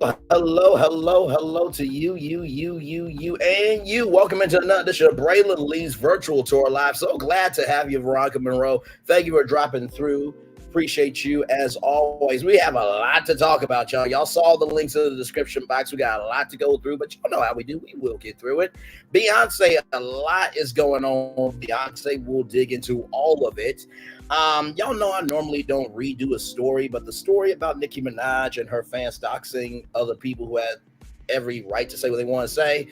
Hello to you, and you. Welcome into another edition of Braylon Lee's Virtual Tour Live. So glad to have you, Veronica Monroe. Thank you for dropping through. Appreciate you as always. We have a lot to talk about, y'all. Y'all saw the links in the description box. We got a lot to go through, but y'all know how we do. We will get through it. Beyonce, a lot is going on. Beyonce, we'll dig into all of it. Y'all know I normally don't redo a story, but the story about Nicki Minaj and her fans doxing other people who had every right to say what they want to say,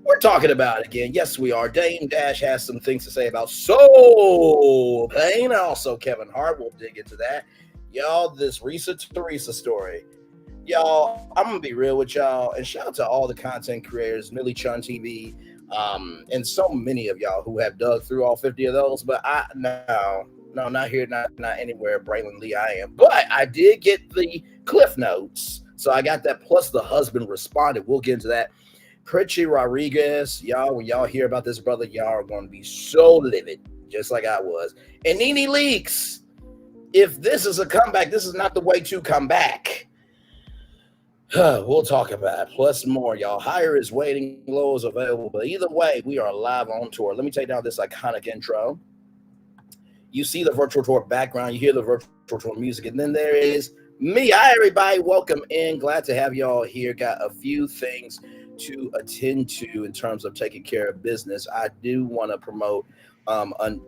we're talking about it again. Yes, we are. Dame Dash has some things to say about Soul Pain. Also, Kevin Hart. We'll dig into that. Y'all, this Reesa Tessa story. Y'all, I'm going to be real with y'all. And shout out to all the content creators, Millie Chun TV, and so many of y'all who have dug through all 50 of those. But no, not here, not anywhere. Braylon Lee, I am. But I did get the Cliff Notes. So I got that. Plus, the husband responded. We'll get into that. Prechae Rodriguez, y'all, when y'all hear about this brother, y'all are going to be so livid, just like I was. And Nene leaks. If this is a comeback, this is not the way to come back. We'll talk about it. Plus more, y'all. Higher is waiting, low is available. But either way, we are live on tour. Let me take down this iconic intro. You see the virtual tour background, you hear the virtual tour music, and then there is me. Hi, everybody. Welcome in. Glad to have y'all here. Got a few things to attend to in terms of taking care of business. I do want to promote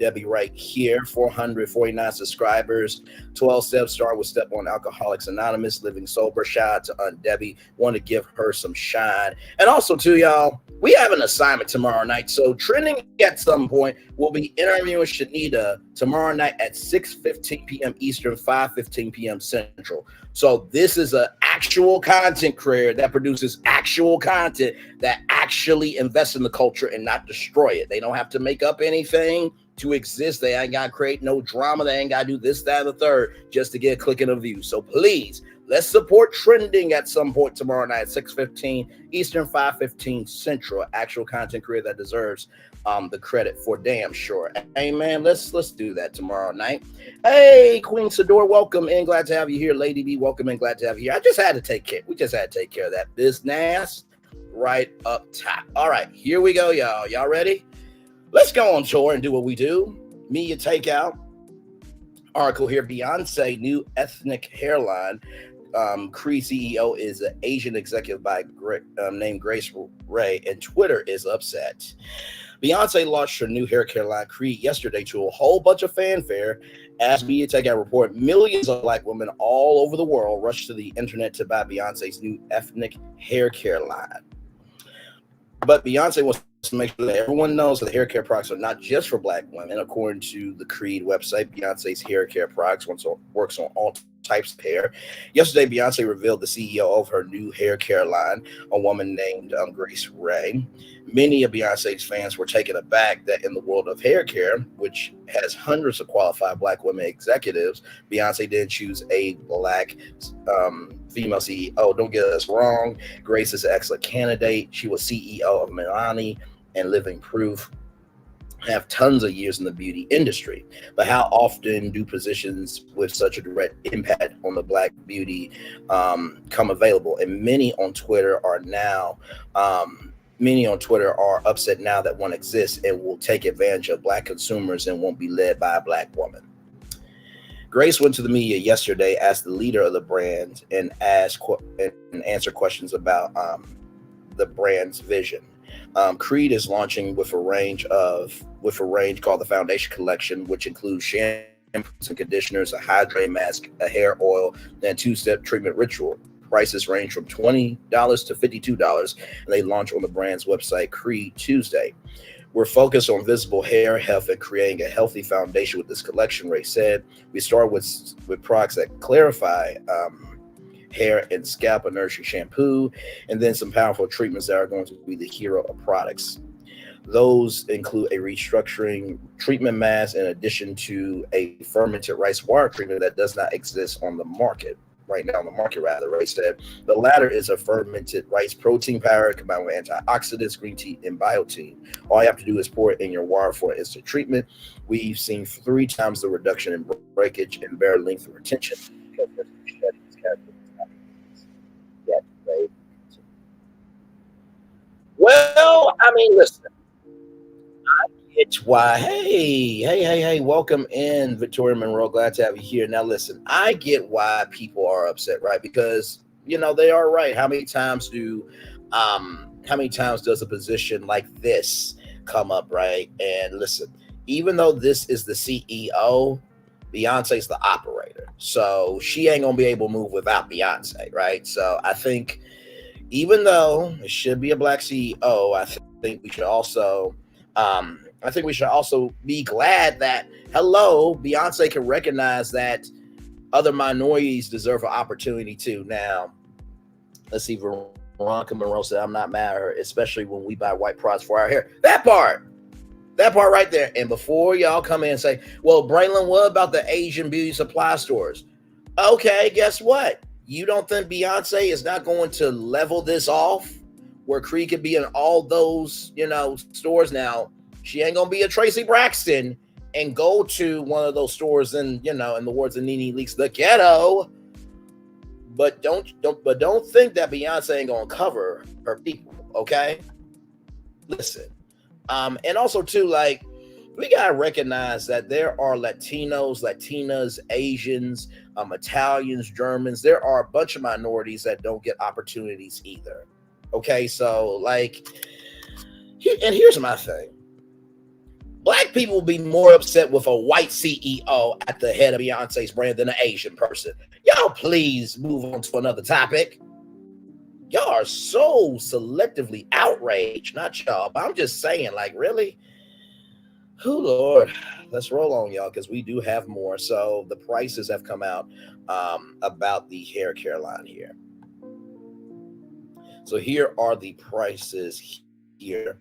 Debbie right here, 449 subscribers, 12 steps start with step one, Alcoholics Anonymous, living sober. Shout out to Aunt Debbie. Want to give her some shine. And also too, y'all, we have an assignment tomorrow night. So trending at some point, we'll be interviewing Shanita tomorrow night at 6:15 p.m. Eastern, 5:15 p.m. Central. So this is an actual content creator that produces actual content that actually invests in the culture and not destroy it. They don't have to make up anything to exist. They ain't got to create no drama. They ain't got to do this, that, and the third just to get a click and a view. So please, let's support trending at some point tomorrow night at 6:15 Eastern, 5:15 Central. Actual content creator that deserves the credit for damn sure. Amen. Let's do that tomorrow night. Hey, Queen Sador, welcome in. Glad to have you here. Lady B, welcome in. Glad to have you here. We just had to take care of that business right up top. All right, here we go, y'all. Y'all ready? Let's go on tour and do what we do. Media takeout. Article here. Beyonce new ethnic hairline. CRED CEO is an Asian executive named Grace Ray, and Twitter is upset. Beyonce launched her new hair care line, CRED, yesterday to a whole bunch of fanfare. As Media Takeout report, millions of Black women all over the world rushed to the internet to buy Beyonce's new ethnic hair care line. But Beyonce wants to make sure that everyone knows that the hair care products are not just for Black women. According to the CRED website, Beyonce's hair care products works on all types of hair. Yesterday, Beyonce revealed the CEO of her new hair care line, a woman named Grace Ray. Many of Beyonce's fans were taken aback that in the world of hair care, which has hundreds of qualified Black women executives, Beyonce didn't choose a Black female CEO. Don't get us wrong. Grace is an excellent candidate. She was CEO of Milani and Living Proof, have tons of years in the beauty industry. But how often do positions with such a direct impact on the Black beauty come available? And many on Twitter are upset now that one exists and will take advantage of Black consumers and won't be led by a Black woman. Grace went to the media yesterday as the leader of the brand and answered questions about the brand's vision. CRED is launching with a range called the Foundation Collection, which includes shampoos and conditioners, a hydrate mask, a hair oil, and a two-step treatment ritual. Prices range from $20 to $52, and they launch on the brand's website, CRED, Tuesday. We're focused on visible hair health and creating a healthy foundation with this collection, Ray said. We start with products that clarify hair and scalp, a nourishing shampoo, and then some powerful treatments that are going to be the hero of products. Those include a restructuring treatment mask in addition to a fermented rice water treatment that does not exist on the market. Right now on the market, rather, Ray said. The latter is a fermented rice protein powder combined with antioxidants, green tea, and biotin. All you have to do is pour it in your water for instant treatment. We've seen 3 times the reduction in breakage and better length of retention. mean, listen, it's why. Hey, welcome in, Victoria Monroe. Glad to have you here. Now, listen, I get why people are upset, right? Because they are right. How many times does a position like this come up, right? And listen, even though this is the CEO, Beyonce's the operator, so she ain't gonna be able to move without Beyonce, right? So I think even though it should be a black CEO, think we should also be glad that Beyonce can recognize that other minorities deserve an opportunity too. Now, let's see, Veronica Monroe said, I'm not mad at her, especially when we buy white products for our hair. That part right there. And before y'all come in and say, well, Braylon, what about the Asian beauty supply stores? Okay, guess what? You don't think Beyonce is not going to level this off where Creed could be in all those, stores? Now, she ain't going to be a Tracy Braxton and go to one of those stores in the words of Nene Leakes, the ghetto. But don't think that Beyonce ain't going to cover her people, okay? Listen. And also too, we gotta recognize that there are Latinos, Latinas, Asians, Italians, Germans. There are a bunch of minorities that don't get opportunities either. Okay, so and here's my thing. Black people will be more upset with a white CEO at the head of Beyonce's brand than an Asian person. Y'all please move on to another topic. Y'all are so selectively outraged. Not y'all, but I'm just saying, really? Oh, Lord. Let's roll on, y'all, because we do have more. So the prices have come out about the hair care line here. So here are the prices here.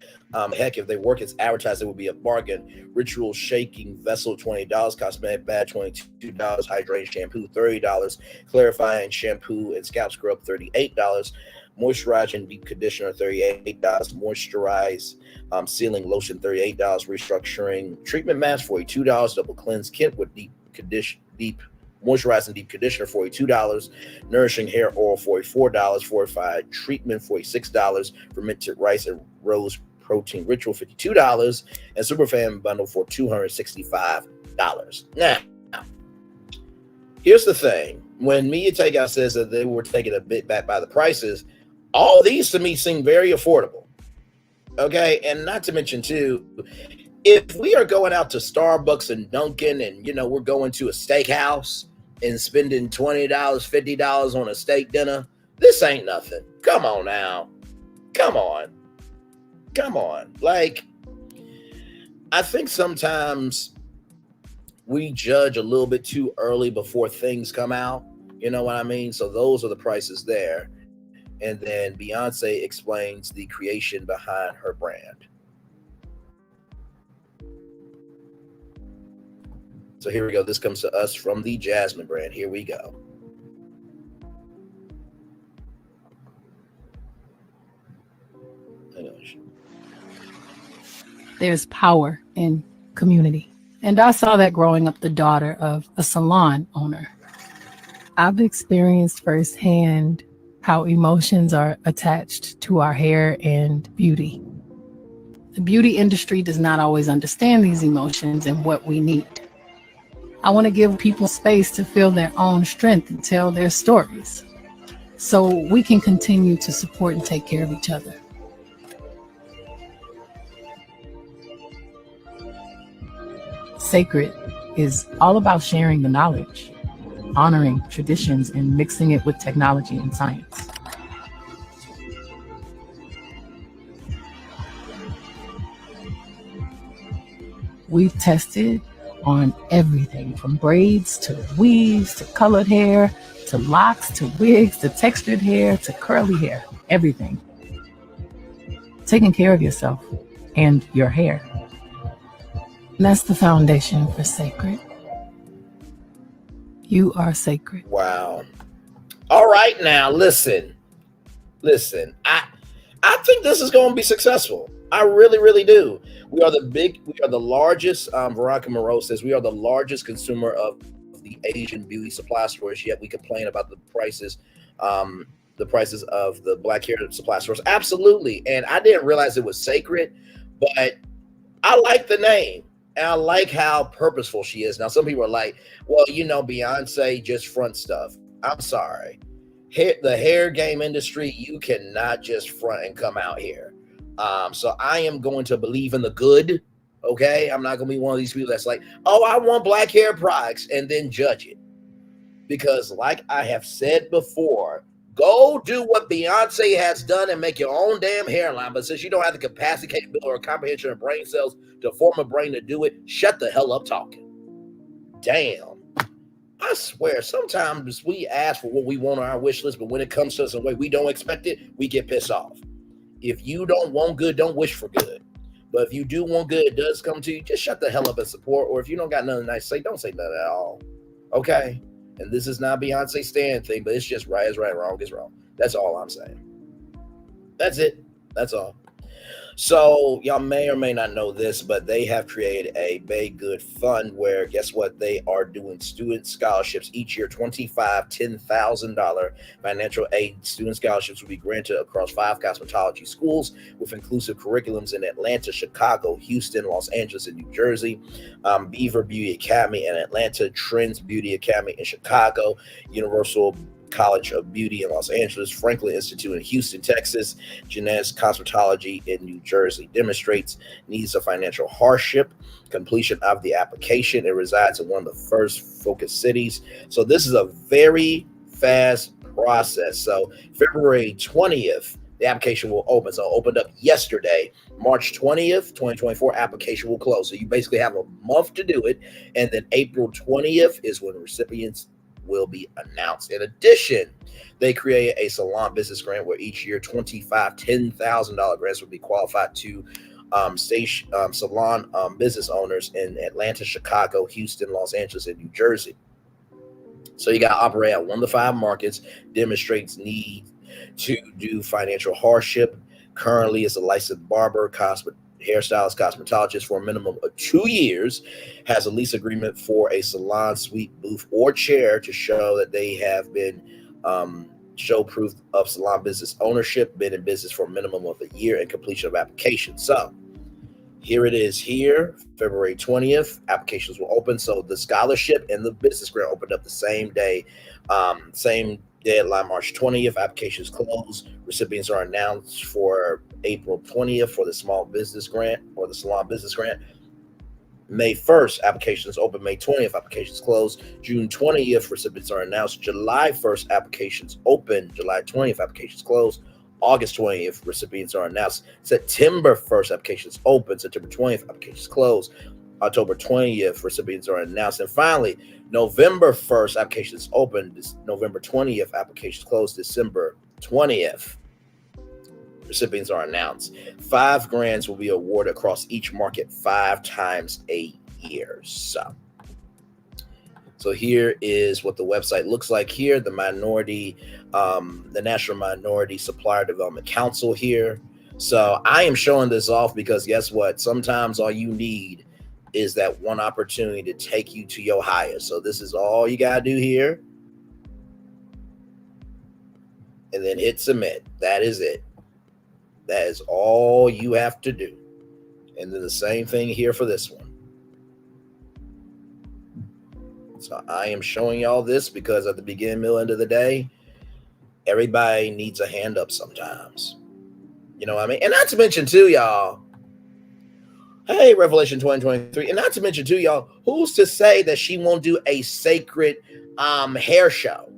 Heck, if they work as advertised, it would be a bargain. Ritual shaking vessel, $20. Cosmetic bag, $22. Hydrating shampoo, $30. Clarifying shampoo and scalp scrub, $38. Moisturizing deep conditioner, $38. Moisturize sealing lotion, $38. Restructuring treatment mask, $42. Double cleanse kit with deep moisturizing deep conditioner, $42. Nourishing hair oil, $44. Fortified treatment, $46. Fermented rice and rose protein ritual, $52. And superfan bundle for $265. Now, here's the thing. When Media Takeout says that they were taken a bit back by the prices, all these to me seem very affordable. Okay, and not to mention too, if we are going out to Starbucks and Dunkin' and we're going to a steakhouse and spending $20, $50 on a steak dinner, this ain't nothing. Come on now. Come on. I think sometimes we judge a little bit too early before things come out. You know what I mean? So those are the prices there. And then Beyonce explains the creation behind her brand. So here we go. This comes to us from the Jasmine brand. Here we go. There's power in community. And I saw that growing up the daughter of a salon owner. I've experienced firsthand how emotions are attached to our hair and beauty. The beauty industry does not always understand these emotions and what we need. I want to give people space to feel their own strength and tell their stories so we can continue to support and take care of each other. CECRED is all about sharing the knowledge, honoring traditions, and mixing it with technology and science. We've tested on everything from braids to weaves to colored hair to locks to wigs to textured hair to curly hair, everything. Taking care of yourself and your hair. And that's the foundation for CECRED. You are sacred. Wow. All right, now listen. I think this is going to be successful. I really, really do. We are the largest, Veronica Monroe says, we are the largest consumer of the Asian beauty supply stores, yet we complain about the prices. the prices of the black hair supply stores. Absolutely. And I didn't realize it was CECRED, but I like the name. And I like how purposeful she is. Now, some people are like, well, Beyonce just front stuff. I'm sorry. The hair game industry, you cannot just front and come out here. So I am going to believe in the good. Okay. I'm not going to be one of these people that's like, oh, I want black hair products and then judge it. Because, like I have said before, go do what Beyonce has done and make your own damn hairline. But since you don't have the capacity, capability, or comprehension of brain cells to form a brain to do it, shut the hell up talking. Damn. I swear, sometimes we ask for what we want on our wish list, but when it comes to us in a way we don't expect it, we get pissed off. If you don't want good, don't wish for good. But if you do want good, it does come to you, just shut the hell up and support. Or if you don't got nothing nice to say, don't say nothing at all. Okay? And this is not Beyonce stand thing, but it's just right is right, wrong is wrong. That's all I'm saying. That's it. That's all. So y'all may or may not know this, but they have created a Bay Good Fund where, guess what? They are doing student scholarships each year. $10,000 financial aid student scholarships will be granted across 5 cosmetology schools with inclusive curriculums in Atlanta, Chicago, Houston, Los Angeles, and New Jersey. Beaver Beauty Academy in Atlanta, Trends Beauty Academy in Chicago, Universal College of Beauty in Los Angeles, Franklin Institute in Houston, Texas, Jeunesse Cosmetology in New Jersey. Demonstrates needs of financial hardship, completion of the application. It resides in one of the first focus cities. So this is a very fast process. So February 20th, the application will open. So it opened up yesterday, March 20th, 2024, application will close. So you basically have a month to do it. And then April 20th is when recipients will be announced. In addition, they create a salon business grant where each year $10,000 grants will be qualified to salon business owners in Atlanta, Chicago, Houston, Los Angeles, and New Jersey. So you got to operate at 1 to 5 markets, demonstrates need to do financial hardship. Currently is a licensed barber, hairstylist, cosmetologist for a minimum of 2 years, has a lease agreement for a salon suite, booth, or chair to show that they have been show proof of salon business ownership, been in business for a minimum of a year, and completion of application. So here it is here, February 20th, applications will open. So the scholarship and the business grant opened up the same day, same deadline, March 20th, applications closed. Recipients are announced for April 20th for the small business grant or the salon business grant. May 1st, applications open. May 20th, applications closed. June 20th, recipients are announced. July 1st, applications open. July 20th, applications closed. August 20th, recipients are announced. September 1st, applications open. September 20th, applications closed. October 20th, recipients are announced. And finally, November 1st, applications open. November 20th, applications closed. December 20th, recipients are announced. 5 grants will be awarded across each market 5 times a year. So here is what the website looks like here. The National Minority Supplier Development Council here. So I am showing this off because guess what? Sometimes all you need is that one opportunity to take you to your highest. So this is all you got to do here. And then hit submit. That is it. That is all you have to do. And then the same thing here for this one. So I am showing y'all this because at the beginning, middle, end of the day, everybody needs a hand up sometimes. You know what I mean? And not to mention too, y'all, hey, Revelation 2023. And not to mention too, y'all, who's to say that she won't do a CECRED hair show?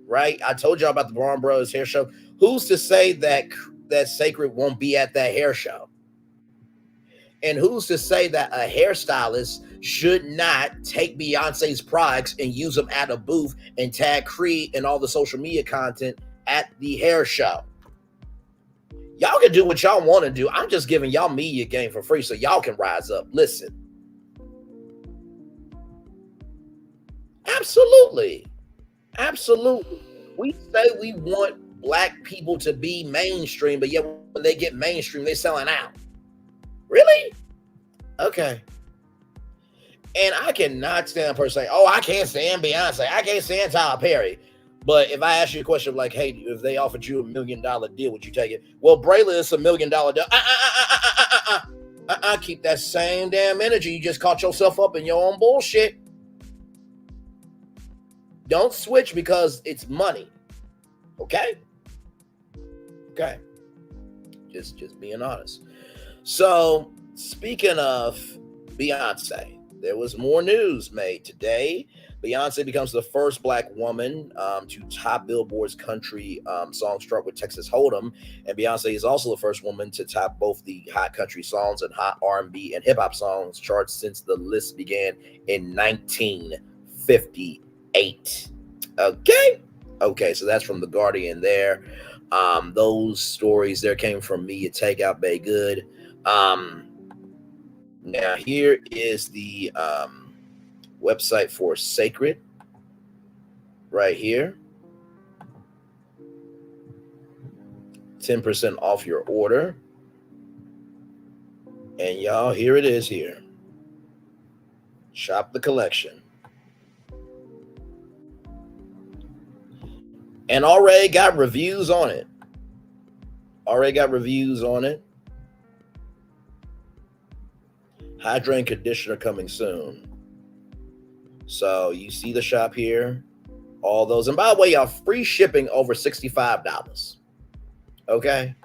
Right? I told y'all about the Braun Brothers hair show. Who's to say that CECRED won't be at that hair show? And who's to say that a hairstylist should not take Beyonce's products and use them at a booth and tag Creed and all the social media content at the hair show? Y'all can do what y'all want to do. I'm just giving y'all media game for free so y'all can rise up. Listen. Absolutely. Absolutely. We say we want Black people to be mainstream, but yet when they get mainstream, they're selling out. Really? Okay. And I cannot stand a person saying, oh, I can't stand Beyonce. I can't stand Tyler Perry. But if I ask you a question like, hey, if they offered you $1 million deal, would you take it? Well, Braylon, it's $1 million deal. Keep that same damn energy. You just caught yourself up in your own bullshit. Don't switch because it's money. Okay? Okay. Just being honest. So, speaking of Beyonce, there was more news made today. Beyonce becomes the first Black woman to top Billboard's country songs chart with Texas Hold'em, and Beyonce is also the first woman to top both the hot country songs and hot R&B and hip hop songs charts since the list began in 1958. Okay, so that's from The Guardian there. Those stories there came from me at Takeout Bay Good. Now here is the website for CECRED right here. 10% off your order. And y'all, here it is here. Shop the collection. And already got reviews on it. Hydrating conditioner coming soon. So you see the shop here. All those. And by the way, y'all, free shipping over $65. Okay.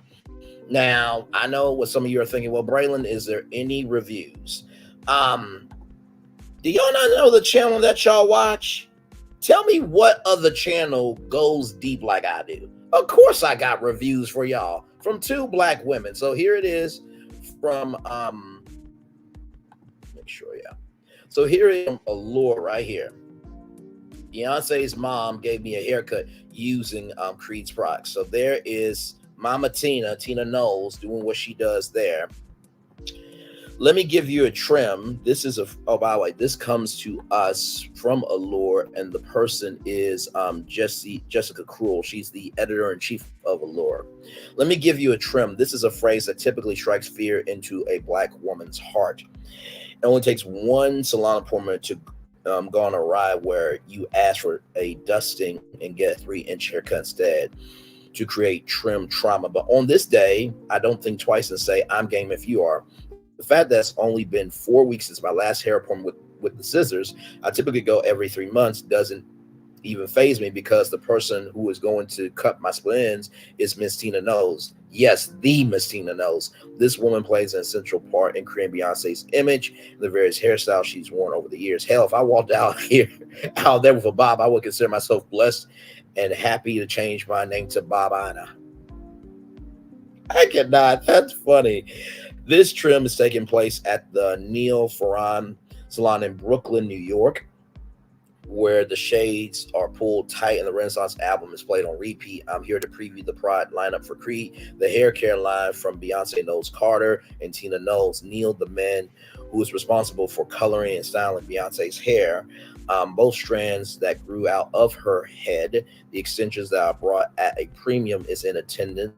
Now, I know what some of you are thinking. Well, Braylon, is there any reviews? Do y'all not know the channel that y'all watch? Tell me what other channel goes deep like I do. Of course I got reviews for y'all from 2 Black women. So here it is from make sure, yeah. So here is Allure right here. Beyonce's mom gave me a haircut using Creed's products. So there is Mama Tina Knowles doing what she does there. Let me give you a trim. This is by the way, this comes to us from Allure, and the person is Jessica Cruel. She's the editor-in-chief of Allure. Let me give you a trim. This is a phrase that typically strikes fear into a Black woman's heart. It only takes one salon appointment to go on a ride where you ask for a dusting and get a 3-inch haircut instead to create trim trauma. But on this day, I don't think twice and say, I'm game if you are. The fact that it's only been 4 weeks since my last hair appointment with the scissors, I typically go every 3 months, doesn't even faze me because the person who is going to cut my split ends is Miss Tina Knowles. Yes, the Miss Tina Knowles. This woman plays an essential part in creating Beyonce's image and the various hairstyles she's worn over the years. Hell, if I walked out there with a bob, I would consider myself blessed and happy to change my name to Bob Anna. I cannot. That's funny. This trim is taking place at the Neil Ferran Salon in Brooklyn, New York, where the shades are pulled tight and the Renaissance album is played on repeat. I'm here to preview the product lineup for Creed, the hair care line from Beyonce Knowles Carter and Tina Knowles. Neil, the man who is responsible for coloring and styling Beyonce's hair, both strands that grew out of her head. The extensions that are brought at a premium is in attendance.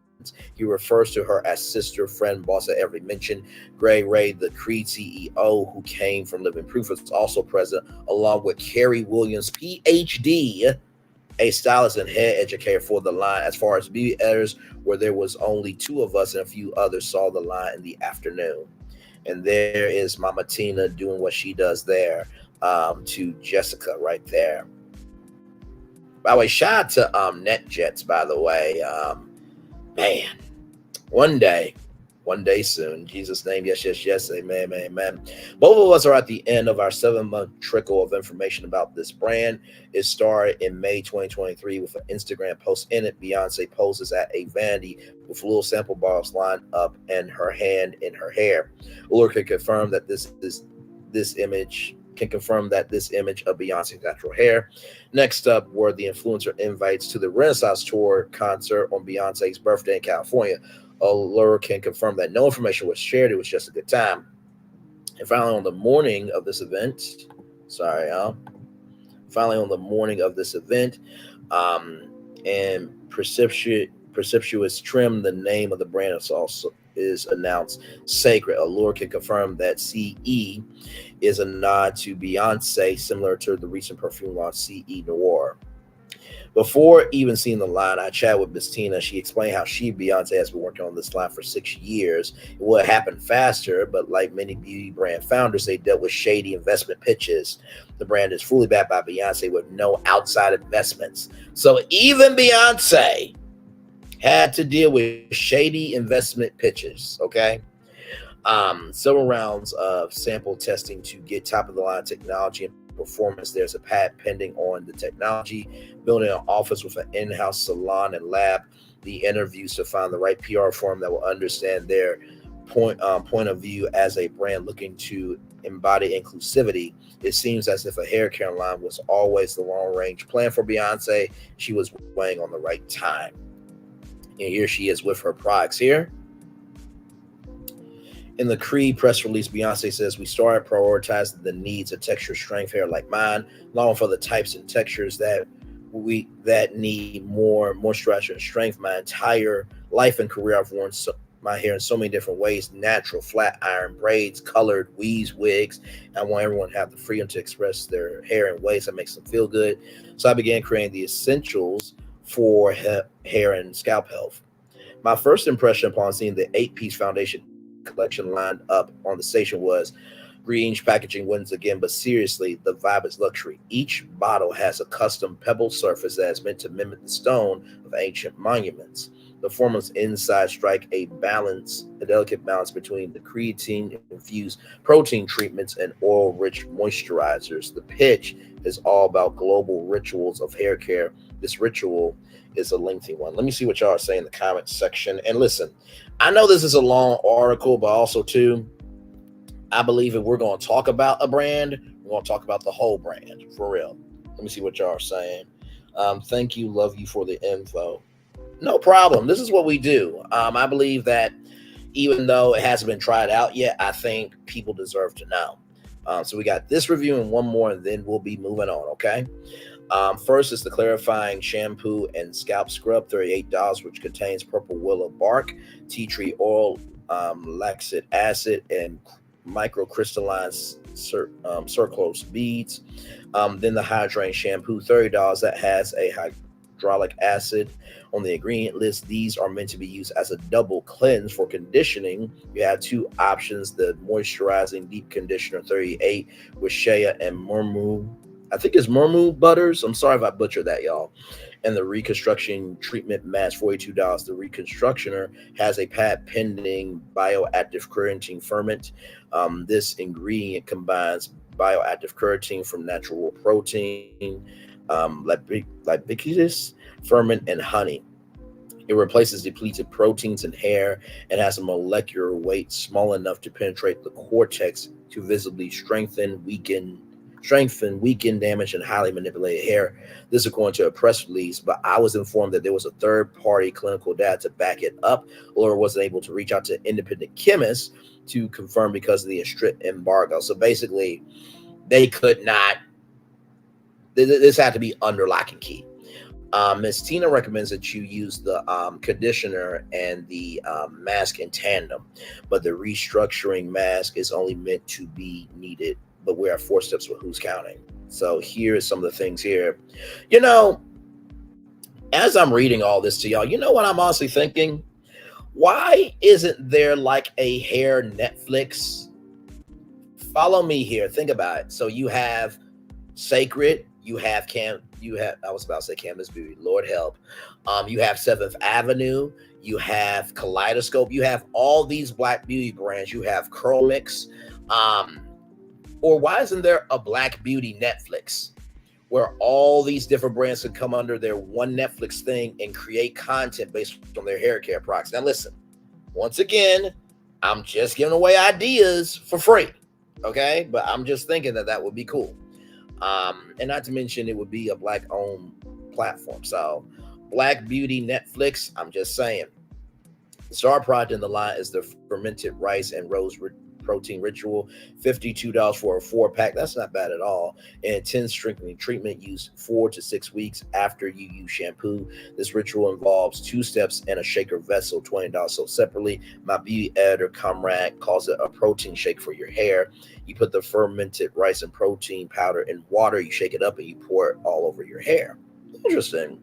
He refers to her as sister, friend, boss at every mention. Gray Ray, the Creed CEO who came from Living Proof, is also present, along with Carrie Williams, PhD, a stylist and head educator for the line. As far as beauty editors, where there was only 2 of us and a few others saw the line in the afternoon. And there is Mama Tina doing what she does there to Jessica right there. By the way, shout out to NetJets, by the way. Man, one day soon. In Jesus' name, yes, amen. Both of us are at the end of our 7-month trickle of information about this brand. It started in May 2023 with an Instagram post in it. Beyonce poses at a vanity with little sample bottles lined up and her hand in her hair. Allure can confirm that this image of Beyonce's natural hair. Next up were the influencer invites to the Renaissance Tour concert on Beyonce's birthday in California. Allure can confirm that no information was shared. It was just a good time. And finally, on the morning of this event, and Perceptuous Trim, the name of the brand is announced. CECRED. Allure can confirm that CE is a nod to Beyonce, similar to the recent perfume launch CE Noir. Before even seeing the line, I chatted with Miss Tina. She explained how Beyonce, has been working on this line for 6 years. It would happen faster, but like many beauty brand founders, they dealt with shady investment pitches. The brand is fully backed by Beyonce with no outside investments. So even Beyonce had to deal with shady investment pitches, okay? Several rounds of sample testing to get top of the line technology and performance. There's a patent pending on the technology, building an office with an in-house salon and lab, the interviews to find the right PR firm that will understand their point of view as a brand looking to embody inclusivity. It seems as if a hair care line was always the long-range plan for Beyonce. She was weighing on the right time. And here she is with her products here. In the CRED press release, Beyonce says, we started prioritizing the needs of texture strength hair like mine, long for the types and textures that need more moisture and strength. My entire life and career, I've worn my hair in so many different ways: natural, flat iron, braids, colored, weaves, wigs. I want everyone to have the freedom to express their hair in ways that makes them feel good. So I began creating the essentials for hair and scalp health. My first impression upon seeing the 8-piece foundation collection lined up on the station was green packaging wins again, but seriously, the vibe is luxury. Each bottle has a custom pebble surface that is meant to mimic the stone of ancient monuments. The formulas inside strike a delicate balance between the creatine-infused protein treatments and oil-rich moisturizers. The pitch is all about global rituals of hair care. This ritual is a lengthy one. Let me see what y'all are saying in the comments section. And listen, I know this is a long article, but also too, I believe if we're going to talk about a brand, we're going to talk about the whole brand for real. Let me see what y'all are saying. Thank you, love you for the info. No problem. This is what we do. I believe that even though it hasn't been tried out yet, I think people deserve to know. So we got this review and one more, and then we'll be moving on, okay? First is the clarifying shampoo and scalp scrub, $38, which contains purple willow bark, tea tree oil, lactic acid, and microcrystalline sucrose beads. Then the hydrating shampoo, $30, that has a hydraulic acid on the ingredient list. These are meant to be used as a double cleanse for conditioning. You have two options: the moisturizing deep conditioner, $38, with shea and murmur. I think it's murmur butters. I'm sorry if I butchered that, y'all. And the reconstruction treatment mask, $42. The reconstructioner has a patent pending bioactive keratin ferment. This ingredient combines bioactive keratin from natural protein, lipids, ferment, and honey. It replaces depleted proteins in hair and has a molecular weight small enough to penetrate the cortex to visibly strengthen, weaken, damaged, and highly manipulated hair. This according to a press release, but I was informed that there was a third-party clinical data to back it up, or wasn't able to reach out to independent chemists to confirm because of the strict embargo. So basically, they could not. This had to be under lock and key. Ms. Tina recommends that you use the conditioner and the mask in tandem, but the restructuring mask is only meant to be needed. But we are 4 steps with who's counting. So here is some of the things here. You know, as I'm reading all this to y'all, you know what I'm honestly thinking? Why isn't there like a hair Netflix? Follow me here. Think about it. So you have CECRED, you have I was about to say Campus Beauty, Lord help. You have 7th Avenue, you have Kaleidoscope, you have all these black beauty brands, you have Curl Mix. Or why isn't there a Black Beauty Netflix where all these different brands can come under their one Netflix thing and create content based on their hair care products? Now listen, once again, I'm just giving away ideas for free, okay? But I'm just thinking that would be cool. And not to mention it would be a Black-owned platform. So Black Beauty Netflix, I'm just saying. The star product in the line is the fermented rice and rose protein ritual, $52 for a 4-pack. That's not bad at all. And intense strengthening treatment used 4 to 6 weeks after you use shampoo. This ritual involves 2 steps and a shaker vessel, $20 sold separately. My beauty editor comrade calls it a protein shake for your hair. You put the fermented rice and protein powder in water, you shake it up, and you pour it all over your hair. Interesting.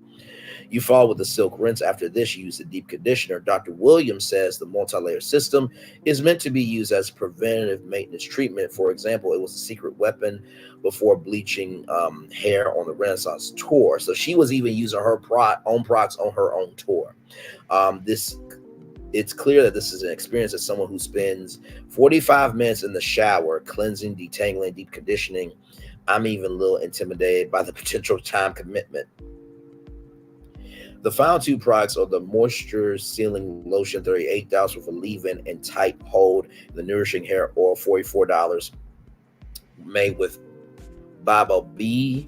You fall with the silk rinse. After this, you use the deep conditioner. Dr. Williams says the multi-layer system is meant to be used as preventative maintenance treatment. For example, it was a secret weapon before bleaching hair on the Renaissance tour. So she was even using her own products on her own tour. This It's clear that this is an experience as someone who spends 45 minutes in the shower, cleansing, detangling, deep conditioning. I'm even a little intimidated by the potential time commitment. The final two products are the Moisture Sealing Lotion, $38 with a leave-in and tight hold. The Nourishing Hair Oil, $44, made with bababi,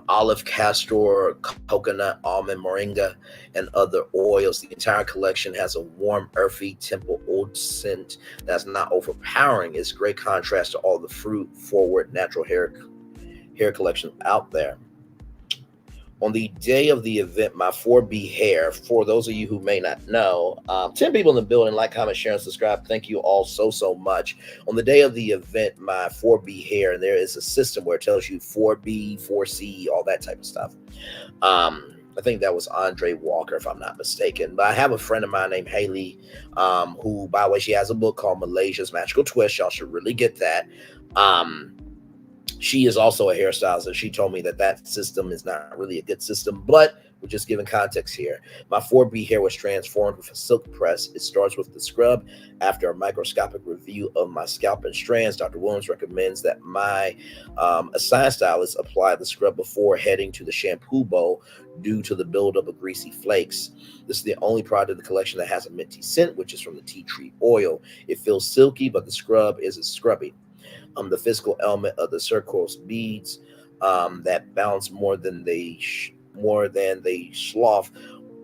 olive, castor, coconut, almond, moringa, and other oils. The entire collection has a warm, earthy, temple oud scent that's not overpowering. It's great contrast to all the fruit-forward natural hair collection out there. On the day of the event, my 4B hair, for those of you who may not know, 10 people in the building, like, comment, share, and subscribe. Thank you all so much. On the day of the event, my 4B hair, and there is a system where it tells you 4B, 4C, all that type of stuff. I think that was Andre Walker, if I'm not mistaken. But I have a friend of mine named Haley, who, by the way, she has a book called Malaysia's Magical Twist. Y'all should really get that. She is also a hairstylist, and she told me that system is not really a good system, but we're just giving context here. My 4B hair was transformed with a silk press. It starts with the scrub. After a microscopic review of my scalp and strands, Dr. Williams recommends that my assigned stylist apply the scrub before heading to the shampoo bowl due to the buildup of greasy flakes. This is the only product in the collection that has a minty scent, which is from the tea tree oil. It feels silky, but the scrub isn't scrubby. The physical element of the circles beads that bounce more than they slough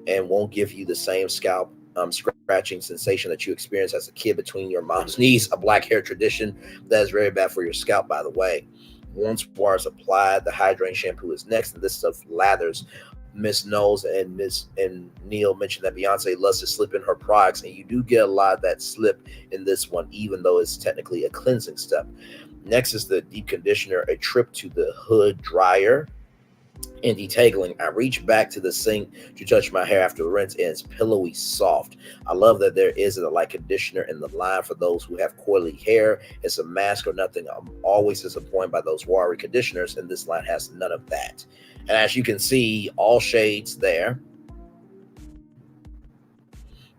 and won't give you the same scalp scratching sensation that you experienced as a kid between your mom's knees. A black hair tradition that is very bad for your scalp, by the way. Once water is applied, the hydrating shampoo is next, and this stuff lathers. Miss Knowles and Neil mentioned that Beyonce loves to slip in her products, and you do get a lot of that slip in this one, even though it's technically a cleansing step. Next is the deep conditioner, a trip to the hood dryer and detangling. I reach back to the sink to touch my hair after the rinse, and it's pillowy soft. I love that there isn't a light conditioner in the line for those who have coily hair. It's a mask or nothing. I'm always disappointed by those watery conditioners, and this line has none of that. And as you can see, all shades there.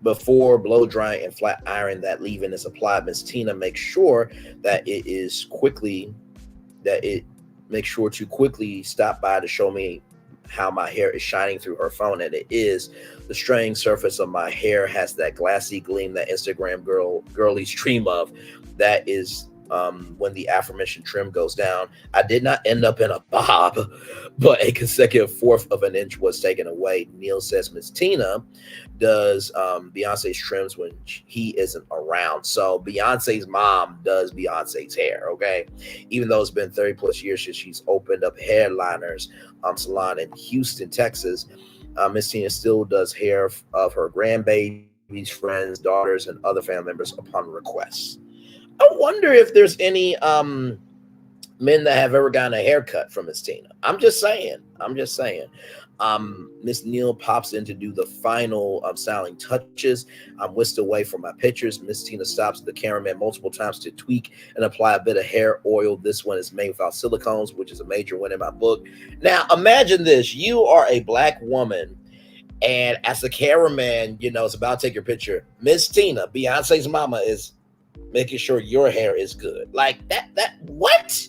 Before blow drying and flat iron, that leave-in is applied. Miss Tina makes sure that makes sure to quickly stop by to show me how my hair is shining through her phone, and it is. The straying surface of my hair has that glassy gleam that Instagram girlies dream of. That is when the aforementioned trim goes down. I did not end up in a bob, but a consecutive 1/4 of an inch was taken away. Neil says Miss Tina does Beyonce's trims when he isn't around. So Beyonce's mom does Beyonce's hair, okay? Even though it's been 30 plus years since she's opened up Hairliners salon in Houston, Texas, Miss Tina still does hair of her grandbabies, friends, daughters, and other family members upon request. I wonder if there's any men that have ever gotten a haircut from Miss Tina. I'm just saying. Miss Neal pops in to do the final styling touches. I'm whisked away from my pictures. Miss Tina stops the cameraman multiple times to tweak and apply a bit of hair oil. This one is made without silicones, which is a major win in my book. Now, imagine this. You are a black woman, and as a cameraman, it's about to take your picture. Miss Tina, Beyonce's mama, is making sure your hair is good. Like that what?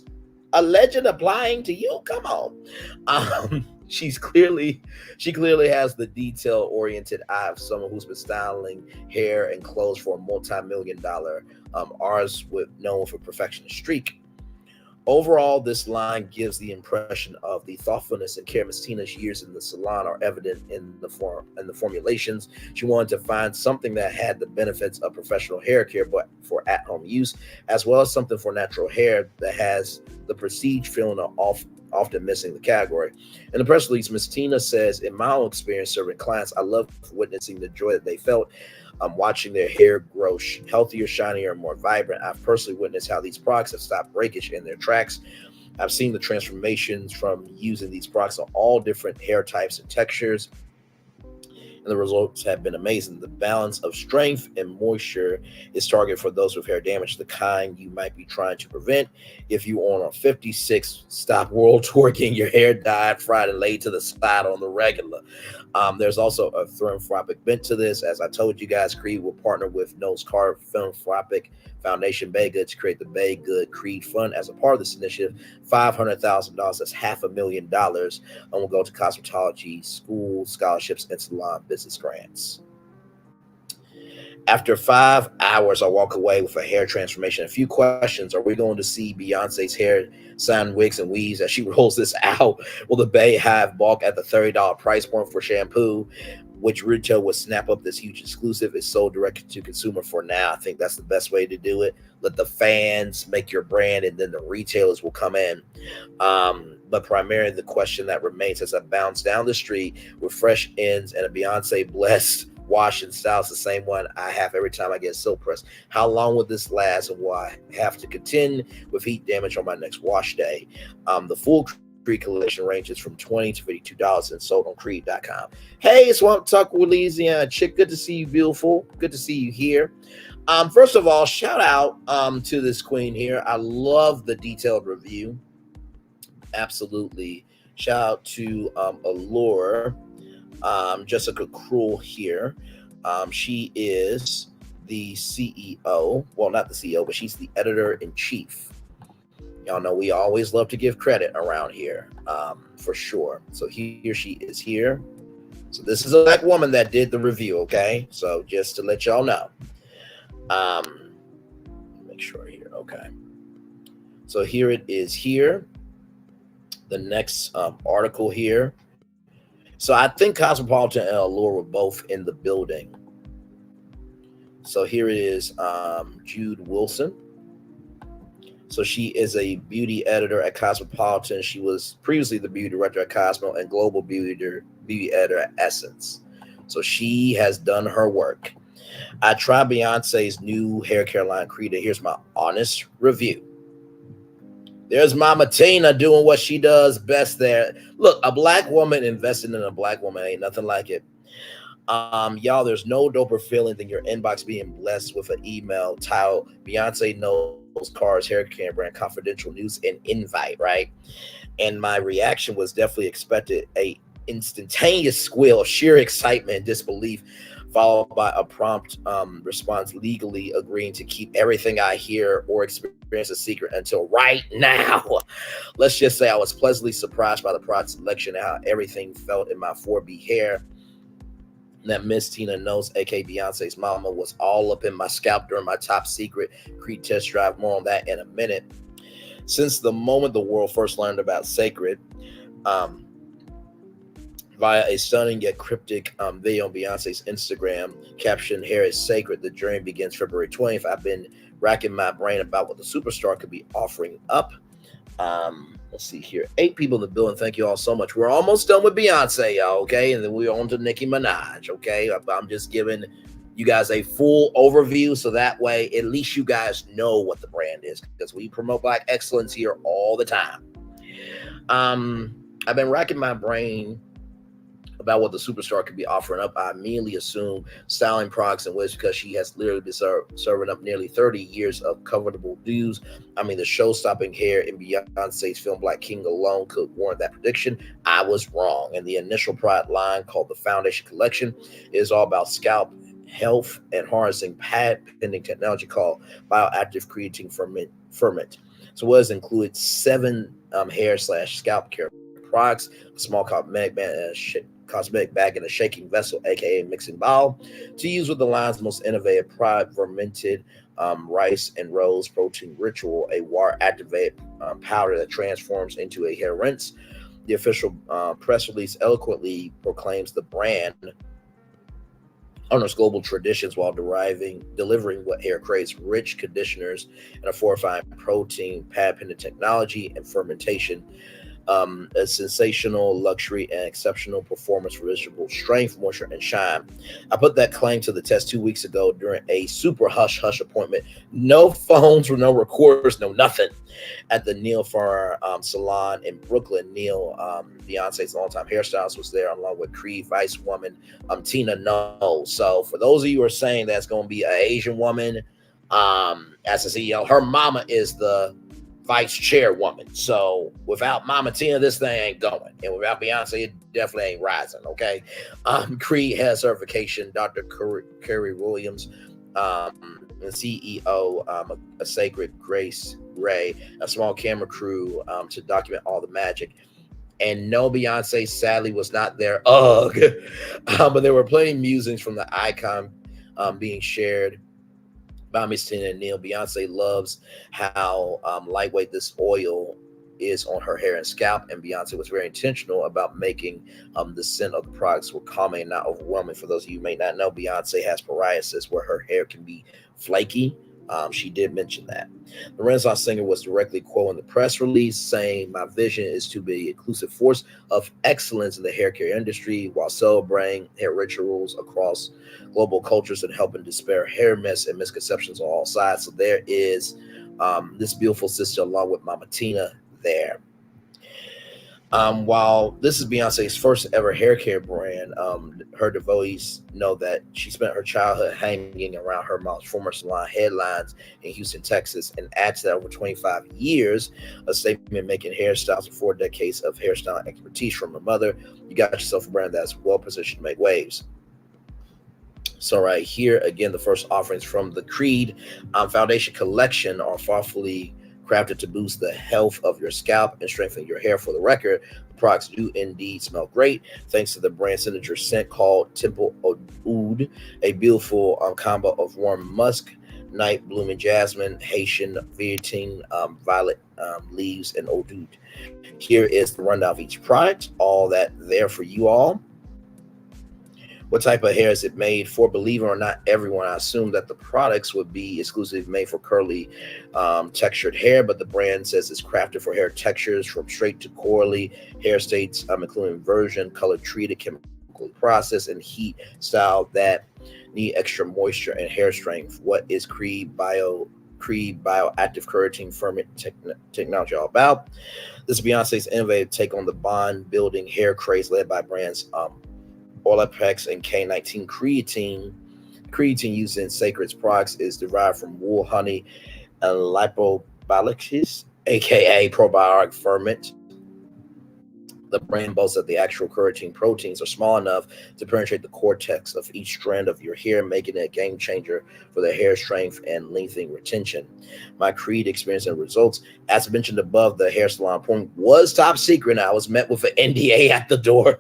A legend applying to you? Come on. She clearly has the detail-oriented eye of someone who's been styling hair and clothes for a multi-million-dollar artist known for perfectionist streak. Overall, this line gives the impression of the thoughtfulness and care. Miss Tina's years in the salon are evident in the formulations. She wanted to find something that had the benefits of professional hair care, but for at-home use, as well as something for natural hair that has the prestige feeling of often missing the category. In the press release, Miss Tina says, in my own experience serving clients, I love witnessing the joy that they felt watching their hair grow healthier, shinier, and more vibrant. I've personally witnessed how these products have stopped breakage in their tracks. I've seen the transformations from using these products on all different hair types and textures, and the results have been amazing. The balance of strength and moisture is targeted for those with hair damage, the kind you might be trying to prevent if you are on a 56 stop world tour getting your hair dyed, fried, and laid to the side on the regular. There's also a philanthropic bent to this. As I told you guys, Creed will partner with Nose Carve Philanthropic Foundation Bay Good to create the Bay Good Creed Fund. As a part of this initiative, $500,000, that's $500,000, will go to cosmetology school scholarships and salon business grants. After 5 hours, I walk away with a hair transformation. A few questions. Are we going to see Beyonce's hair sign wigs and weaves as she rolls this out? Will the Bay have bulk at the $30 price point for shampoo, which retail would snap up this huge exclusive? Is sold direct to consumer for now. I think that's the best way to do it. Let the fans make your brand, and then the retailers will come in. But primarily the question that remains as I bounce down the street with fresh ends and a Beyonce blessed wash and style, the same one I have every time I get silk pressed. How long will this last, and will I have to contend with heat damage on my next wash day? The full Creed collection ranges from $20 to $52 and sold on Creed.com. Hey, Swamp Talk, Louisiana chick. Good to see you, beautiful. Good to see you here. First of all, shout out to this queen here. I love the detailed review. Absolutely. Shout out to Allure. Jessica Cruel here. She is the CEO. Well, not the CEO, but she's the editor-in-chief. Y'all know we always love to give credit around here, for sure. So here she is here. So this is a black woman that did the review, okay? So just to let y'all know. Make sure here, okay. So here it is here. The next article here. So I think Cosmopolitan and Allure were both in the building. So here it is, Jude Wilson. So she is a beauty editor at Cosmopolitan. She was previously the beauty director at Cosmo and global beauty editor at Essence. So she has done her work. I tried Beyonce's new hair care line, Creed. Here's my honest review. There's Mama Tina doing what she does best there. Look, a black woman investing in a black woman ain't nothing like it. Y'all, there's no doper feeling than your inbox being blessed with an email titled Beyonce Knows Cars Hair Care Brand Confidential News and Invite, right? And my reaction was definitely expected, a instantaneous squeal of sheer excitement and disbelief, followed by a prompt response legally agreeing to keep everything I hear or experience a secret until right now. Let's just say I was pleasantly surprised by the product selection and how everything felt in my 4B hair. That Miss Tina Knows, aka Beyonce's mama, was all up in my scalp during my top secret Creed test drive. More on that in a minute. Since the moment the world first learned about CECRED, via a stunning yet cryptic video on Beyonce's Instagram captioned "Hair is Sacred. The journey begins February 20th." I've been racking my brain about what the superstar could be offering up. Let's see here. 8 people in the building. Thank you all so much. We're almost done with Beyonce, y'all, okay? And then we're on to Nicki Minaj, okay? I'm just giving you guys a full overview so that way at least you guys know what the brand is, because we promote Black excellence here all the time. I've been racking my brain about what the superstar could be offering up. I immediately assume styling products and wigs because she has literally been serving up nearly 30 years of comfortable dues. I mean, the show-stopping hair in Beyonce's film Black King alone could warrant that prediction. I was wrong. And the initial product line called the Foundation Collection is all about scalp health and harnessing patent-pending technology called bioactive creatine ferment. So what has included 7 hair/scalp care products, a small cosmetic bag in a shaking vessel, aka mixing bowl, to use with the line's most innovative product, fermented rice and rose protein ritual, a water activated powder that transforms into a hair rinse. The official press release eloquently proclaims the brand honors global traditions while delivering what hair craves: rich conditioners and a fortified protein, patent-pending technology, and fermentation. A sensational luxury and exceptional performance for visible strength, moisture, and shine. I put that claim to the test 2 weeks ago during a super hush hush appointment. No phones, no recorders, no nothing. At the Neil Farr salon in Brooklyn. Neil, Beyonce's longtime hairstylist, was there along with Creed vice woman Tina Knowles. So for those of you who are saying that's going to be an Asian woman as a CEO, her mama is the vice chairwoman. So without Mama Tina, this thing ain't going. And without Beyonce, it definitely ain't rising, okay? Creed has certification, Dr. Kerry Williams, the CEO, a Sacred Grace Ray, a small camera crew to document all the magic. And no, Beyonce sadly was not there. Ugh. But there were plenty of musings from the icon being shared by Miss Tina and Neil. Beyonce loves how lightweight this oil is on her hair and scalp, and Beyonce was very intentional about making the scent of the products were calming and not overwhelming. For those of you who may not know, Beyonce has psoriasis where her hair can be flaky. She did mention that. The Renaissance singer was directly quoting the press release, saying, "My vision is to be an inclusive force of excellence in the hair care industry while celebrating hair rituals across global cultures and helping dispel hair myths and misconceptions on all sides." So there is this beautiful sister along with Mama Tina there. While this is Beyonce's first ever hair care brand, her devotees know that she spent her childhood hanging around her mom's former salon headlines in Houston, Texas, and adds that over 25 years, a statement making hairstyles and 4 decades of hairstyling expertise from her mother. You got yourself a brand that's well positioned to make waves. So right here, again, the first offerings from the Creed Foundation Collection are thoughtfully crafted to boost the health of your scalp and strengthen your hair. For the record, the products do indeed smell great, thanks to the brand signature scent called Temple Oud, a beautiful combo of warm musk, night blooming jasmine, Haitian Vietine, violet leaves, and oud. Here is the rundown of each product, all that there for you all. What type of hair is it made for? Believe it or not, everyone, I assume that the products would be exclusively made for curly textured hair, but the brand says it's crafted for hair textures from straight to curly hair states, including inversion, color treated, chemically processed, and heat style that need extra moisture and hair strength. What is Creed Bioactive Keratin Ferment Technology all about? This is Beyonce's innovative take on the bond building hair craze led by brands Olapex and K19 creatine. Creatine used in CECRED's products is derived from wool, honey, and lipobacillus, aka probiotic ferment. The brand boasts that the actual keratin proteins are small enough to penetrate the cortex of each strand of your hair, making it a game changer for the hair strength and lengthening retention. My Creed experience and results, as mentioned above, the hair salon point was top secret, and I was met with an NDA at the door.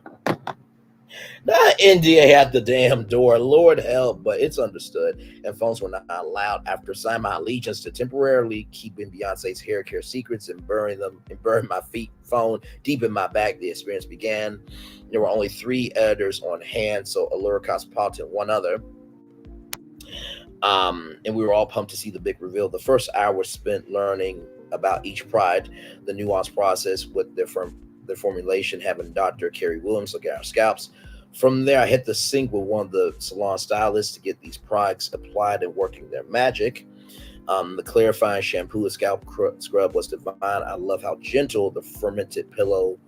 Not NDA at the damn door, Lord help, but it's understood. And phones were not allowed after signing my allegiance to temporarily keeping Beyonce's hair care secrets and burying my phone deep in my bag. The experience began. There were only 3 editors on hand, so Allure Cosmopolitan, one other. And we were all pumped to see the big reveal. The first hour was spent learning about each product, the nuanced process with their formulation, having Dr. Kerry Williams look at our scalps. From there, I hit the sink with one of the salon stylists to get these products applied and working their magic. The clarifying shampoo and scalp scrub was divine. I love how gentle the fermented willow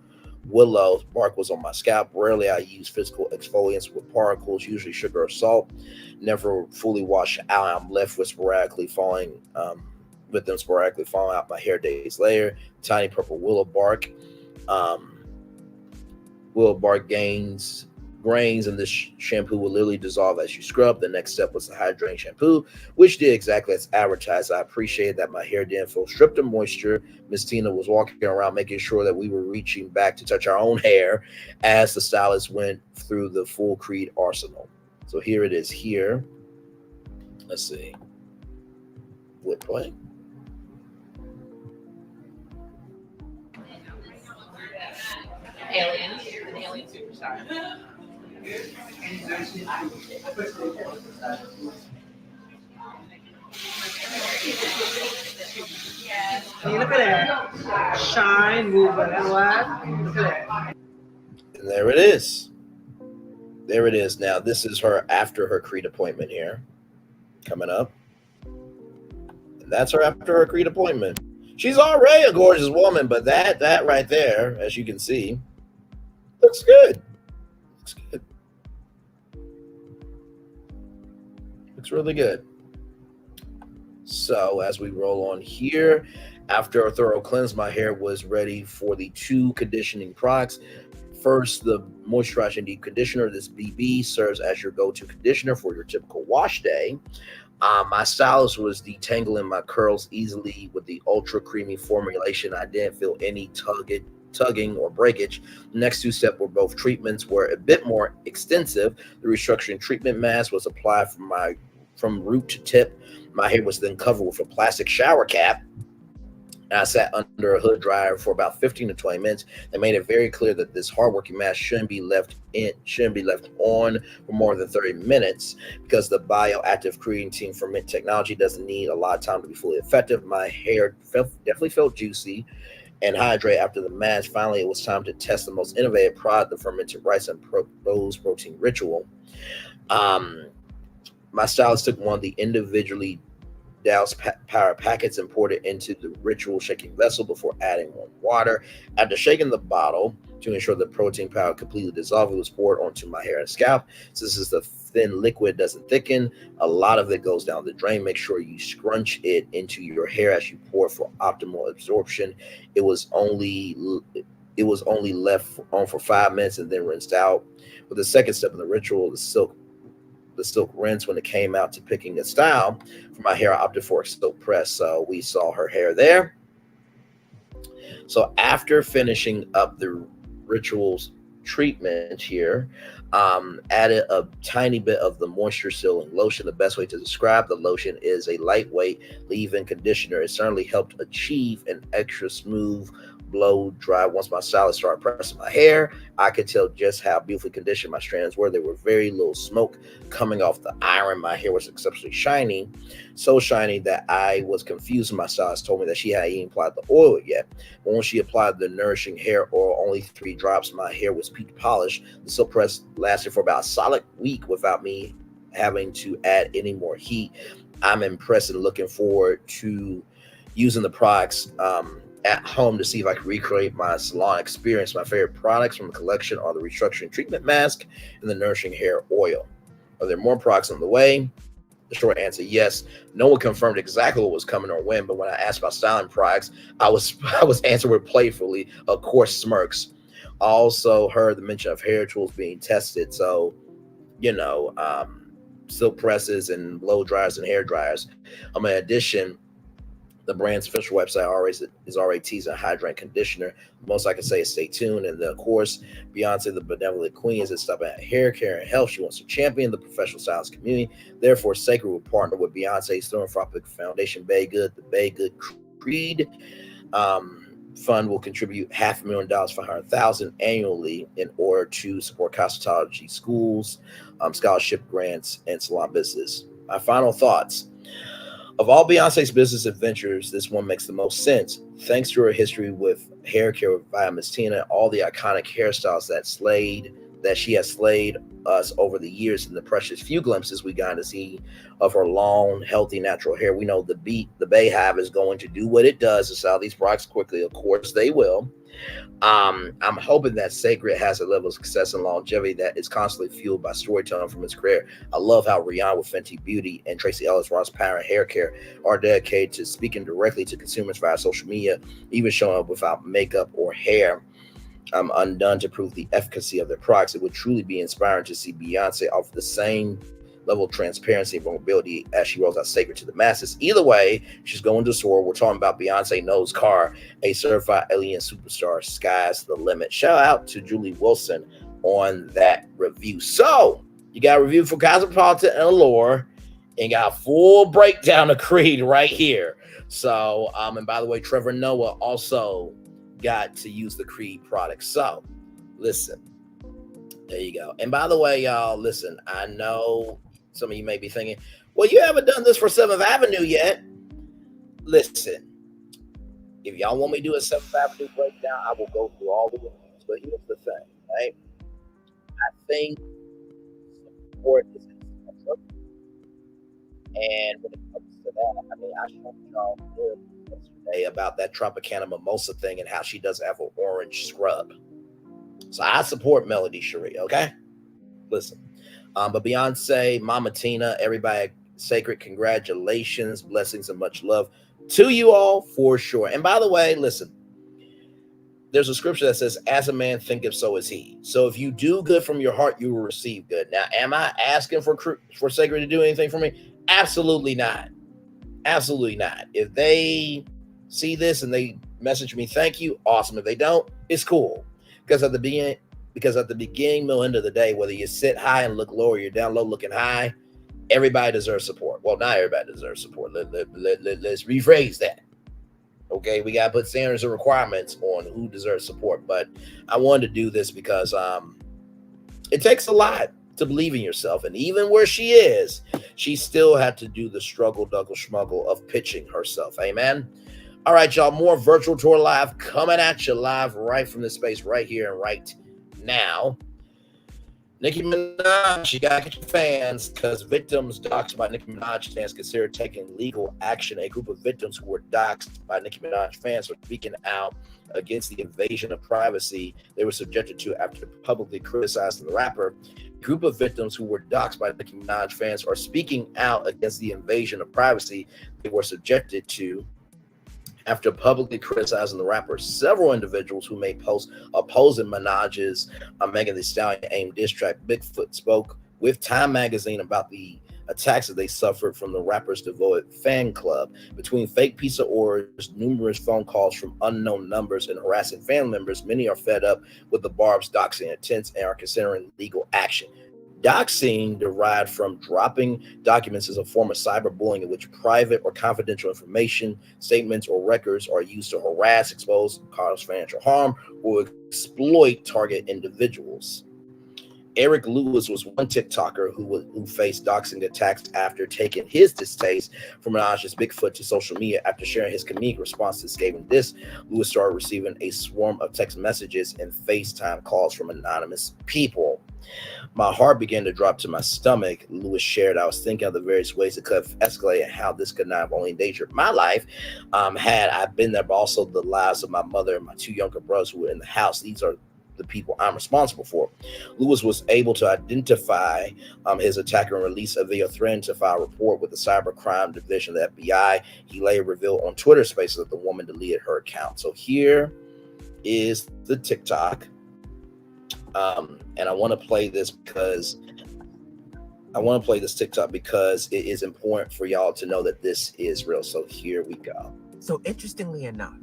bark was on my scalp. Rarely I use physical exfoliants with particles, usually sugar or salt. Never fully wash out. I'm left with them sporadically falling out my hair days later. Tiny purple willow bark. Willow bark grains in this shampoo will literally dissolve as you scrub. The next step was the hydrating shampoo, which did exactly as advertised. I appreciated that my hair didn't feel stripped of moisture. Miss Tina was walking around making sure that we were reaching back to touch our own hair as the stylist went through the full Creed arsenal. So here it is here. Let's see. Would play. Aliens, an alien superstar. And you look at that. Shine, movement, and what? Look at that. And there it is. There it is. Now, this is her after her Creed appointment here. Coming up. And that's her after her Creed appointment. She's already a gorgeous woman, but that right there, as you can see, looks good. Looks good. Looks really good. So as we roll on here, after a thorough cleanse, my hair was ready for the 2 conditioning products. First, the Moisturizing Deep Conditioner. This BB serves as your go-to conditioner for your typical wash day. My stylist was detangling my curls easily with the ultra creamy formulation. I didn't feel any tugging or breakage. The next 2 steps were both treatments were a bit more extensive. The restructuring treatment mask was applied from root to tip. My hair was then covered with a plastic shower cap. I sat under a hood dryer for about 15 to 20 minutes. They made it very clear that this hardworking mask shouldn't be left on for more than 30 minutes because the bioactive creatine ferment technology doesn't need a lot of time to be fully effective. My hair definitely felt juicy and hydrate after the mask. Finally, it was time to test the most innovative product, the fermented rice and rose protein ritual. My stylist took one of the individually doused powder packets and poured it into the ritual shaking vessel before adding warm water. After shaking the bottle to ensure the protein powder completely dissolved, it was poured onto my hair and scalp. Since this is the thin liquid, doesn't thicken, a lot of it goes down the drain. Make sure you scrunch it into your hair as you pour for optimal absorption. It was only left on for 5 minutes and then rinsed out. With the second step of the ritual, the silk rinse. When it came out to picking a style for my hair, I opted for a silk press. So we saw her hair there. So after finishing up the rituals treatment here, added a tiny bit of the moisture sealing lotion. The best way to describe the lotion is a lightweight leave-in conditioner. It certainly helped achieve an extra smooth blow dry. Once my stylist started pressing my hair, I could tell just how beautifully conditioned my strands were. There were very little smoke coming off the iron. My hair was exceptionally shiny, so shiny that I was confused. My stylist told me that she hadn't even applied the oil yet. But when she applied the nourishing hair oil, only 3 drops, my hair was peach polished. The silk press lasted for about a solid week without me having to add any more heat. I'm impressed and looking forward to using the products at home to see if I can recreate my salon experience. My favorite products from the collection are the restructuring treatment mask and the nourishing hair oil. Are there more products on the way? The short answer, yes. No one confirmed exactly what was coming or when, but when I asked about styling products, I was answered with playfully, of course, smirks. I also heard the mention of hair tools being tested. So, silk presses and blow dryers and hair dryers. In addition, the brand's official website is already teasing a hydrating conditioner. Most I can say is stay tuned. And then, of course, Beyoncé, the benevolent queen, is stuff at hair care and health. She wants to champion the professional stylist community. Therefore, CECRED will partner with Beyoncé's philanthropic foundation, Baygood. The Baygood Creed fund will contribute $500,000 for 100,000 annually in order to support cosmetology schools, scholarship grants, and salon business. My final thoughts. Of all Beyonce's business adventures, this one makes the most sense. Thanks to her history with hair care with Miss Tina, all the iconic hairstyles that she has slayed us over the years, and the precious few glimpses we got to see of her long, healthy, natural hair. We know the Bayhive is going to do what it does to sell these products quickly. Of course, they will. I'm hoping that CECRED has a level of success and longevity that is constantly fueled by storytelling from its career. I love how Rihanna with Fenty Beauty and Tracy Ellis Ross Power Hair Care are dedicated to speaking directly to consumers via social media, even showing up without makeup or hair undone to prove the efficacy of their products. It would truly be inspiring to see Beyonce offer the same level of transparency and vulnerability as she rolls out CECRED to the masses. Either way, she's going to soar. We're talking about Beyonce knows car, a certified alien superstar. Sky's the limit. Shout out to Julie Wilson on that review. So you got a review for Cosmopolitan and Allure, and got a full breakdown of Creed right here. So, and by the way, Trevor Noah also got to use the Creed product. So, listen. There you go. And by the way, y'all, listen, I know some of you may be thinking, well, you haven't done this for 7th Avenue yet. listen, if y'all want me to do a 7th Avenue breakdown, I will go through all the reviews. But here's the thing, right? I think support is essential. And when it comes to that, I mean, I showed y'all yesterday about that Tropicana Mimosa thing and how she doesn't have an orange scrub. So I support Melody Cherie, okay? Listen. But Beyonce, Mama Tina, everybody, CECRED, congratulations, blessings, and much love to you all for sure. And by the way, listen, there's a scripture that says, as a man thinketh, so is he. So if you do good from your heart, you will receive good. Now, am I asking for CECRED to do anything for me? Absolutely not. Absolutely not. If they see this and they message me, thank you, awesome. If they don't, it's cool. Because at the beginning, middle, end of the day, whether you sit high and look low or you're down low looking high, everybody deserves support. Well, not everybody deserves support. Let's rephrase that. Okay, we gotta put standards and requirements on who deserves support. But I wanted to do this because it takes a lot to believe in yourself. And even where she is, she still had to do the struggle, schmuggle of pitching herself. Amen. All right, y'all, more Virtual Tour Live coming at you live right from this space right here and right now. Nicki Minaj, you gotta get your fans, because victims doxxed by Nicki Minaj fans consider taking legal action. A group of victims who were doxxed by Nicki Minaj fans are speaking out against the invasion of privacy they were subjected to after publicly criticizing the rapper. A group of victims who were doxxed by Nicki Minaj fans are speaking out against the invasion of privacy they were subjected to after publicly criticizing the rapper. Several individuals who made posts opposing Minaj's Megan Thee Stallion aimed diss track Bigfoot spoke with Time magazine about the attacks that they suffered from the rapper's devoted fan club. Between fake pizza orders, numerous phone calls from unknown numbers, and harassing fan members, many are fed up with the Barb's doxing attempts and are considering legal action. Doxing, derived from dropping documents, is a form of cyberbullying in which private or confidential information, statements, or records are used to harass, expose, cause financial harm, or exploit target individuals. Eric Lewis was one TikToker who faced doxing attacks after taking his distaste for Minaj's Bigfoot to social media. After sharing his comedic response to scathing diss, Lewis started receiving a swarm of text messages and FaceTime calls from anonymous people. My heart began to drop to my stomach, Lewis shared. I was thinking of the various ways it could have escalated and how this could not have only endangered my life had I been there, but also the lives of my mother and my two younger brothers who were in the house. These are the people I'm responsible for. Lewis was able to identify his attacker and release a video threatening to file a report with the Cybercrime Division of the FBI. He later revealed on Twitter Spaces that the woman deleted her account. So here is the TikTok. And I want to play this TikTok because it is important for y'all to know that this is real. So here we go. So interestingly enough,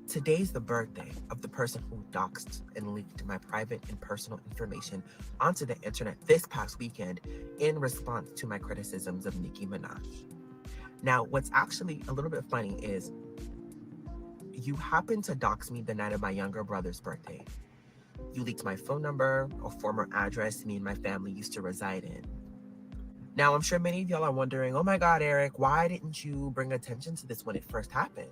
today's the birthday of the person who doxed and leaked my private and personal information onto the internet this past weekend in response to my criticisms of Nicki Minaj. Now, what's actually a little bit funny is you happened to dox me the night of my younger brother's birthday. You leaked my phone number, a former address me and my family used to reside in. Now, I'm sure many of y'all are wondering, oh my God, Eric, why didn't you bring attention to this when it first happened?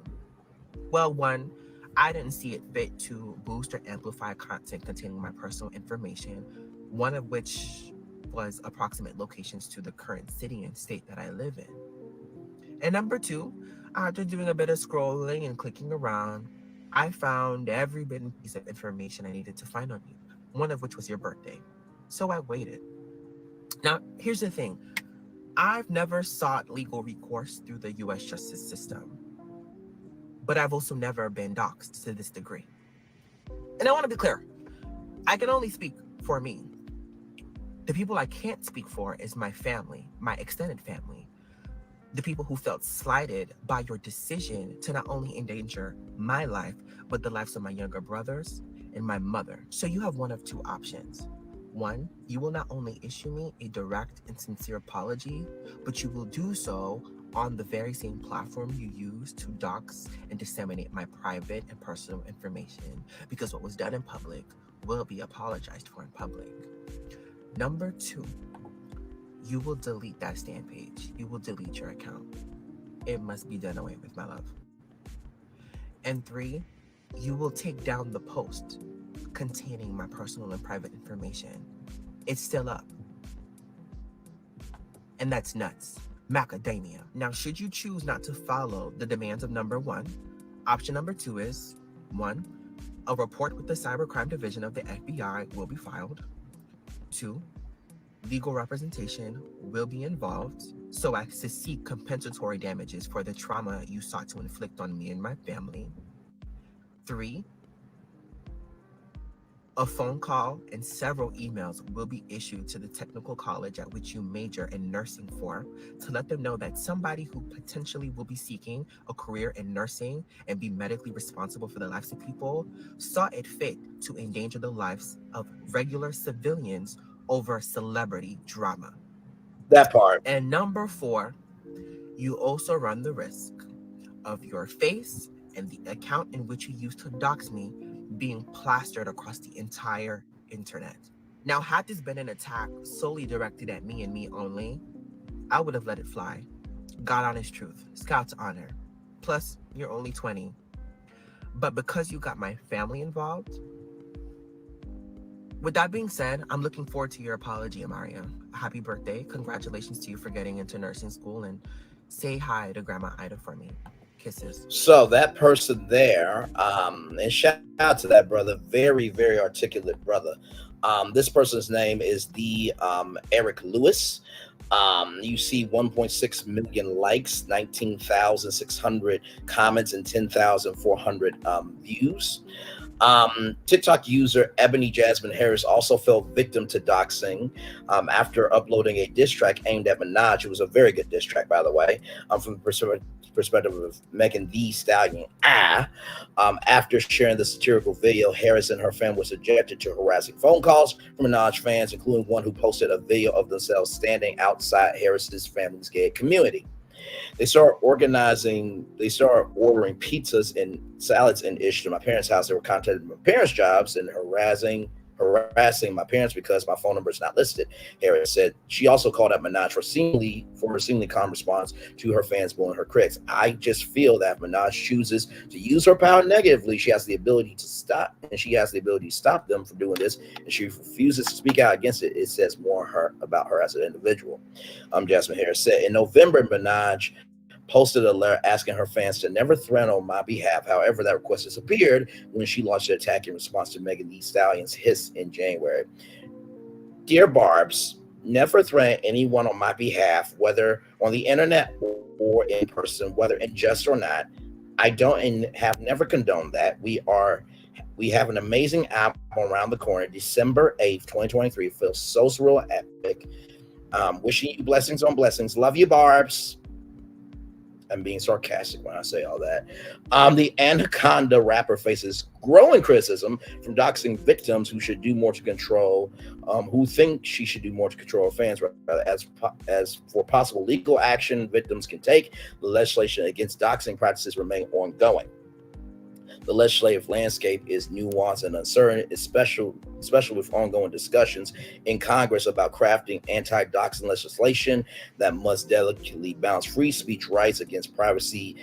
Well, one, I didn't see it fit to boost or amplify content containing my personal information, one of which was approximate locations to the current city and state that I live in. And number two, after doing a bit of scrolling and clicking around, I found every bit and piece of information I needed to find on you, one of which was your birthday. So I waited. Now, here's the thing. I've never sought legal recourse through the U.S. justice system, but I've also never been doxxed to this degree. And I want to be clear. I can only speak for me. The people I can't speak for is my family, my extended family. The people who felt slighted by your decision to not only endanger my life, but the lives of my younger brothers and my mother. So you have one of two options. One, you will not only issue me a direct and sincere apology, but you will do so on the very same platform you use to dox and disseminate my private and personal information, because what was done in public will be apologized for in public. Number two, you will delete that stand page. You will delete your account. it must be done away with, my love. And 3, you will take down the post containing my personal and private information. It's still up. And that's nuts. Macadamia. Now, should you choose not to follow the demands of number 1, option number 2 is 1, a report with the Cybercrime Division of the FBI will be filed. 2, legal representation will be involved so as to seek compensatory damages for the trauma you sought to inflict on me and my family. 3, a phone call and several emails will be issued to the technical college at which you major in nursing for to let them know that somebody who potentially will be seeking a career in nursing and be medically responsible for the lives of people saw it fit to endanger the lives of regular civilians over celebrity drama. That part. And number 4, you also run the risk of your face and the account in which you used to dox me being plastered across the entire internet. Now, had this been an attack solely directed at me and me only, I would have let it fly. God honest truth, Scout's honor. Plus, you're only 20. But because you got my family involved, with that being said, I'm looking forward to your apology, Amaria. Happy birthday. Congratulations to you for getting into nursing school, and say hi to Grandma Ida for me. Kisses. So that person there, and shout out to that brother, very, very articulate brother. This person's name is the Eric Lewis. You see 1.6 million likes, 19,600 comments, and 10,400 views. TikTok user Ebony Jasmine Harris also fell victim to doxing after uploading a diss track aimed at Minaj. It was a very good diss track, by the way, from the perspective of Megan Thee Stallion. After sharing the satirical video, Harris and her fan were subjected to harassing phone calls from Minaj fans, including one who posted a video of themselves standing outside Harris's family's gay community. They started ordering pizzas and salads and ish to my parents' house. They were contacting my parents' jobs and harassing my parents because my phone number is not listed. Harris said she also called out Minaj for a seemingly calm response to her fans bullying her critics. I just feel that if Minaj chooses to use her power negatively, she has the ability to stop them from doing this, and she refuses to speak out against it. It says more about her as an individual. Jasmine Harris said in November, Minaj posted a letter asking her fans to never threaten on my behalf. However, that request disappeared when she launched an attack in response to Megan Thee Stallion's hiss in January. Dear Barbs, never threaten anyone on my behalf, whether on the internet or in person, whether in jest or not. I don't and have never condoned that. We have an amazing album around the corner, December 8th, 2023. It feels so surreal, epic. Wishing you blessings on blessings. Love you, Barbs. I'm being sarcastic when I say all that. The Anaconda rapper faces growing criticism from doxing victims who should do more to control, who think she should do more to control her fans. As for possible legal action victims can take, the legislation against doxing practices remain ongoing. The legislative landscape is nuanced and uncertain, especially with ongoing discussions in Congress about crafting anti-doxing legislation that must delicately balance free speech rights against privacy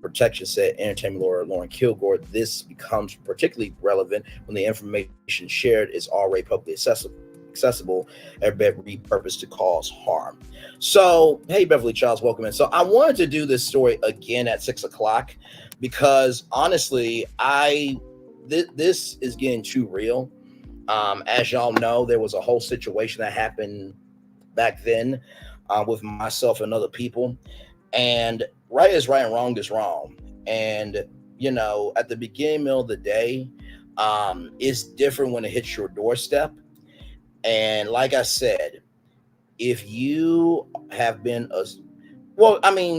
protection, said entertainment lawyer Lauren Kilgore. This becomes particularly relevant when the information shared is already publicly accessible and repurposed to cause harm. So, hey, Beverly Charles, welcome in. So I wanted to do this story again at 6:00 because honestly, this is getting too real. As y'all know, there was a whole situation that happened back then with myself and other people, and right is right and wrong is wrong. And at the beginning of the day, it's different when it hits your doorstep. And like I said, if you have been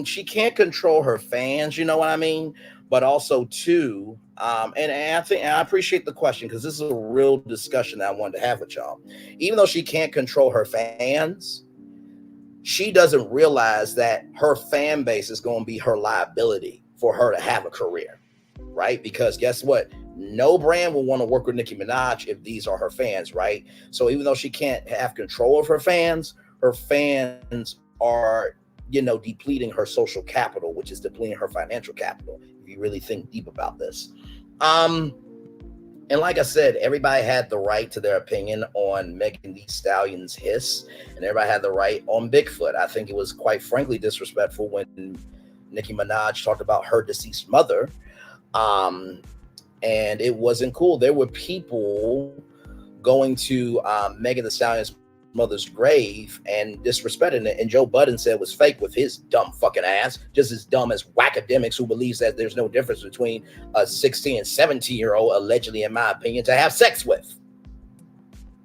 she can't control her fans, you know what I mean? But also too, and I appreciate the question because this is a real discussion that I wanted to have with y'all. Even though she can't control her fans, she doesn't realize that her fan base is going to be her liability for her to have a career, right? Because guess what? No brand will want to work with Nicki Minaj if these are her fans, right? So even though she can't have control of her fans are depleting her social capital, which is depleting her financial capital, if you really think deep about this. And like I said, everybody had the right to their opinion on Megan Thee Stallion's hiss, and everybody had the right on Bigfoot. I think it was quite frankly disrespectful when Nicki Minaj talked about her deceased mother, and it wasn't cool. There were people going to Megan Thee Stallion's mother's grave and disrespecting it, and Joe Budden said it was fake with his dumb fucking ass, just as dumb as whackademics who believes that there's no difference between a 16 and 17-year-old, allegedly, in my opinion, to have sex with.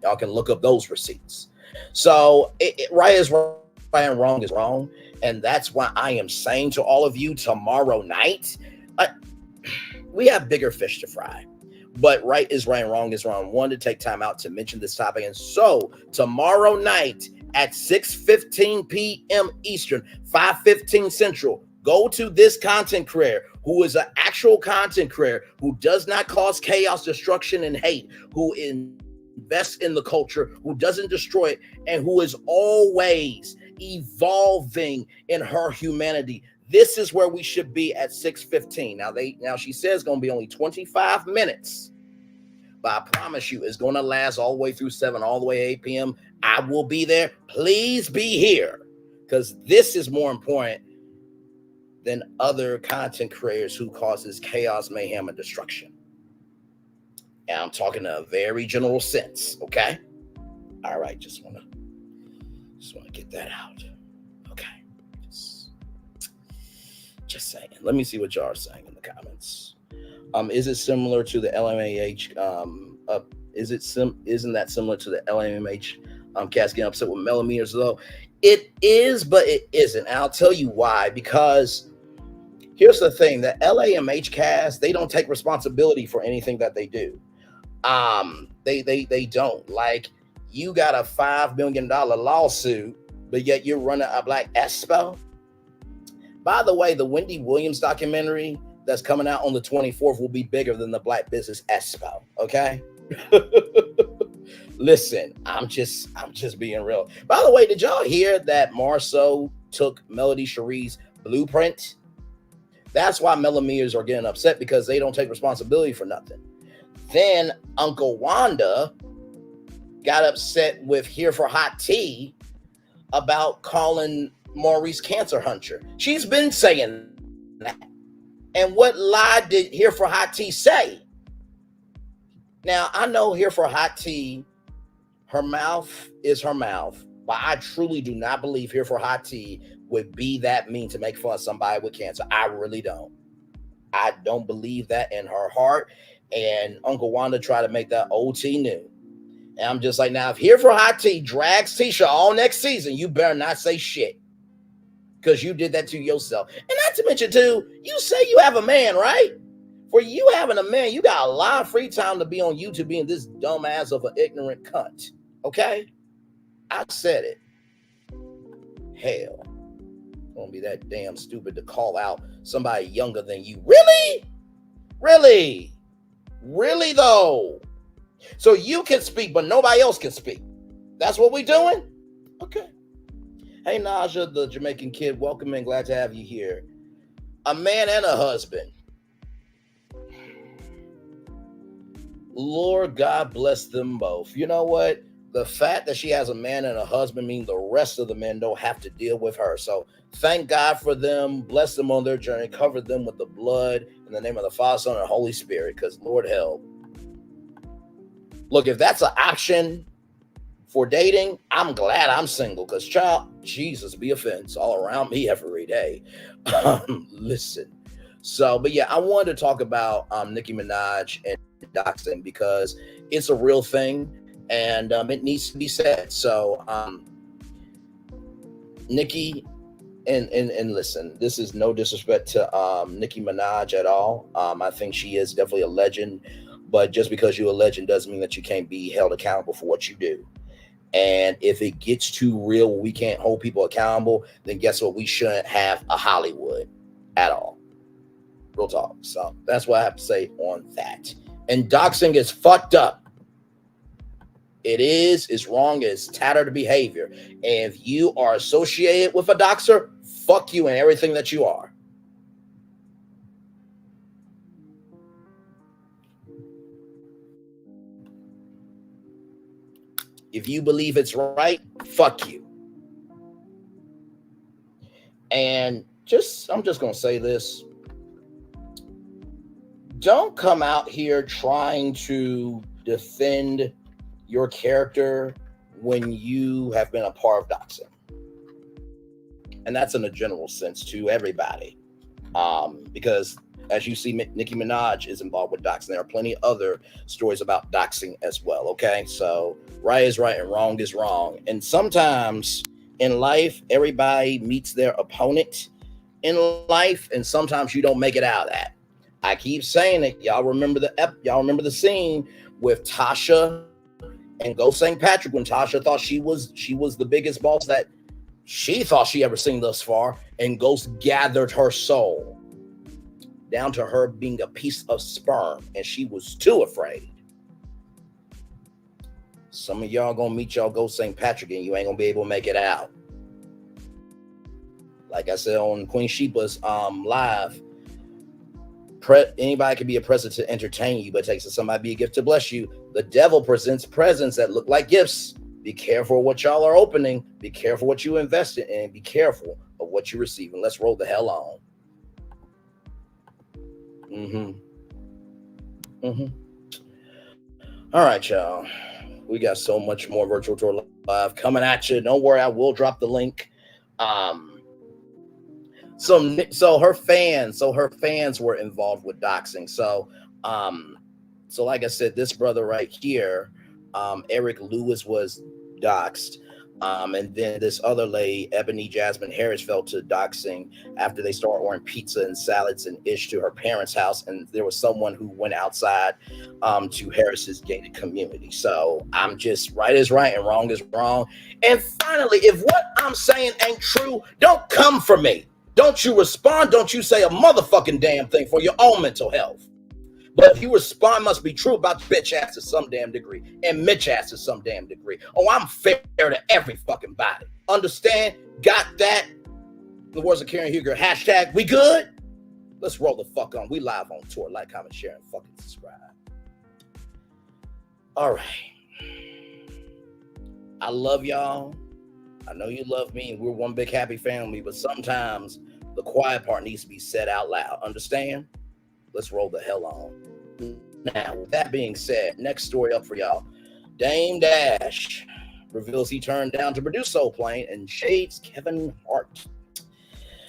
Y'all can look up those receipts. So right is right and wrong is wrong, and that's why I am saying to all of you tomorrow night, we have bigger fish to fry. But right is right and wrong is wrong. I wanted to take time out to mention this topic. And so tomorrow night at 6:15 p.m. Eastern, 5:15 Central, go to this content creator who is an actual content creator who does not cause chaos, destruction, and hate, who invests in the culture, who doesn't destroy it, and who is always evolving in her humanity. This is where we should be at 6:15. Now she says it's going to be only 25 minutes. But I promise you, it's going to last all the way through 7, all the way 8 p.m. I will be there. Please be here, because this is more important than other content creators who causes chaos, mayhem, and destruction. And I'm talking in a very general sense, okay? All right, just want to get that out. Okay. Just saying. Let me see what y'all are saying in the comments. Is it similar to the LMAH? Isn't that similar to the LMAH cast getting upset with millimeters though? It is, but it isn't. And I'll tell you why. Because here's the thing: the LMAH cast, they don't take responsibility for anything that they do. They don't. Like, you got a $5 million lawsuit, but yet you're running a Black Expo. By the way, the Wendy Williams documentary that's coming out on the 24th will be bigger than the Black Business Expo. Okay. Listen, I'm just being real. By the way, did y'all hear that Marceau took Melody Cherie's blueprint? That's why millimeters are getting upset, because they don't take responsibility for nothing. Then Uncle Wanda got upset with Here for Hot Tea about calling Maurice Cancer Hunter. She's been saying that. And what lie did Here for Hot Tea say? Now, I know Here for Hot Tea, her mouth is her mouth, but I truly do not believe Here for Hot Tea would be that mean to make fun of somebody with cancer. I really don't. I don't believe that in her heart. And Uncle Wanda tried to make that OT new. And I'm just like, now, if Here for Hot Tea drags Tisha all next season, you better not say shit, because you did that to yourself. And not to mention, too, you say you have a man, right? For you having a man, you got a lot of free time to be on YouTube being this dumbass of an ignorant cunt. Okay? I said it. Hell. Don't be that damn stupid to call out somebody younger than you. Really? Really? Really, though? So you can speak, but nobody else can speak. That's what we doing? Okay. Hey, Naja, the Jamaican kid, welcome and glad to have you here. A man and a husband. Lord God bless them both. You know what? The fact that she has a man and a husband means the rest of the men don't have to deal with her. So thank God for them. Bless them on their journey. Cover them with the blood in the name of the Father, Son, and Holy Spirit, because Lord help. Look, if that's an option for dating, I'm glad I'm single, because child, Jesus be offense all around me every day. Listen. So, but yeah, I wanted to talk about Nicki Minaj and doxing, because it's a real thing and it needs to be said. So Nicki, and listen, this is no disrespect to Nicki Minaj at all. I think she is definitely a legend, but just because you're a legend doesn't mean that you can't be held accountable for what you do. And if it gets too real, we can't hold people accountable, then guess what? We shouldn't have a Hollywood at all. Real talk. So that's what I have to say on that. And doxing is fucked up. It is. It's wrong. It's tattered behavior. And if you are associated with a doxer, Fuck you and everything that you are. If you believe it's right, fuck you. And I'm just going to say this. Don't come out here trying to defend your character when you have been a part of doxing. And that's in a general sense to everybody. Because as you see, Nicki Minaj is involved with doxing. There are plenty of other stories about doxing as well, okay? So right is right and wrong is wrong. And sometimes in life, everybody meets their opponent in life, and sometimes you don't make it out of that. I keep saying it. Y'all remember the scene with Tasha and Go St. Patrick when Tasha thought she was the biggest boss that she thought she ever seen thus far, and Ghost gathered her soul down to her being a piece of sperm, and she was too afraid. Some of y'all gonna meet y'all Go St. Patrick and you ain't gonna be able to make it out. Like I said on Queen Sheba's live, anybody can be a present to entertain you, but it takes somebody to be a gift to bless you. The devil presents presents that look like gifts. Be careful what y'all are opening. Be careful what you invested in. Be careful of what you receive. And let's roll the hell on. All right, y'all. We got so much more Virtual Tour Live coming at you. Don't worry, I will drop the link. So her fans were involved with doxing. So like I said, this brother right here, Eric Lewis, was doxed. And then this other lady, Ebony Jasmine Harris, fell to doxing after they started ordering pizza and salads and ish to her parents' house. And there was someone who went outside to Harris's gated community. So I'm just, right is right and wrong is wrong. And finally, if what I'm saying ain't true, don't come for me. Don't you respond. Don't you say a motherfucking damn thing for your own mental health. But if you respond, must be true about bitch ass to some damn degree and Mitch ass to some damn degree. Oh, I'm fair to every fucking body. Understand? Got that? In the words of Karen Huger, hashtag we good? Let's roll the fuck on. We live on tour. Like, comment, share, and fucking subscribe. All right. I love y'all. I know you love me, and we're one big happy family, but sometimes the quiet part needs to be said out loud. Understand? Let's roll the hell on. Now, with that being said, next story up for y'all. Dame Dash reveals he turned down to produce Soul Plane and shades Kevin Hart.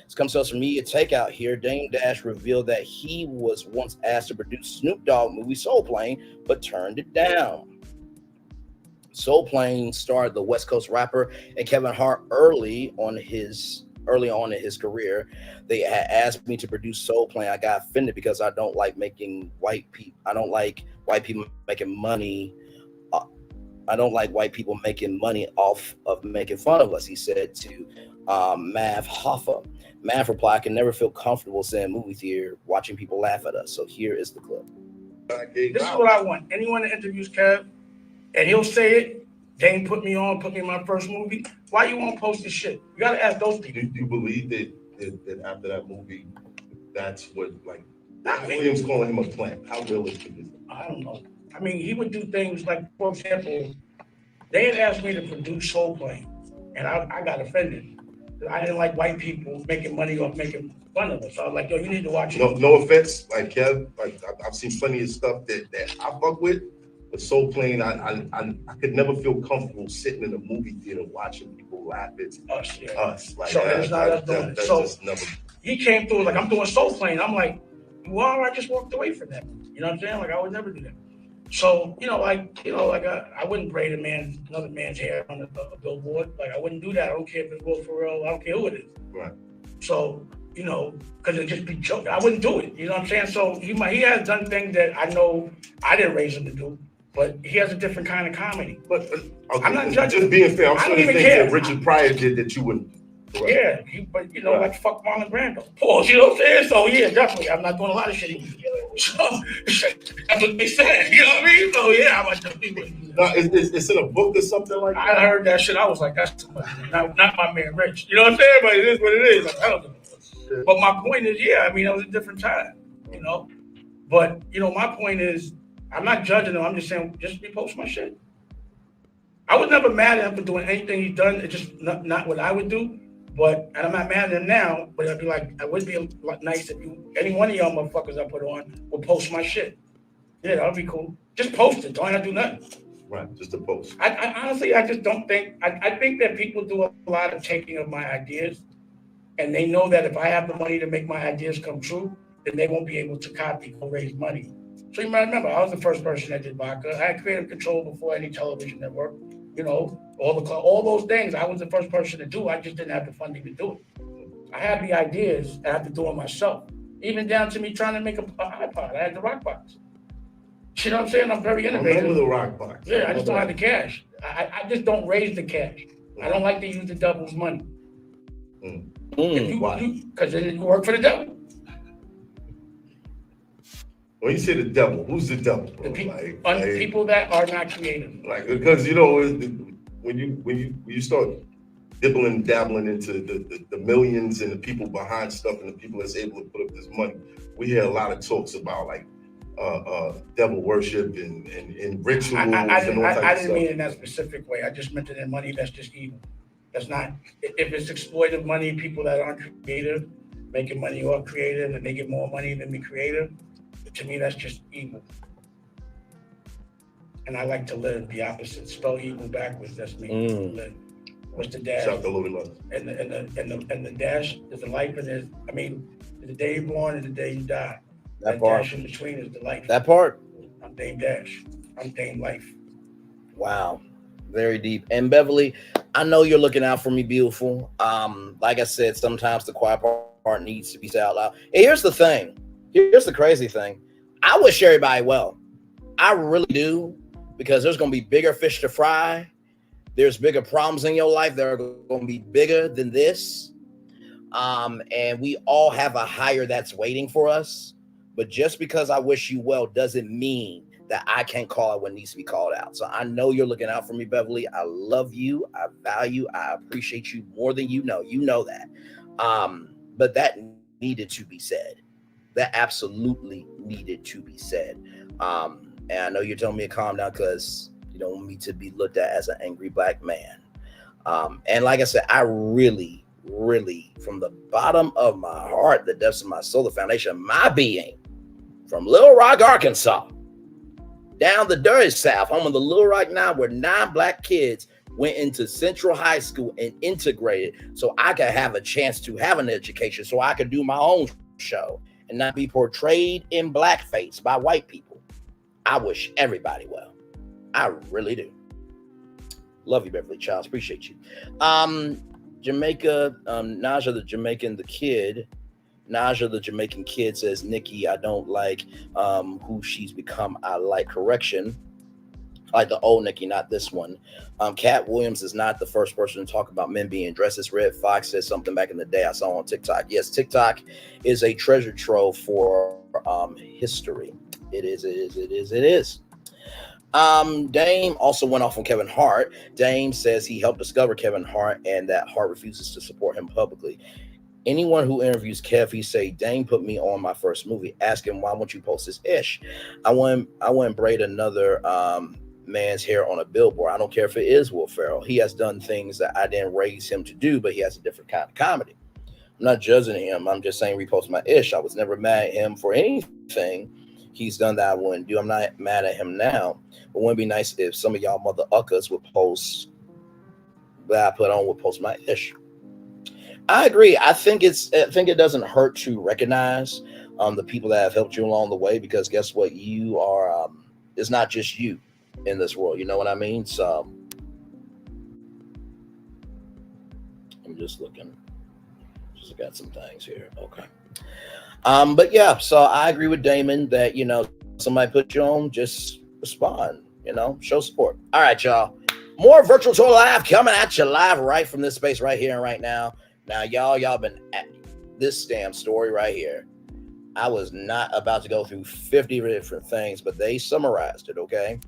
This comes to us from Media Takeout here. Dame Dash revealed that he was once asked to produce Snoop Dogg movie Soul Plane, but turned it down. Soul Plane starred the West Coast rapper and Kevin Hart early on in his career. They had asked me to produce Soul Plane. I got offended because I don't like making white people. I don't like white people making money. I don't like white people making money off of making fun of us, he said to Mav Hoffa. Mav replied, I can never feel comfortable saying movie theater watching people laugh at us. So here is the clip. This is what I want. Anyone that interviews Kev, and he'll say it, Dame put me in my first movie. Why you won't post this shit? You gotta ask those people. Do you believe that after that movie, that's what, like, Not me. Williams calling him a plant? How realistic is it? I don't know. I mean, he would do things like, for example, they had asked me to produce Soul Plane, and I got offended. I didn't like white people making money off making fun of us. So I was like, yo, you need to watch it. No offense, like Kev, like I've seen plenty of stuff that I fuck with, but Soul Plane, I could never feel comfortable sitting in a movie theater watching people laugh at Us, yeah. us. Like, So it's not us doing it. So just never. he came through like, I'm doing Soul Plane. I'm like, well, I just walked away from that. You know what I'm saying? Like, I would never do that. So, I wouldn't braid another man's hair on a billboard. Like, I wouldn't do that. I don't care if it's Will Ferrell. I don't care who it is. Right. So, because it'd just be joking. I wouldn't do it. You know what I'm saying? So he has done things that I know I didn't raise him to do, but he has a different kind of comedy. But I'm not judging. Just being fair, I'm I sure don't the even things care. that Richard Pryor did that you wouldn't. Right. Yeah, but you know, like fuck Marlon Brando. Pause, you know what I'm saying? So yeah, definitely. I'm not doing a lot of shit anymore. So that's what they said. You know what I mean? So yeah, I'm like, no, it's in a book or something like that. I heard that shit. I was like, that's too much. Not my man Rich. You know what I'm saying? But it is what it is. Like, I don't know. But my point is, yeah, I mean, it was a different time, you know. But you know, my point is, I'm not judging him. I'm just saying, just repost my shit. I was never mad at him for doing anything he's done. It's just not what I would do. But and I'm not mad at him now. But I'd be like, I would be nice if any one of y'all motherfuckers I put on will post my shit. Yeah, that'll be cool. Just post it. Don't have to do nothing. Right, just a post. I honestly, I just don't think. I think that people do a lot of taking of my ideas, and they know that if I have the money to make my ideas come true, then they won't be able to copy or raise money. So you might remember, I was the first person that did vodka. I had creative control before any television network. You know, all those things. I was the first person to do. I just didn't have the funding to do it. I had the ideas, and I had to do it myself. Even down to me trying to make an iPod. I had the rock box. You know what I'm saying? I'm very innovative. I remember the rock box. Yeah, I just don't have the cash. I just don't raise the cash. I don't like to use the devil's money. Why? Because then you work for the devil. When you say the devil, who's the devil? The people that are not creative. Like, because you know, when you start dibbling and dabbling into the millions and the people behind stuff and the people that's able to put up this money, we hear a lot of talks about like devil worship and rituals and all types of stuff. I didn't mean it in that specific way. I just meant it in money that's just evil. That's not, if it's exploitive money, people that aren't creative, making money or creative, and they get more money than be creative, to me, that's just evil. And I like to live the opposite. Spell evil backwards, that's me. Live. What's the dash? Shout the Lord love. And the dash is the life, and there's the day you're born and the day you die. That part dash in between is the life. That part. I'm Dame Dash. I'm Dame Life. Wow. Very deep. And Beverly, I know you're looking out for me, beautiful. Like I said, sometimes the quiet part needs to be said out loud. And here's the thing. Here's the crazy thing. I wish everybody well. I really do, because there's going to be bigger fish to fry. There's bigger problems in your life that are going to be bigger than this. And we all have a higher that's waiting for us. But just because I wish you well doesn't mean that I can't call out what needs to be called out. So I know you're looking out for me, Beverly. I love you. I value, I appreciate you more than you know. You know that. But that needed to be said. That absolutely needed to be said. And I know you're telling me to calm down because you don't want me to be looked at as an angry black man. And like I said, I really, from the bottom of my heart, the depths of my soul, the foundation of my being, from Little Rock, Arkansas, down the dirty South, home of the Little Rock 9, where 9 black kids went into Central High School and integrated so I could have a chance to have an education, so I could do my own show and not be portrayed in blackface by white people. I wish everybody well. I really do. Love you, Beverly Childs. Appreciate you. Jamaica, Naja the Jamaican kid says, Nicki, I don't like who she's become. I like correction. I like the old Nicki, not this one. Cat Williams is not the first person to talk about men being dressed as Red Fox said something back in the day I saw on TikTok. Yes, TikTok is a treasure trove for history. It is. Dame also went off on Kevin Hart. Dame says he helped discover Kevin Hart and that Hart refuses to support him publicly. Anyone who interviews Kev, he say, Dame put me on my first movie. Ask him, why won't you post this ish? I wouldn't braid another man's hair on a billboard. I don't care if it is Will Ferrell. He has done things that I didn't raise him to do, but he has a different kind of comedy. I'm not judging him. I'm just saying repost my ish. I was never mad at him for anything he's done that I wouldn't do. I'm not mad at him now. But wouldn't it be nice if some of y'all mother uckers would post that I put on, would post my ish. I agree. I think it doesn't hurt to recognize the people that have helped you along the way, because guess what? You are it's not just you in this world. You know what I mean? So I'm just looking. Just got some things here. Okay. But yeah, so I agree with Damon that, you know, somebody put you on, just respond, you know, show support. All right, y'all. More Virtual Tour Live coming at you live right from this space right here and right now. Now, y'all been at this damn story right here. I was not about to go through 50 different things, but they summarized it, okay?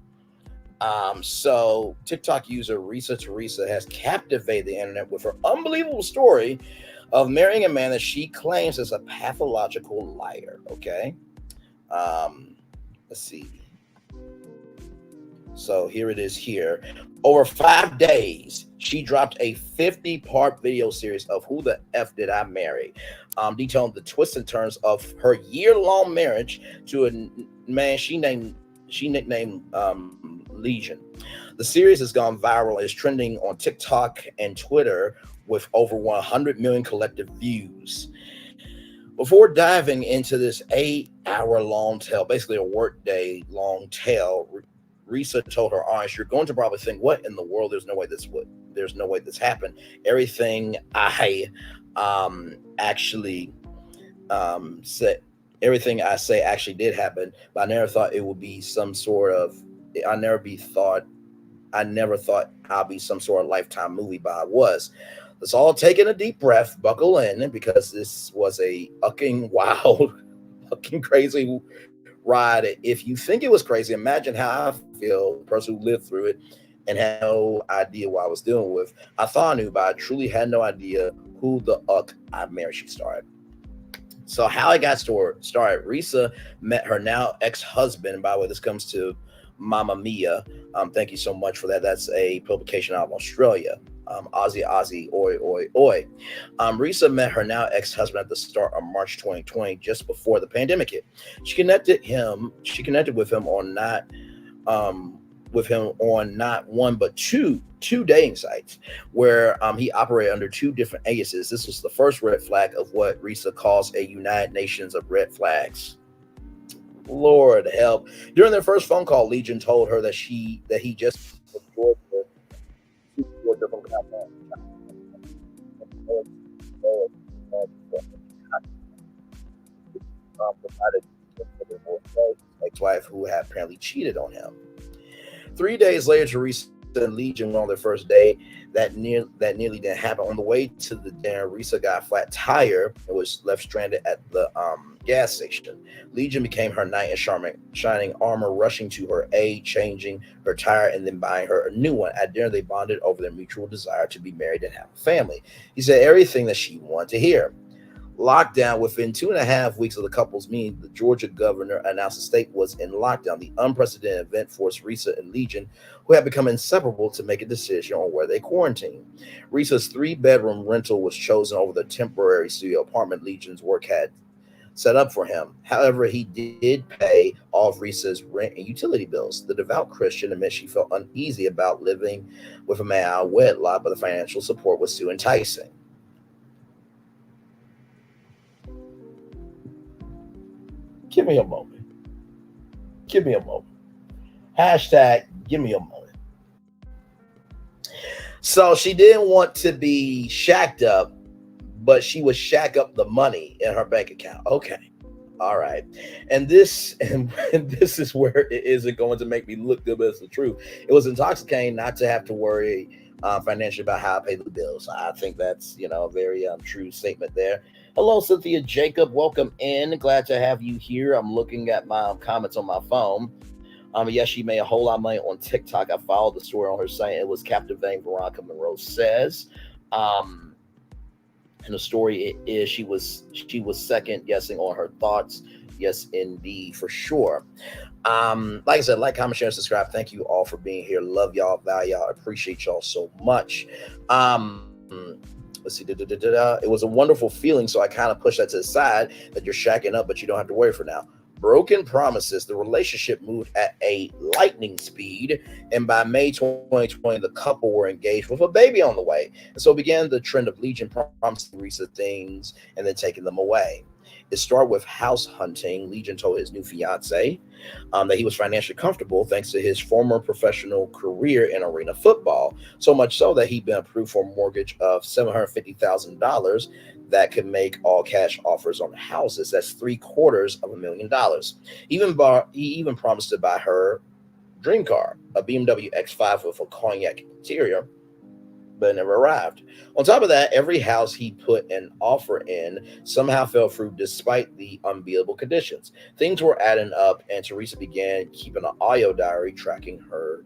So TikTok user Reesa Tessa has captivated the internet with her unbelievable story of marrying a man that she claims is a pathological liar, okay? Let's see. So here it is here. Over 5 days, she dropped a 50-part video series of Who the F Did I Marry? Detailing the twists and turns of her year-long marriage to a man she nicknamed Legion. The series has gone viral and is trending on TikTok and Twitter with over 100 million collective views. Before diving into this 8-hour-long tale, basically a workday long tale, Reesa told her audience, "You're going to probably think, what in the world? There's no way this happened. Everything I said, everything I say actually did happen, but I never thought it would be some sort of. I never thought I'll be some sort of Lifetime movie, but I was." Let's all take in a deep breath, buckle in, because this was a fucking wild, fucking crazy ride. If you think it was crazy, imagine how I feel, the person who lived through it and had no idea what I was dealing with. I thought I knew, but I truly had no idea who the fuck I married. She started. So how it got started, Reesa met her now ex-husband. By the way, this comes to Mama Mia. Thank you so much for that. That's a publication out of Australia. Aussie, oi, oi, oi. Reesa met her now ex-husband at the start of March 2020, just before the pandemic hit. She connected with him on not one but two dating sites where he operated under 2 different aliases. This was the first red flag of what Reesa calls a United Nations of red flags. Lord help. During their first phone call, Legion told her that he just destroyed her 4 different ex-wife who had apparently cheated on him. 3 days later, Teresa and Legion went on their first date. That nearly didn't happen. On the way to the dinner, Reesa got a flat tire and was left stranded at the gas station. Legion became her knight in shining armor, rushing to her aid, changing her tire, and then buying her a new one. At dinner, they bonded over their mutual desire to be married and have a family. He said everything that she wanted to hear. Lockdown. Within 2.5 weeks of the couple's meeting, the Georgia governor announced the state was in lockdown. The unprecedented event forced Reesa and Legion, who had become inseparable, to make a decision on where they quarantine. Reesa's 3-bedroom rental was chosen over the temporary studio apartment Legion's work had set up for him. However, he did pay all of Reesa's rent and utility bills. The devout Christian admits she felt uneasy about living with a man out of wedlock, but the financial support was too enticing. Give me a moment. Hashtag give me a moment. So she didn't want to be shacked up, but she would shack up the money in her bank account. Okay. All right. And this is where it isn't going to make me look good, but it's the truth. It was intoxicating not to have to worry financially about how I pay the bills. I think that's, a very true statement there. Hello, Cynthia Jacob. Welcome in. Glad to have you here. I'm looking at my comments on my phone. Yes, she made a whole lot of money on TikTok. I followed the story on her site. It was captivating, Veronica Monroe says. And the story is she was second guessing on her thoughts. Yes, indeed, for sure. Like I said, like, comment, share, subscribe. Thank you all for being here. Love y'all, value y'all, appreciate y'all so much. Let's see. It was a wonderful feeling, so I kind of pushed that to the side, that you're shacking up, but you don't have to worry for now. Broken promises. The relationship moved at a lightning speed, and by May 2020, the couple were engaged with a baby on the way. And so began the trend of Legion promising Reesa things and then taking them away. It started with house hunting. Legion told his new fiance that he was financially comfortable thanks to his former professional career in arena football, so much so that he'd been approved for a mortgage of $750,000 that could make all cash offers on houses. That's $750,000. He even promised to buy her dream car, a BMW X5 with a cognac interior, but it never arrived. On top of that, every house he put an offer in somehow fell through despite the unbeatable conditions. Things were adding up, and Teresa began keeping an audio diary tracking her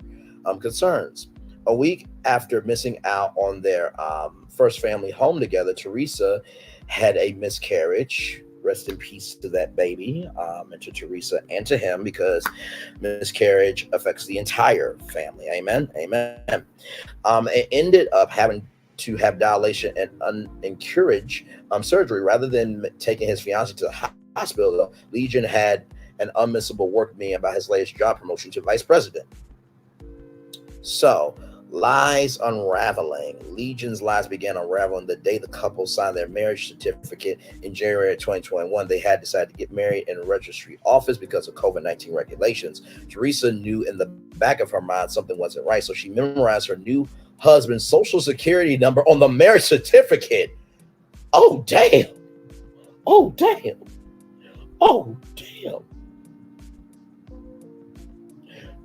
concerns. A week after missing out on their first family home together, Teresa had a miscarriage. Rest in peace to that baby, and to Teresa and to him, because miscarriage affects the entire family. Amen. Amen. It ended up having to have dilation and encourage surgery rather than taking his fiance to the hospital. Legion had an unmissable work meeting about his latest job promotion to vice president. So, lies unraveling. Legion's lies began unraveling the day the couple signed their marriage certificate in January of 2021. They had decided to get married in a registry office because of COVID-19 regulations. Teresa knew in the back of her mind something wasn't right, so she memorized her new husband's social security number on the marriage certificate. Oh, damn. Oh, damn. Oh, damn.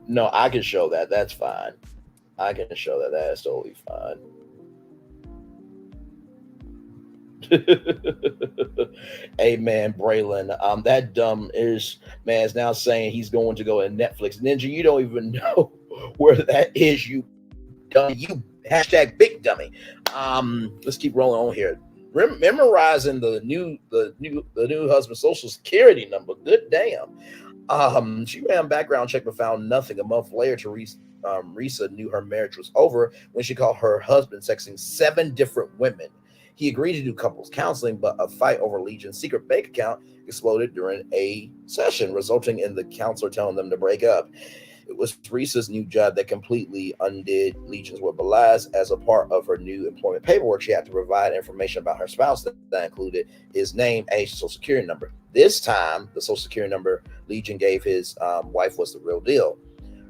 No, I can show that. That's fine. I can show that. That's totally fine. Amen, Braylon. That dumb is now saying he's going to go to Netflix. Ninja, you don't even know where that is, you dummy. You hashtag big dummy. Let's keep rolling on here. Memorizing the new husband's social security number. Good damn. She ran a background check but found nothing. A month later, Reesa knew her marriage was over when she called her husband, sexting 7 different women. He agreed to do couples counseling, but a fight over Legion's secret bank account exploded during a session, resulting in the counselor telling them to break up. It was Reesa's new job that completely undid Legion's web lies. As a part of her new employment paperwork, she had to provide information about her spouse that included his name, age, social security number. This time, the social security number Legion gave his wife was the real deal.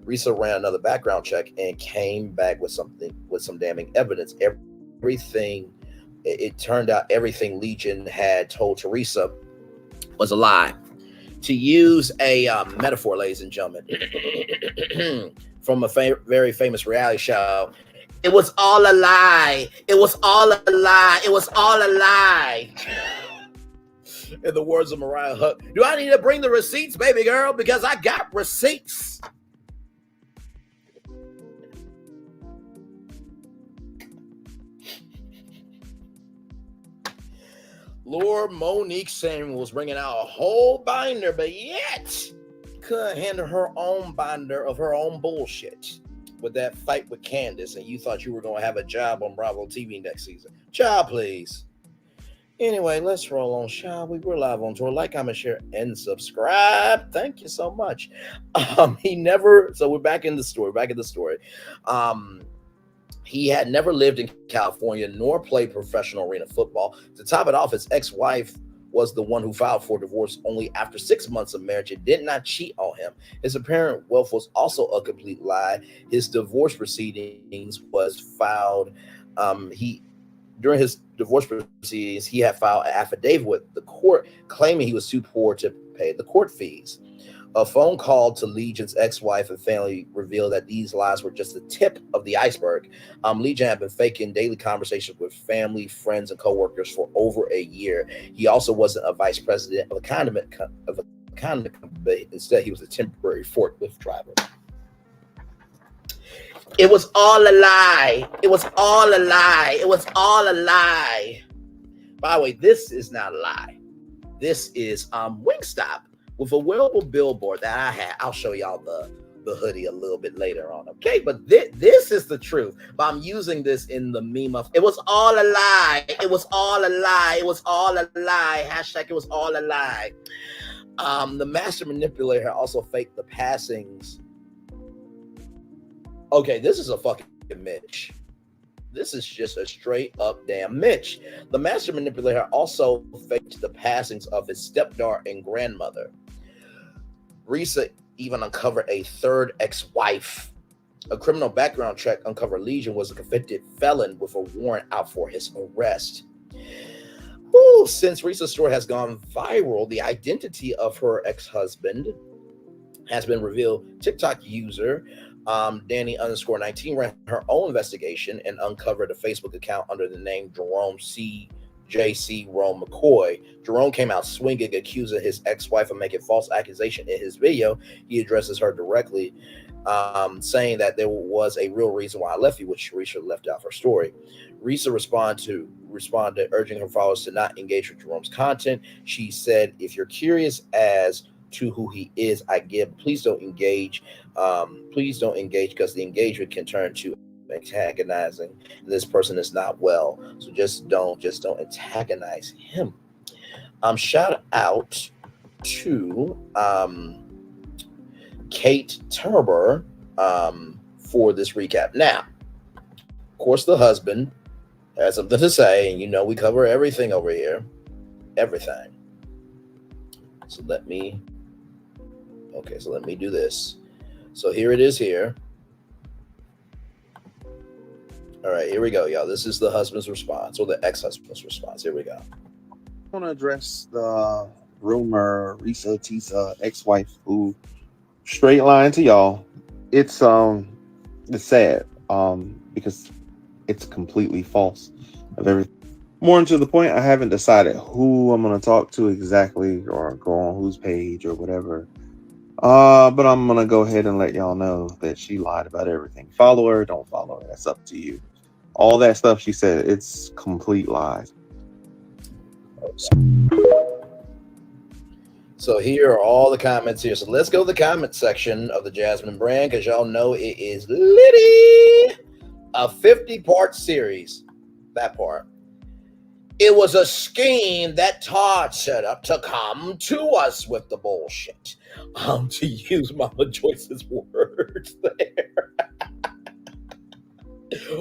Reesa ran another background check and came back with some damning evidence. It turned out everything Legion had told Teresa was a lie. To use a metaphor, ladies and gentlemen, from a very famous reality show, it was all a lie. It was all a lie. It was all a lie. In the words of Mariah Huck, do I need to bring the receipts, baby girl? Because I got receipts. Lord Monique Samuel was bringing out a whole binder, but yet couldn't handle her own binder of her own bullshit with that fight with Candace, and you thought you were going to have a job on Bravo TV next season. Child, please. Anyway, let's roll on, shall we? We're live on tour. Like, comment, share, and subscribe. Thank you so much. So we're back in the story. He had never lived in California nor played professional arena football. To top it off, his ex-wife was the one who filed for divorce only after 6 months of marriage and did not cheat on him. His apparent wealth was also a complete lie. His divorce proceedings was filed. During his divorce proceedings, he had filed an affidavit with the court claiming he was too poor to pay the court fees. A phone call to Legion's ex-wife and family revealed that these lies were just the tip of the iceberg. Legion had been faking daily conversations with family, friends, and coworkers for over a year. He also wasn't a vice president of a condiment company. Instead, he was a temporary forklift driver. It was all a lie. It was all a lie. It was all a lie. By the way, this is not a lie. This is Wingstop with a wearable billboard that I had. I'll show y'all the hoodie a little bit later on, okay? But this is the truth. But I'm using this in the meme of, it was all a lie. It was all a lie. It was all a lie. Hashtag it was all a lie. The master manipulator also faked the passings. Okay, this is a fucking Mitch. This is just a straight up damn Mitch. The master manipulator also faked the passings of his stepdaughter and grandmother. Reesa even uncovered a third ex-wife. A criminal background check uncovered Legion was a convicted felon with a warrant out for his arrest. Since Reesa's story has gone viral, the identity of her ex-husband has been revealed. TikTok user Danny_19 ran her own investigation and uncovered a Facebook account under the name Jerome JC Rome McCoy. Jerome came out swinging, accusing his ex-wife of making false accusation. In his video, he addresses her directly, saying that there was a real reason why I left you, which Reesa left out her story. Reesa responded, urging her followers to not engage with Jerome's content. She said, "If you're curious as to who he is, please don't engage. Please don't engage because the engagement can turn to antagonizing. This person is not well, so just don't antagonize him." Shout out to Kate Turber for this recap. Now, of course, the husband has something to say, and we cover everything over here, everything. So let me do this. So here it is here. All right, here we go, y'all. This is the husband's response, or the ex-husband's response. Here we go. I want to address the rumor, Reesa Tessa ex-wife, who straight line to y'all. It's sad because it's completely false of everything. More to the point, I haven't decided who I'm going to talk to exactly or go on whose page or whatever. But I'm going to go ahead and let y'all know that she lied about everything. Follow her, don't follow her. That's up to you. All that stuff she said, it's complete lies. So here are all the comments here. So let's go to the comment section of the Jasmine brand, because y'all know it is litty. A 50-part series. That part. It was a scheme that Todd set up to come to us with the bullshit. To use Mama Joyce's words there.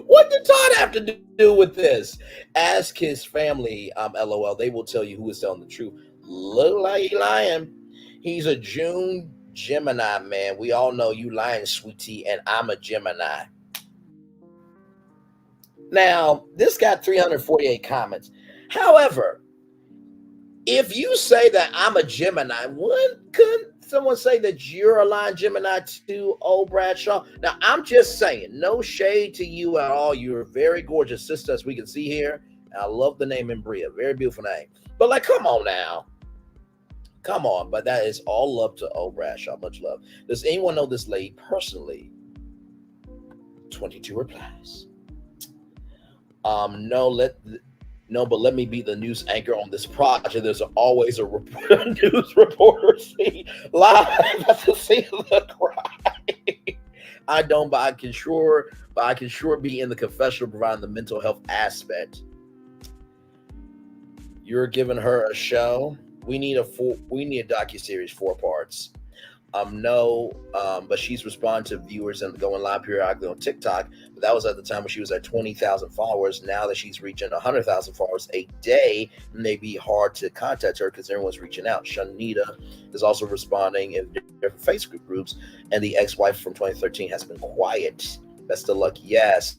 What did Todd have to do with this? Ask his family, LOL. They will tell you who is telling the truth. Look like he lying. He's a June Gemini, man. We all know you lying, sweetie, and I'm a Gemini. Now, this got 348 comments. However, if you say that I'm a Gemini, couldn't someone say that you're a lying Gemini too, old Bradshaw? Now, I'm just saying, no shade to you at all. You're a very gorgeous sister, as we can see here. And I love the name Embria. Very beautiful name. But come on now. Come on. But that is all love to old Bradshaw. Much love. Does anyone know this lady personally? 22 replies. No, but let me be the news anchor on this project. There's always a news reporter live at the scene of the crime. I don't, but I can sure be in the confessional providing the mental health aspect. You're giving her a show. We need a docuseries, 4 parts. But she's responding to viewers and going live periodically on TikTok. But that was at the time when she was at 20,000 followers. Now that she's reaching 100,000 followers a day, it may be hard to contact her because everyone's reaching out. Shanita is also responding in different Facebook groups, and the ex-wife from 2013 has been quiet. Best of luck. Yes,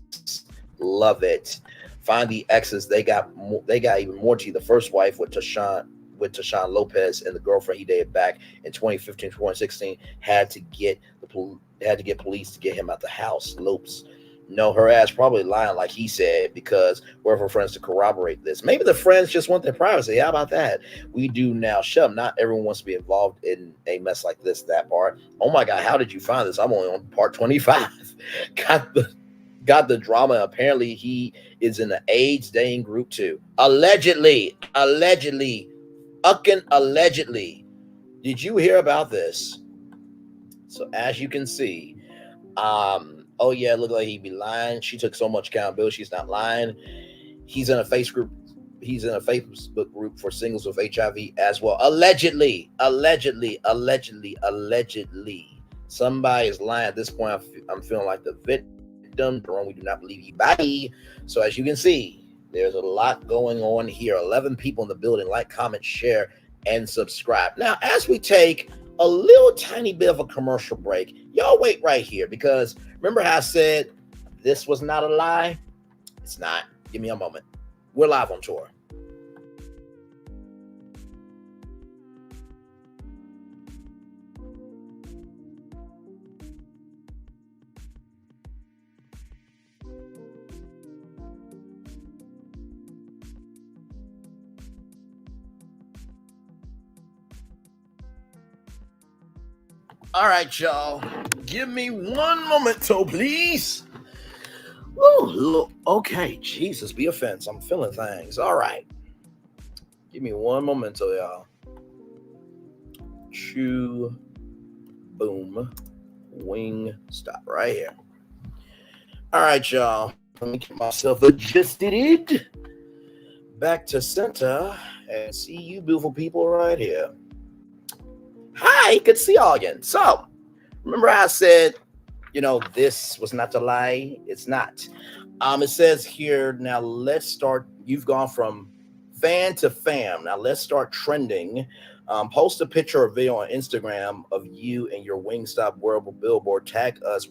love it. Find the exes. They got even more tea. The first wife with Tashawn Lopez and the girlfriend he dated back in 2015, 2016 had to get police to get him out the house. Lopes. No, her ass probably lying like he said, because where are her friends to corroborate this? Maybe the friends just want their privacy. How about that? We do now. Shut up. Not everyone wants to be involved in a mess like this, that part. Oh my God, how did you find this? I'm only on part 25. Got the drama. Apparently he is in the AIDS dating group too. Allegedly. Allegedly. Did you hear about this? So as you can see, oh yeah, it looked like he'd be lying. She took so much accountability. She's not lying. He's in a Facebook group for singles with HIV as well. Allegedly. Somebody is lying. At this point, I'm feeling like the victim. We do not believe you. Bye. So as you can see, there's a lot going on here. 11 people in the building. Like, comment, share, and subscribe. Now, as we take a little tiny bit of a commercial break, y'all wait right here, because remember how I said this was not a lie? It's not. Give me a moment. We're live on tour. All right, y'all. Give me one momento, please. Woo, okay, Jesus, be offense. I'm feeling things. All right. Give me one momento, y'all. Chew, boom, wing, stop right here. All right, y'all. Let me get myself adjusted. Back to center and see you beautiful people right here. Hi, good to see y'all again. So, remember I said, this was not to lie. It's not. It says here, now let's start. You've gone from fan to fam. Now let's start trending. Post a picture or video on Instagram of you and your Wingstop wearable billboard. Tag us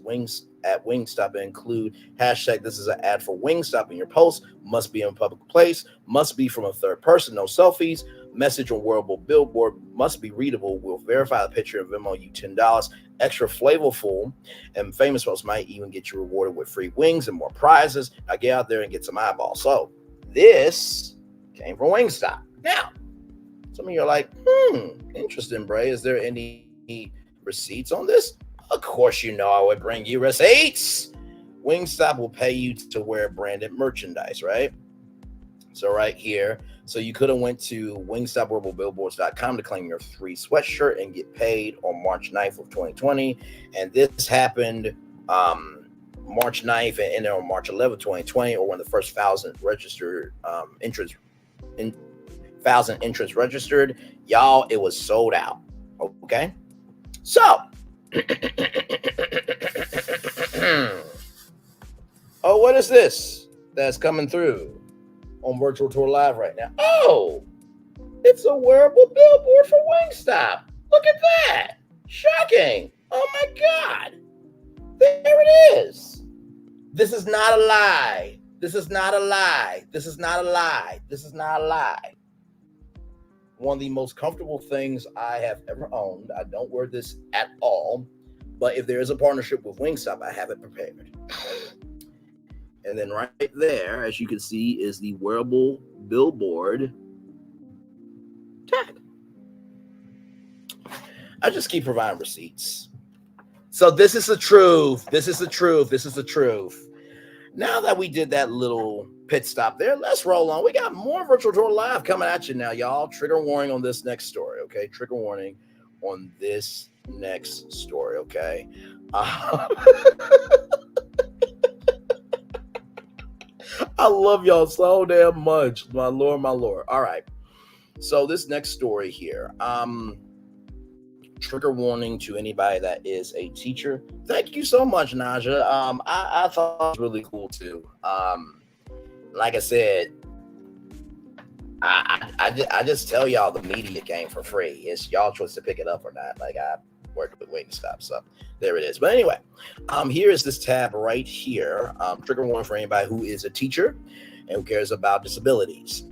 at Wingstop and include hashtag this is an ad for Wingstop in your post. Must be in a public place. Must be from a third person. No selfies. Message on wearable billboard must be readable. We'll verify the picture and Venmo you $10. Extra flavorful and famous folks might even get you rewarded with free wings and more prizes. Now get out there and get some eyeballs. So this came from Wingstop. Now, some of you are like, interesting, Bray. Is there any receipts on this? Of course, I would bring you receipts. Wingstop will pay you to wear branded merchandise, right? So right here, so you could have went to wingstopwearablebillboards.com to claim your free sweatshirt and get paid on March 9th of 2020. And this happened March 9th and ended on March 11th, 2020, or when the first 1,000 registered entrants registered. Y'all, it was sold out. Okay? So, oh, what is this that's coming through on Virtual Tour Live right now? Oh, it's a wearable billboard for Wingstop. Look at that. Shocking. Oh my God. There it is. This is not a lie. This is not a lie. This is not a lie. This is not a lie. One of the most comfortable things I have ever owned. I don't wear this at all, but if there is a partnership with Wingstop, I have it prepared. And then right there, as you can see, is the wearable billboard tag. I just keep providing receipts. So this is the truth. This is the truth. This is the truth. Now that we did that little pit stop there, let's roll on. We got more Virtual Tour Live coming at you now, y'all. Trigger warning on this next story, okay? Trigger warning on this next story, okay? I love y'all so damn much. My Lord, my Lord. All right. So this next story here, trigger warning to anybody that is a teacher. Thank you so much, Naja. I thought it was really cool too. Like I said, I just tell y'all the media game for free. It's y'all choice to pick it up or not. Like I worked with Wingstop, so there it is. But anyway, here is this tab right here. Trigger warning for anybody who is a teacher and who cares about disabilities.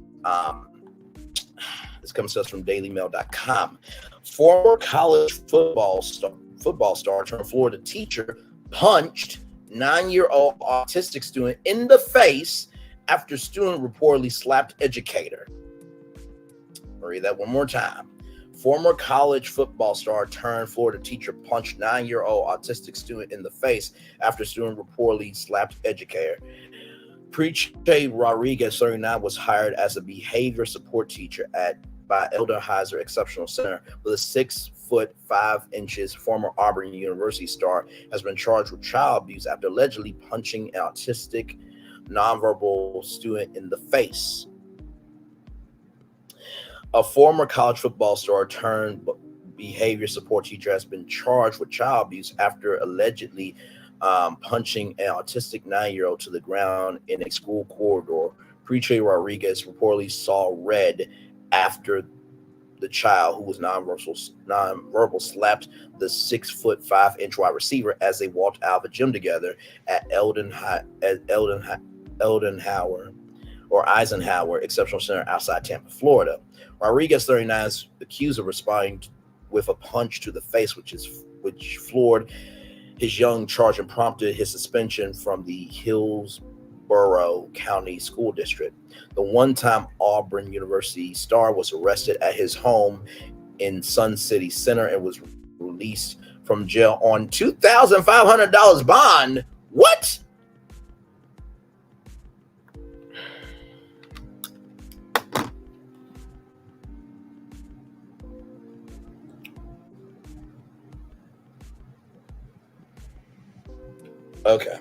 This comes to us from dailymail.com. Former college football star turned Florida teacher punched 9-year-old autistic student in the face after student reportedly slapped educator. I'll read that one more time. Former college football star turned Florida teacher punched 9-year-old autistic student in the face after student reportedly slapped educator. Prechae Rodriguez, 39, was hired as a behavior support teacher by Eldon Heiser Exceptional Center with a 6'5" former Auburn University star has been charged with child abuse after allegedly punching an autistic nonverbal student in the face. A former college football star turned behavior support teacher has been charged with child abuse after allegedly punching an autistic 9-year-old to the ground in a school corridor. Prechae Rodriguez reportedly saw red after the child, who was nonverbal, slapped the 6'5" wide receiver as they walked out of a gym together at Eisenhower Exceptional Center outside Tampa, Florida. Rodriguez, 39, is accused of responding with a punch to the face, which floored his young charge and prompted his suspension from the Hillsborough County School District. The one-time Auburn University star was arrested at his home in Sun City Center and was released from jail on $2,500 bond. What? Okay.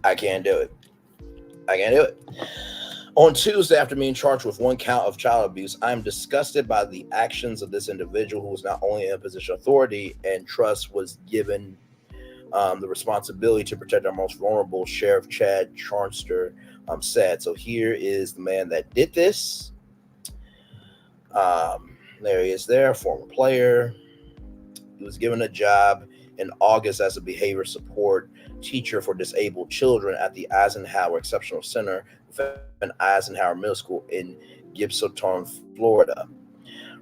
I can't do it. On Tuesday, after being charged with one count of child abuse, I am disgusted by the actions of this individual who was not only in a position of authority and trust was given the responsibility to protect our most vulnerable, Sheriff Chad Charnster said. So here is the man that did this. There he is there, former player. He was given a job in August as a behavior support teacher for disabled children at the Eisenhower Exceptional Center within Eisenhower Middle School in Gibbston, Florida.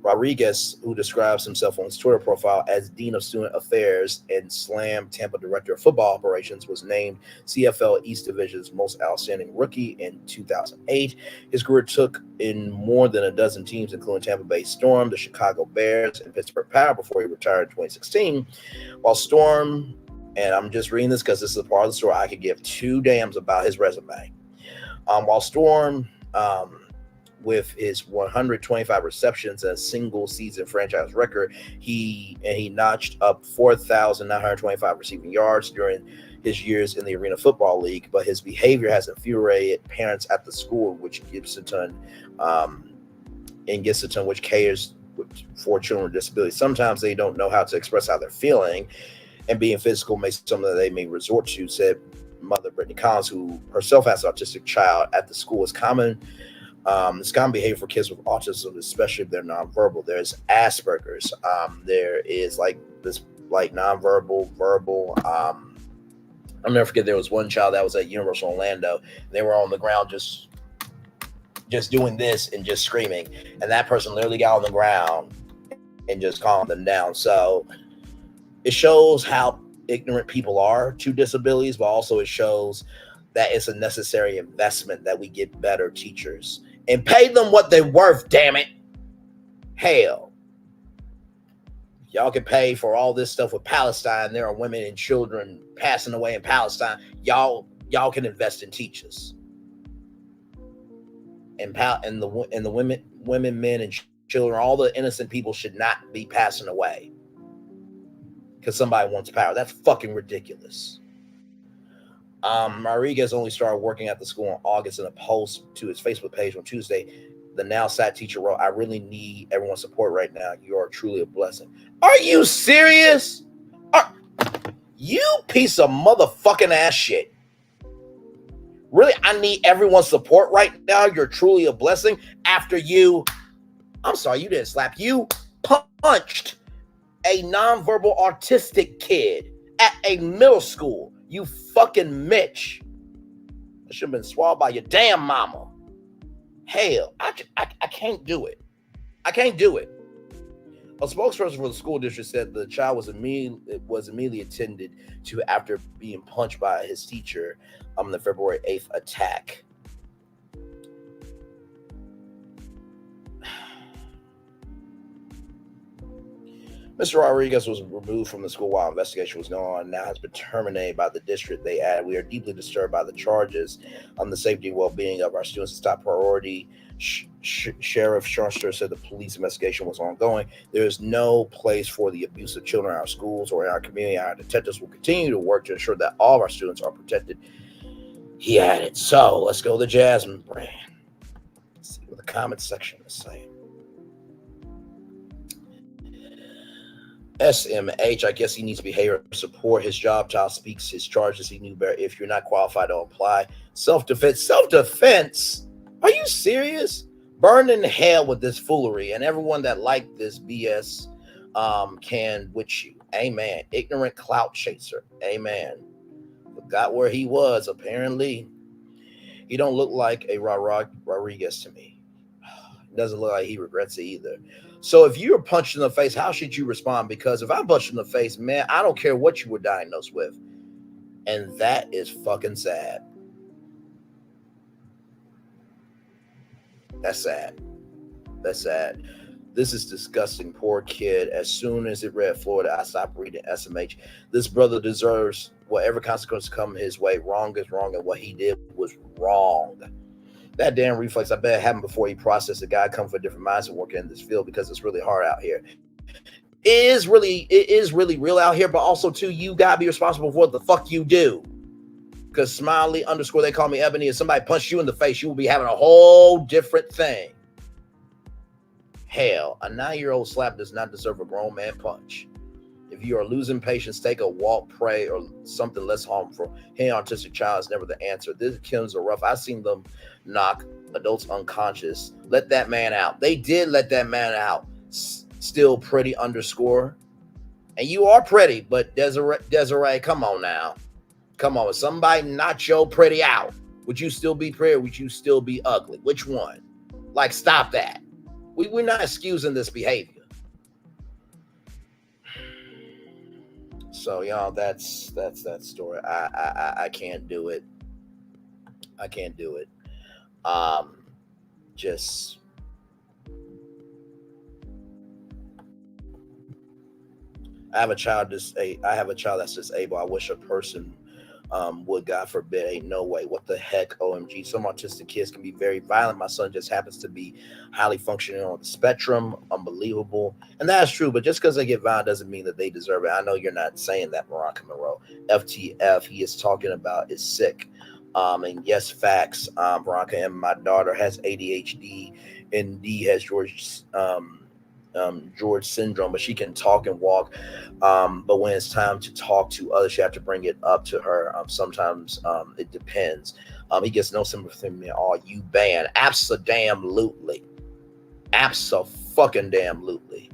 Rodriguez, who describes himself on his Twitter profile as Dean of Student Affairs and Slam Tampa Director of Football Operations, was named CFL East Division's Most Outstanding Rookie in 2008. His career took in more than a dozen teams, including Tampa Bay Storm, the Chicago Bears, and Pittsburgh Power before he retired in 2016. While Storm, and I'm just reading this because this is a part of the story, I could give two damns about his resume. While Storm, with his 125 receptions and a single season franchise record, he notched up 4,925 receiving yards during his years in the Arena Football League, but his behavior has infuriated parents at the school, which Gibbston, which caters for children with disabilities. Sometimes they don't know how to express how they're feeling, and being physical makes something that they may resort to, said mother Brittany Collins, who herself has an autistic child at the school. It's common behavior for kids with autism, especially if they're nonverbal. There's Asperger's. There is like this, like nonverbal, verbal. I'll never forget. There was one child that was at Universal Orlando. They were on the ground just doing this and just screaming, and that person literally got on the ground and just calmed them down. So it shows how ignorant people are to disabilities, but also it shows that it's a necessary investment that we get better teachers and pay them what they're worth, damn it. Hell, y'all can pay for all this stuff with Palestine. There are women and children passing away in Palestine. Y'all can invest in teachers. And the women, men, and children, all the innocent people should not be passing away because somebody wants power. That's fucking ridiculous. Rodriguez only started working at the school in August. In a post to his Facebook page on Tuesday, the now sad teacher wrote, "I really need everyone's support right now. You are truly a blessing." Are you serious? You piece of motherfucking ass shit. Really? I need everyone's support right now. You're truly a blessing after I'm sorry, you didn't slap. You punched a nonverbal autistic kid at a middle school. You fucking Mitch. I should have been swallowed by your damn mama. Hell, I can't do it. I can't do it. A spokesperson for the school district said the child was immediately attended to after being punched by his teacher on the February 8th attack. Mr. Rodriguez was removed from the school while investigation was going on and now has been terminated by the district. They add, "We are deeply disturbed by the charges on the safety and well-being of our students. It's top priority." Sheriff Charnster said the police investigation was ongoing. There is no place for the abuse of children in our schools or in our community. Our detectives will continue to work to ensure that all of our students are protected, he added. So let's go to the Jasmine brand. Let's see what the comment section is saying. SMH, I guess he needs behavior support. His job child speaks his charges. He knew better. If you're not qualified to apply. Self-defense. Self-defense? Are you serious? Burn in hell with this foolery, and everyone that liked this BS can witch you. Amen. Ignorant clout chaser. Amen. Forgot where he was, apparently. He don't look like a Rodriguez to me. Doesn't look like he regrets it either. So if you're punched in the face, how should you respond? Because if I'm punched in the face, man, I don't care what you were diagnosed with. And that is fucking sad. That's sad. That's sad. This is disgusting. Poor kid. As soon as it read Florida, I stopped reading SMH. This brother deserves whatever consequences come his way. Wrong is wrong, and what he did was wrong. That damn reflex, I bet it happened before he processed it. God come for a different mindset working in this field because it's really hard out here. It is really real out here, but also too, you gotta be responsible for what the fuck you do. Because Smiley _ they call me Ebony, if somebody punched you in the face, you will be having a whole different thing. Hell, a 9-year-old slap does not deserve a grown man punch. If you are losing patience, take a walk, pray, or something less harmful. Hitting an autistic child is never the answer. These killings are rough. I've seen them knock adults unconscious. Let that man out. They did let that man out. Still pretty _ And you are pretty, but Desiree, come on now. Come on. If somebody knocked your pretty out, would you still be pretty or would you still be ugly? Which one? Like, stop that. We're not excusing this behavior. So, y'all, that's that story. I can't do it. I can't do it. Just I have a child that's disabled. I wish a person would, God forbid. Ain't no way. What the heck? OMG. Some autistic kids can be very violent. My son just happens to be highly functioning on the spectrum. Unbelievable. And that's true, but just because they get violent doesn't mean that they deserve it. I know you're not saying that, Veronica Monroe. FTF, he is talking about is sick. And yes, facts. Veronica, and my daughter has ADHD and D has George syndrome, but she can talk and walk. But when it's time to talk to others, you have to bring it up to her. Sometimes it depends. He gets no sympathy from me at all. You ban. Abso-damn-lutely. Abso-fucking-damn-lutely.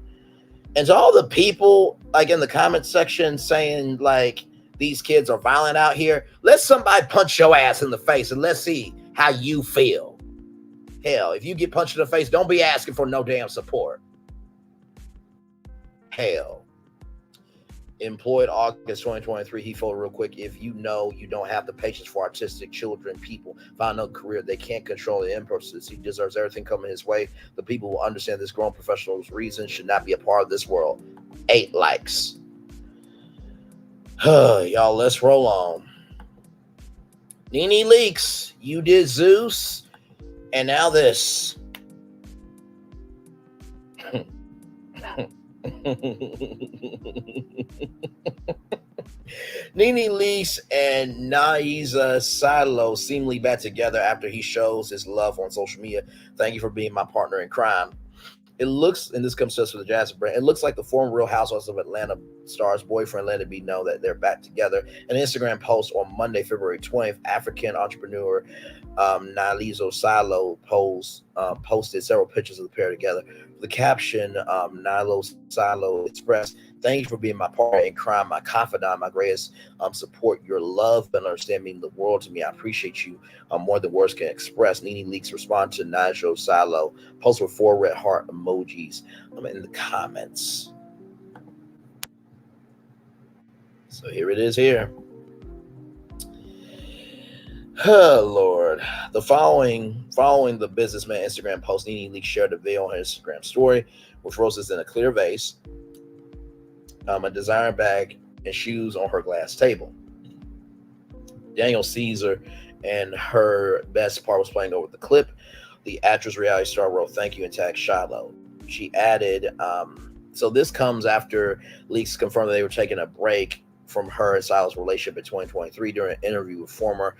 And to all the people like in the comment section saying like these kids are violent out here, let somebody punch your ass in the face and let's see how you feel. Hell, if you get punched in the face, don't be asking for no damn support. Hell. Employed August 2023. He folded real quick. If you know you don't have the patience for autistic children, people find a career they can't control the impulses. He deserves everything coming his way. The people who understand this grown professional's reason should not be a part of this world. 8 likes. Y'all, let's roll on. Nene Leakes, you did Zeus, and now this. Nene Leakes and Naiza Silo seemingly back together after he shows his love on social media. Thank you for being my partner in crime. It looks, and this comes to us from the Jazz brand, it looks like the former Real Housewives of Atlanta star's boyfriend let it be known that they're back together. An Instagram post on Monday, February 20th, African entrepreneur Naiza Silo posted several pictures of the pair together. The caption, Naiza Silo expressed, "Thank you for being my partner in crime, my confidant, my greatest support. Your love and understanding mean the world to me. I appreciate you more than words can express." Nene Leakes responded to Naiza Silo, post with 4 red heart emojis in the comments. So here it is here. Oh, Lord. The following the businessman Instagram post, Nene Leakes shared a video on her Instagram story with roses in a clear vase, a designer bag, and shoes on her glass table. Daniel Caesar and her best part was playing over the clip. The actress reality star wrote thank you and tagged Shiloh. She added, so this comes after Leakes confirmed that they were taking a break from her and Silas' relationship in 2023 during an interview with former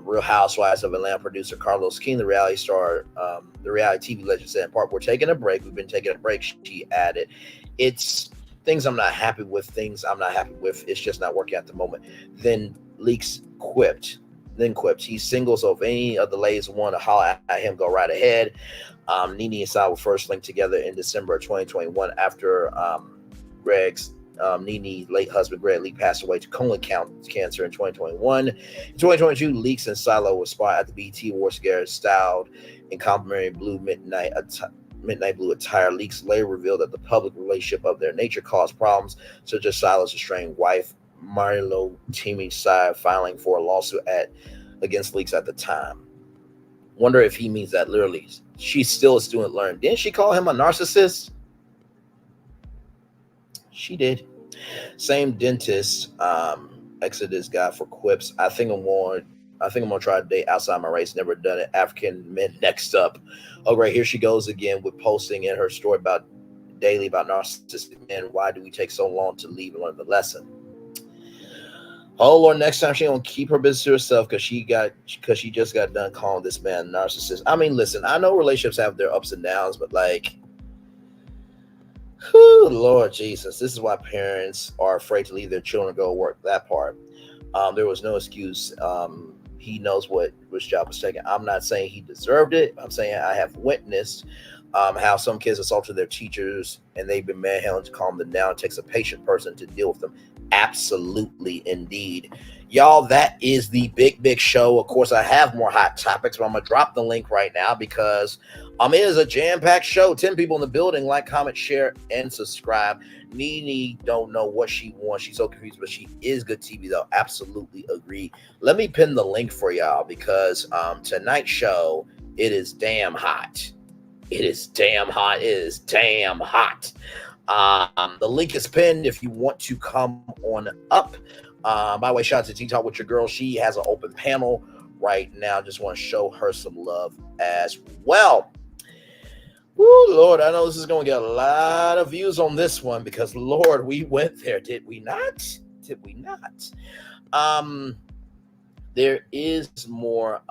Real Housewives of Atlanta producer Carlos King. The reality star, the reality TV legend said in part, "We're taking a break. We've been taking a break," she added. "It's things I'm not happy with, It's just not working at the moment." Then Leakes quipped, "He's single, so if any of the ladies want to holler at him, go right ahead." Nene and Silas were first linked together in December of 2021 after Nene's late husband Greg Leakes passed away to colon cancer in 2021. In 2022, Leakes and Silo were spotted at the BET Awards together, styled in complimentary blue midnight blue attire. Leakes later revealed that the public relationship of their nature caused problems, such as Silo's estranged wife Marlo Teaming side filing for a lawsuit against Leakes at the time. Wonder if he means that literally. She's still a student learning. Didn't she call him a narcissist? She did. Same dentist. Exited this guy for quips. I think I'm gonna try to date outside my race. Never done it. African men next up. Oh great, here she goes again with posting in her story about daily about narcissistic men. Why do we take so long to leave and learn the lesson? Oh Lord, next time she gonna keep her business to herself because she just got done calling this man a narcissist. I mean, listen, I know relationships have their ups and downs, but like, whew, Lord Jesus, this is why parents are afraid to leave their children go work. That part. There was no excuse. He knows which job was taken. I'm not saying he deserved it. I'm saying I have witnessed how some kids assaulted their teachers and they've been manhandled to calm them down. It takes a patient person to deal with them. Absolutely, indeed. Y'all, that is the big show. Of course, I have more hot topics, but I'm going to drop the link right now because it is a jam-packed show. 10 people in the building. Like, comment, share, and subscribe. Nene don't know what she wants. She's so confused, but she is good TV, though. Absolutely agree. Let me pin the link for y'all because tonight's show, it is damn hot. It is damn hot. It is damn hot. The link is pinned if you want to come on up. By the way, shout out to T-Talk with your girl. She has an open panel right now. Just want to show her some love as well. Woo, Lord, I know this is going to get a lot of views on this one because, Lord, we went there. Did we not? Did we not? There is more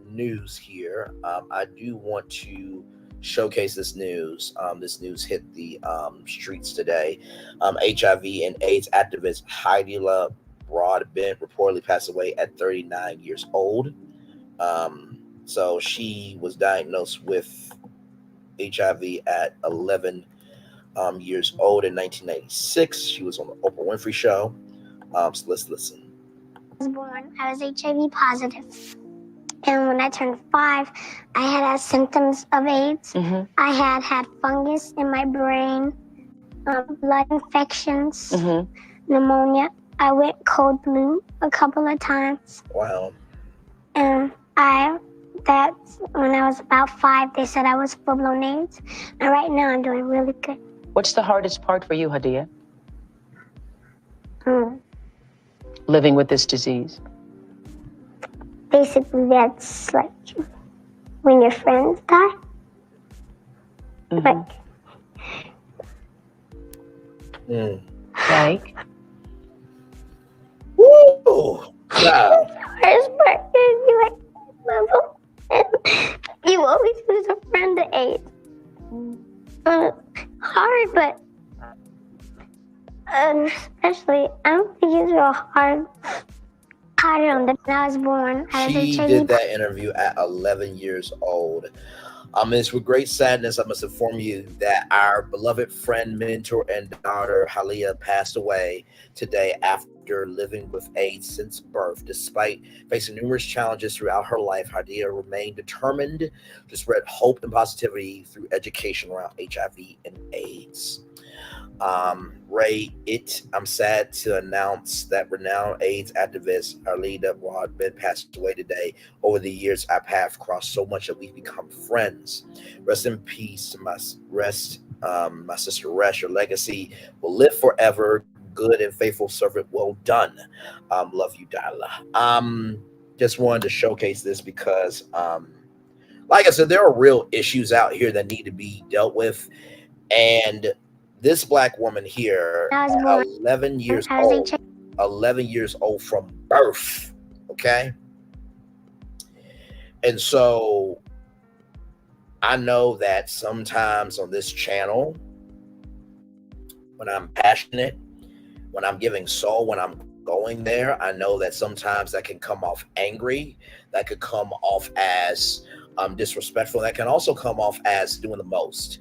news here. I do want to showcase this news. This news hit the streets today. HIV and AIDS activist Heidi Broadbent reportedly passed away at 39 years old. So she was diagnosed with HIV at 11 years old in 1996. She was on the Oprah Winfrey Show. So let's listen. I was born. I was HIV positive. And when I turned 5, I had symptoms of AIDS. Mm-hmm. I had fungus in my brain, blood infections, pneumonia. I went cold blue a couple of times. Wow. And that's when I was about 5, they said I was full-blown AIDS. And right now I'm doing really good. What's the hardest part for you, Hadia? Living with this disease. Basically, that's like when your friends die. Mm-hmm. Like? Woo! Wow. Hardest part is you like level, and you always lose a friend to AIDS. Hard, but especially I don't think it's real hard. Harder on the when I was born. She did that interview at 11 years old. It's with great sadness I must inform you that our beloved friend, mentor, and daughter Halia passed away today after living with AIDS since birth. Despite facing numerous challenges throughout her life, Hadia remained determined to spread hope and positivity through education around HIV and AIDS. I'm sad to announce that renowned AIDS activist Arleda Broadbent passed away today. Over the years, our paths crossed so much that we've become friends. Rest in peace, my sister Resh. Your legacy will live forever. Good and faithful servant, well done. Love you, Darla. Just wanted to showcase this because, like I said, there are real issues out here that need to be dealt with, and this black woman here, 11 years old from birth, okay? And so I know that sometimes on this channel, when I'm passionate, when I'm giving soul, when I'm going there, I know that sometimes that can come off angry, that could come off as disrespectful, that can also come off as doing the most.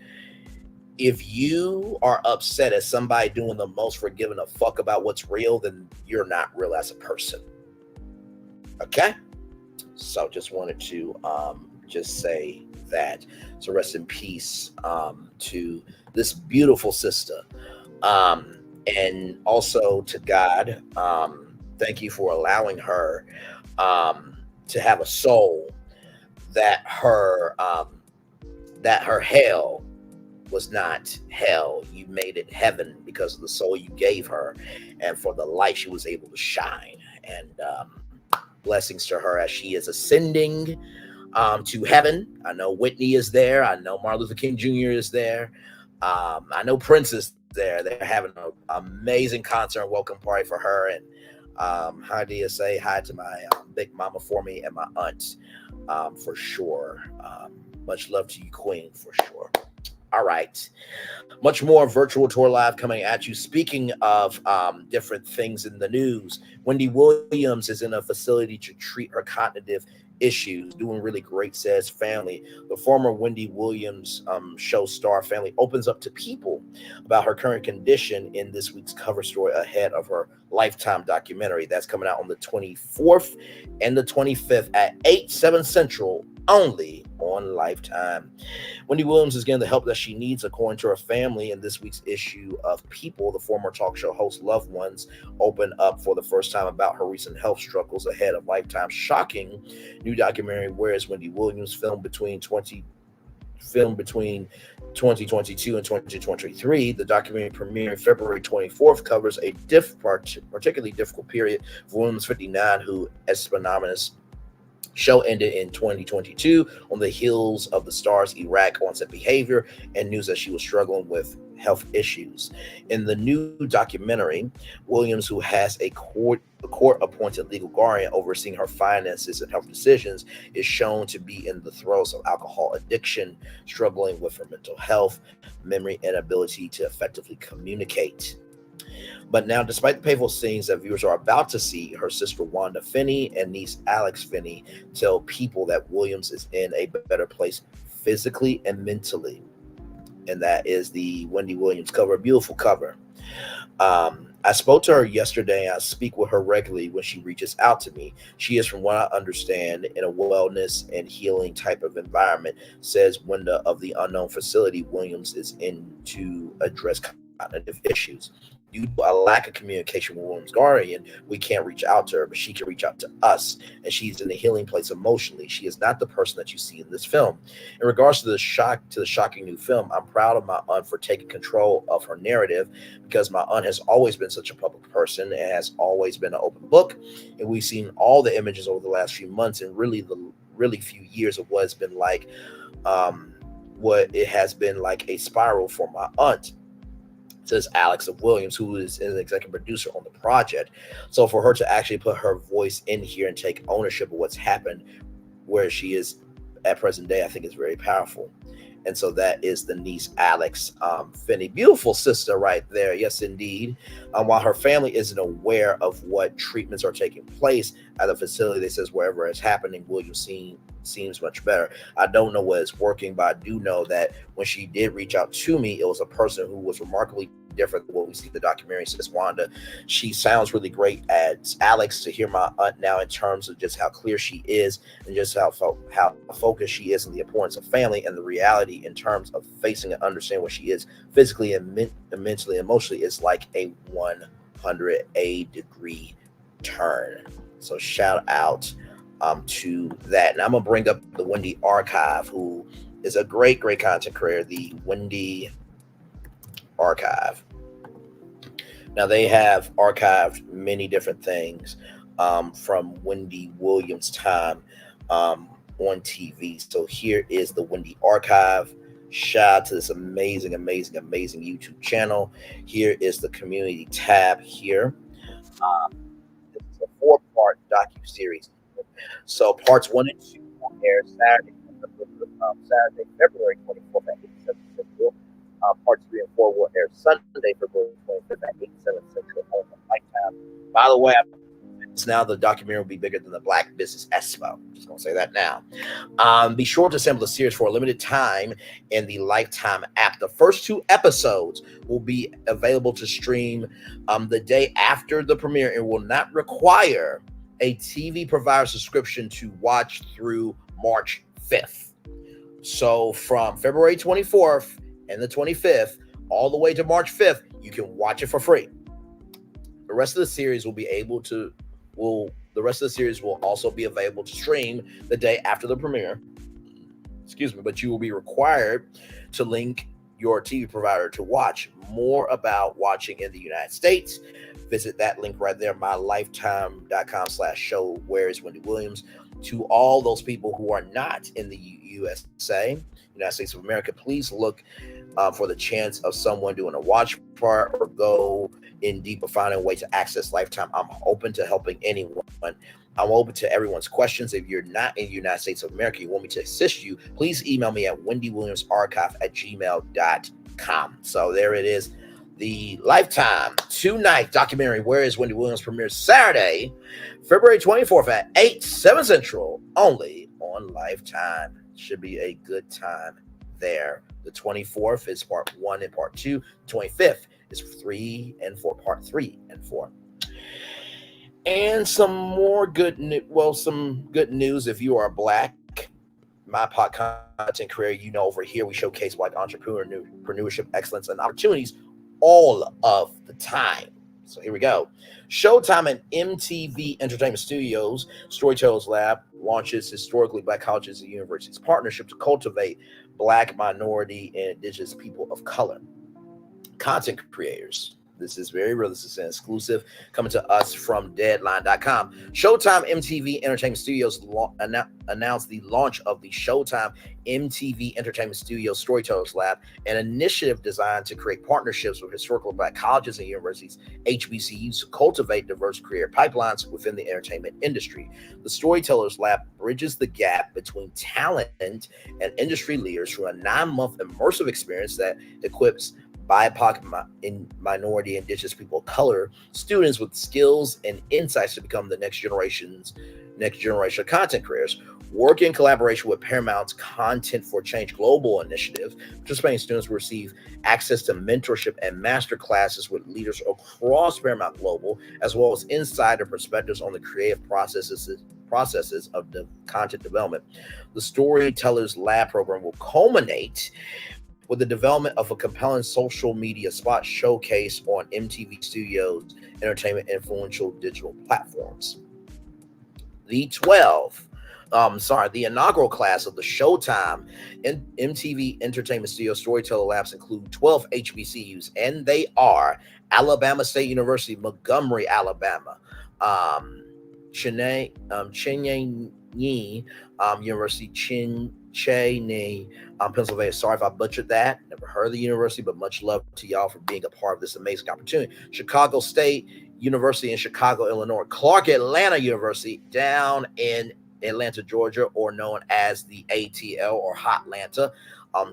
If you are upset at somebody doing the most for giving a fuck about what's real, then you're not real as a person. Okay? So just wanted to just say that. So rest in peace to this beautiful sister. And also to God, thank you for allowing her to have a soul that her hell was not hell. You made it heaven because of the soul you gave her and for the light she was able to shine. And blessings to her as she is ascending to heaven. I know Whitney is there. I know Martin Luther King Jr. is there. I know Prince is there. They're having an amazing concert and welcome party for her. And hi, Dia, say hi to my big mama for me and my aunt for sure. Much love to you, Queen, for sure. All right. Much more virtual tour live coming at you. Speaking of different things in the news, Wendy Williams is in a facility to treat her cognitive issues, doing really great, says family. The former Wendy Williams show star family opens up to people about her current condition in this week's cover story ahead of her Lifetime documentary. That's coming out on the 24th and the 25th at 8/7 Central, only on Lifetime. Wendy Williams is getting the help that she needs, according to her family. In this week's issue of People, the former talk show host loved ones open up for the first time about her recent health struggles ahead of Lifetime's shocking new documentary, Where is Wendy Williams, filmed between 2022 and 2023. The documentary premiering February 24th covers a particularly difficult period for Williams, 59, who, as anonymous, show ended in 2022 on the heels of the star's Iraq on-set behavior and news that she was struggling with health issues. In the new documentary, Williams, who has a court-appointed legal guardian overseeing her finances and health decisions, is shown to be in the throes of alcohol addiction, struggling with her mental health, memory, and ability to effectively communicate. But now, despite the painful scenes that viewers are about to see, her sister Wanda Finney and niece Alex Finney tell People that Williams is in a better place physically and mentally. And that is the Wendy Williams cover. Beautiful cover. I spoke to her yesterday, and I speak with her regularly when she reaches out to me. She is, from what I understand, in a wellness and healing type of environment, says Wanda of the unknown facility Williams is in to address cognitive issues. Due to a lack of communication with Williams' guardian, we can't reach out to her, but she can reach out to us, and she's in a healing place emotionally. She is not the person that you see in this film. In regards to the shocking new film, I'm proud of my aunt for taking control of her narrative, because my aunt has always been such a public person and has always been an open book, and we've seen all the images over the last few months and really few years of what it's been like, what it has been like a spiral for my aunt, says Alex of Williams, who is an executive producer on the project. So for her to actually put her voice in here and take ownership of what's happened where she is at present day, I think is very powerful. And so that is the niece, Alex Finney. Beautiful sister right there. Yes, indeed. While her family isn't aware of what treatments are taking place at the facility, they says wherever it's happening, Williams seems much better. I don't know what is working, but I do know that when she did reach out to me, it was a person who was remarkably different than what we see in the documentary, says Wanda. She sounds really great as Alex. To hear my aunt now in terms of just how clear she is and just how focused she is on the importance of family and the reality in terms of facing and understanding what she is physically and mentally, emotionally, is like a 180-degree turn. So shout out to that. And I'm gonna bring up the Wendy Archive, who is a great content creator, the Wendy Archive. Now, they have archived many different things from Wendy Williams' time on TV. So here is the Wendy Archive. Shout out to this amazing YouTube channel. Here is the community tab here. It's a 4-part docu-series. So parts 1 and 2 will air Saturday, February 24th at 8/7 Central. Parts 3 and 4 will air Sunday, February 25th at 8/7 Central on Lifetime. By the way, now the documentary will be bigger than the Black Business Expo. I'm just going to say that now. Be sure to assemble the series for a limited time in the Lifetime app. The first 2 episodes will be available to stream the day after the premiere and will not require a TV provider subscription to watch through March 5th. So from February 24th and the 25th all the way to March 5th, you can watch it for free. The rest of the series will also be available to stream the day after the premiere. but you will be required to link your TV provider to watch. More about watching in the United States, visit that link right there, mylifetime.com/show. Where is Wendy Williams? To all those people who are not in the USA, United States of America, please look for the chance of someone doing a watch part or go in deeper, finding a way to access Lifetime. I'm open to helping anyone. I'm open to everyone's questions. If you're not in the United States of America, you want me to assist you, please email me at wendywilliamsarchive@gmail.com. So there it is. The Lifetime 2-night documentary, Where is Wendy Williams, premieres Saturday, February 24th at 8/7 Central, only on Lifetime. Should be a good time there. The 24th is part 1 and part 2. 25th is 3 and 4, part 3 and 4. And some good news if you are Black. My pod content career, over here, we showcase Black entrepreneurship, excellence, and opportunities all of the time. So here we go. Showtime and MTV Entertainment Studios Storytellers Lab launches historically Black colleges and universities partnership to cultivate Black, minority, and indigenous people of color content creators. This is very real. This is an exclusive coming to us from Deadline.com. Showtime MTV Entertainment Studios announced the launch of the Showtime MTV Entertainment Studios Storytellers Lab, an initiative designed to create partnerships with historical Black colleges and universities, HBCUs, to cultivate diverse career pipelines within the entertainment industry. The Storytellers Lab bridges the gap between talent and industry leaders through a 9-month immersive experience that equips BIPOC and minority indigenous people of color students with skills and insights to become the next generation of content creators. Work in collaboration with Paramount's Content for Change Global initiative, participating students will receive access to mentorship and master classes with leaders across Paramount Global, as well as insider perspectives on the creative processes of the content development. The Storytellers Lab program will culminate with the development of a compelling social media spot showcase on MTV Studios Entertainment influential digital platforms. The inaugural class of the Showtime and MTV Entertainment Studio Storyteller Labs include 12 HBCUs, and they are Alabama State University, Montgomery, Alabama, Cheyney University, Cheyney, Pennsylvania. Sorry if I butchered that. Never heard of the university, but much love to y'all for being a part of this amazing opportunity. Chicago State University in Chicago, Illinois. Clark Atlanta University down in Atlanta, Georgia, or known as the ATL or Hotlanta.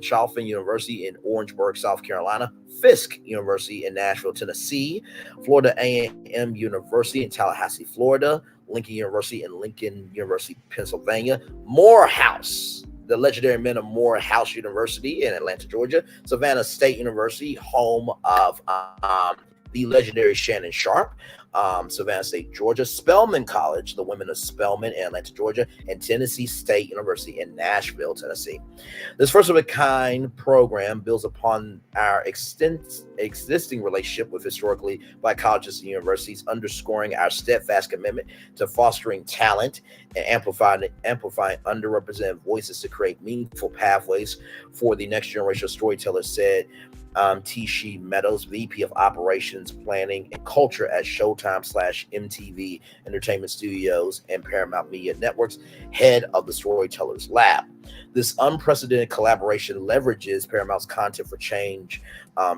Charleston University in Orangeburg, South Carolina. Fisk University in Nashville, Tennessee. Florida A&M University in Tallahassee, Florida. Lincoln University in Lincoln University, Pennsylvania. Morehouse, the legendary men of Morehouse University in Atlanta, Georgia. Savannah State University, home of the legendary Shannon Sharp. Savannah State, Georgia. Spelman College, the women of Spelman in Atlanta, Georgia. And Tennessee State University in Nashville, Tennessee. This first-of-a-kind program builds upon our existing relationship with historically Black colleges and universities, underscoring our steadfast commitment to fostering talent and amplifying underrepresented voices to create meaningful pathways for the next generation of storytellers, said Tishi Meadows, VP of Operations, Planning, and Culture at Showtime/MTV Entertainment Studios and Paramount Media Networks, head of the Storytellers Lab. This unprecedented collaboration leverages Paramount's Content for Change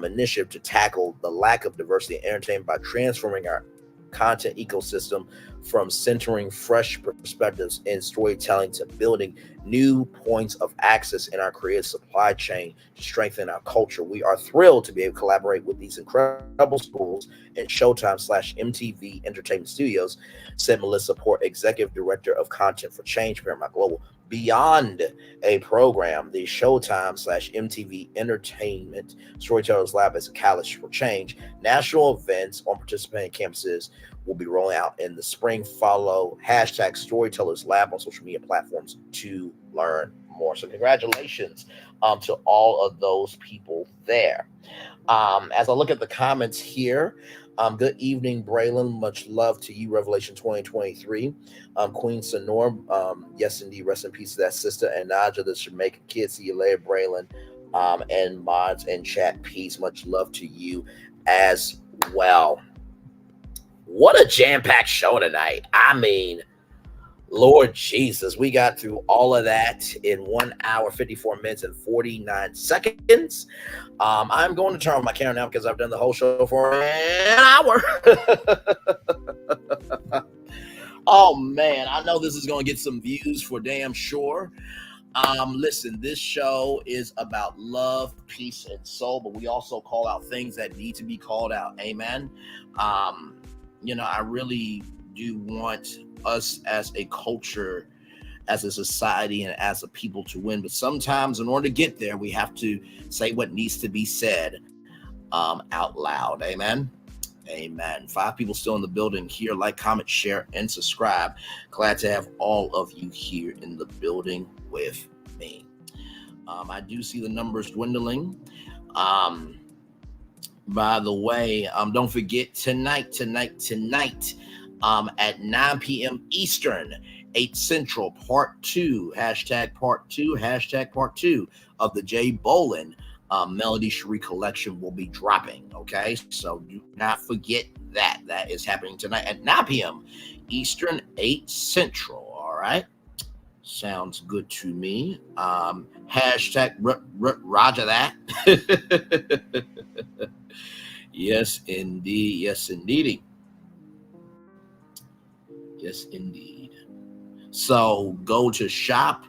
initiative to tackle the lack of diversity in entertainment by transforming our content ecosystem from centering fresh perspectives in storytelling to building new points of access in our creative supply chain to strengthen our culture. We are thrilled to be able to collaborate with these incredible schools and Showtime/MTV Entertainment Studios, said Melissa Port, Executive Director of Content for Change, Paramount Global. Beyond a program, the Showtime/MTV Entertainment Storytellers Lab is a catalyst for change. National events on participating campuses will be rolling out in the spring. Follow #Storytellers Lab on social media platforms to learn more. So congratulations to all of those people there. As I look at the comments here, Good evening, Braylon. Much love to you, Revelation 2023. Queen Sonor, yes, indeed. Rest in peace to that sister. And Naja, the Jamaican kid. See you later, Braylon. And mods and chat, peace. Much love to you as well. What a jam-packed show tonight. I mean, Lord Jesus, we got through all of that in 1 hour, 54 minutes, and 49 seconds. I'm going to turn on my camera now because I've done the whole show for an hour. Oh, man, I know this is going to get some views for damn sure. Listen, this show is about love, peace, and soul, but we also call out things that need to be called out. Amen. I really do want us as a culture, as a society, and as a people to win. But sometimes in order to get there, we have to say what needs to be said out loud. Amen. Amen. 5 people still in the building here. Like, comment, share, and subscribe. Glad to have all of you here in the building with me. I do see the numbers dwindling. By the way, don't forget tonight at 9 p.m. Eastern, 8 Central, part 2 of the Jay Bolin Melody Cherie collection will be dropping. Okay, so do not forget that. That is happening tonight at 9 p.m. Eastern, 8 Central. All right. Sounds good to me. Hashtag Roger that. Yes, indeed. Yes, indeed. Yes, indeed. So go to shop.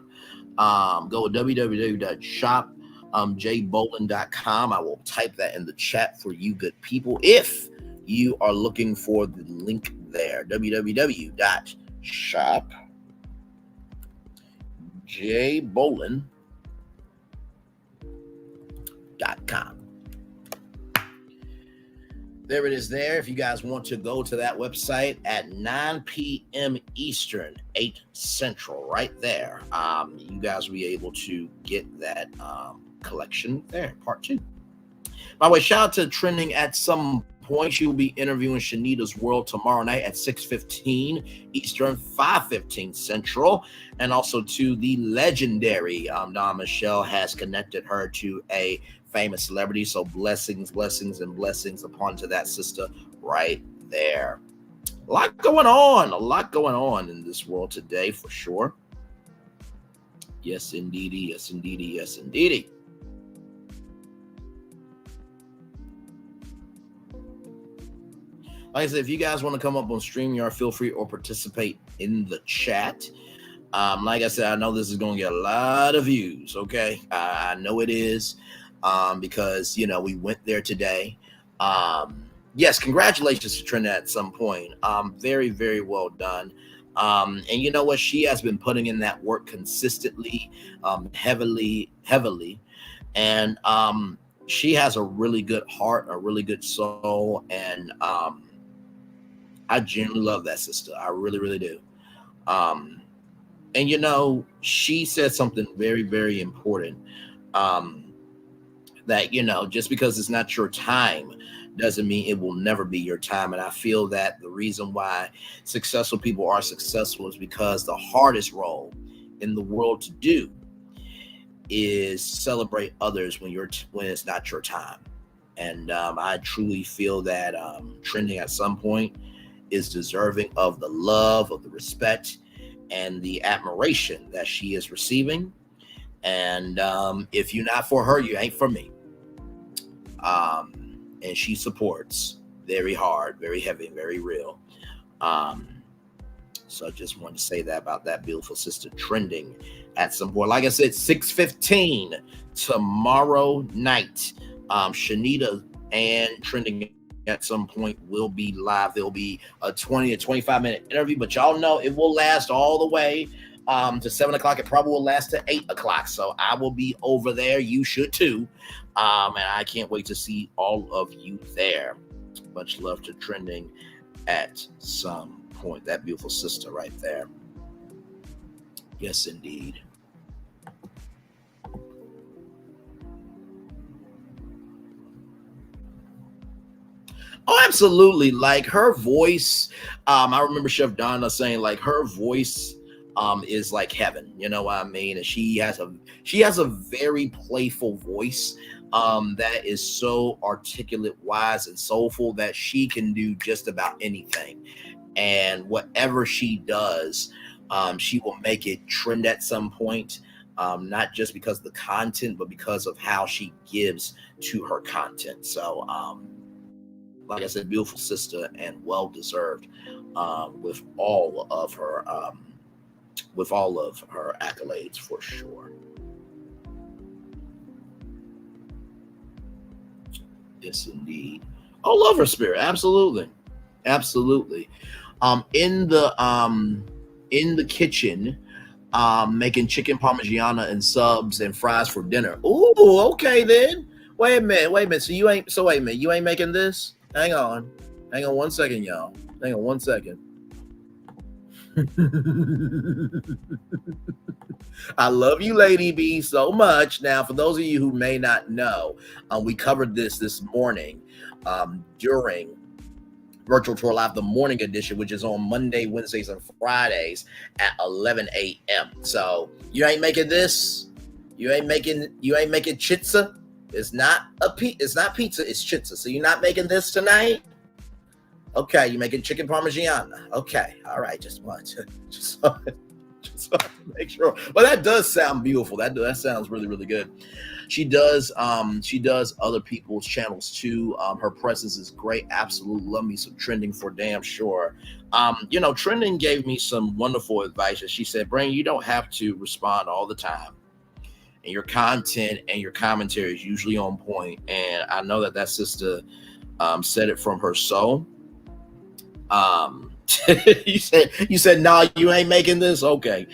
Go to www.shopjbolin.com. I will type that in the chat for you good people if you are looking for the link there. www.shopjbolin.com. There it is there. If you guys want to go to that website at 9 p.m. Eastern, 8 Central, right there, you guys will be able to get that collection there, part 2. By the way, shout out to Trending at some point. She will be interviewing Shanita's World tomorrow night at 6:15 Eastern, 5:15 Central. And also to the legendary Don Michelle has connected her to a famous celebrity. So blessings upon to that sister right there. A lot going on in this world today for sure. Yes, indeedy. Yes, indeedy. Yes, indeedy. Like I said, if you guys want to come up on StreamYard, feel free or participate in the chat. Like I said, I know this is going to get a lot of views, okay? I know it is because, we went there today. Yes, congratulations to Trina at some point. Very, very well done. And you know what? She has been putting in that work consistently, heavily. And she has a really good heart, a really good soul, and I genuinely love that sister. I really, really do. And she said something very, very important. That, just because it's not your time doesn't mean it will never be your time. And I feel that the reason why successful people are successful is because the hardest role in the world to do is celebrate others when it's not your time. And I truly feel that Trending at some point is deserving of the love, of the respect, and the admiration that she is receiving. And if you're not for her, you ain't for me. And she supports very hard, very heavy, very real. So I just wanted to say that about that beautiful sister Trending at some point. Like I said, 6:15 tomorrow night. Shanita and Trending at some point will be live. There'll be a 20 to 25 minute interview, but y'all know it will last all the way to 7 o'clock. It probably will last to 8 o'clock. So I will be over there. You should too. And I can't wait to see all of you there. Much love to Trending at some point. That beautiful sister right there. Yes, indeed. Oh, absolutely. Like her voice, I remember Chef Donna saying like her voice is like heaven, you know what I mean? And she has a very playful voice that is so articulate, wise, and soulful that she can do just about anything. And whatever she does, she will make it trend at some point. Not just because of the content, but because of how she gives to her content. So like I said, beautiful sister and well deserved with all of her accolades for sure. Yes, indeed. Oh, love her spirit, absolutely, absolutely. In the kitchen, making chicken parmigiana and subs and fries for dinner. Ooh, okay then. Wait a minute. So wait a minute. You ain't making this? Hang on 1 second, y'all. Hang on 1 second. I love you, Lady B, so much. Now, for those of you who may not know, we covered this morning during Virtual Tour Live, the morning edition, which is on Monday, Wednesdays, and Fridays at 11 a.m. So you ain't making this. You ain't making chitza. It's not pizza. It's chitza. So you're not making this tonight. Okay, you're making chicken parmigiana. Okay, all right. Just to make sure. But that does sound beautiful. That sounds really, really good. She does other people's channels too. Her presence is great. Absolutely love me some trending for damn sure. Trending gave me some wonderful advice. She said, Brain, you don't have to respond all the time. And your content and your commentary is usually on point. And I know that sister said it from her soul. you said nah, you ain't making this. Okay.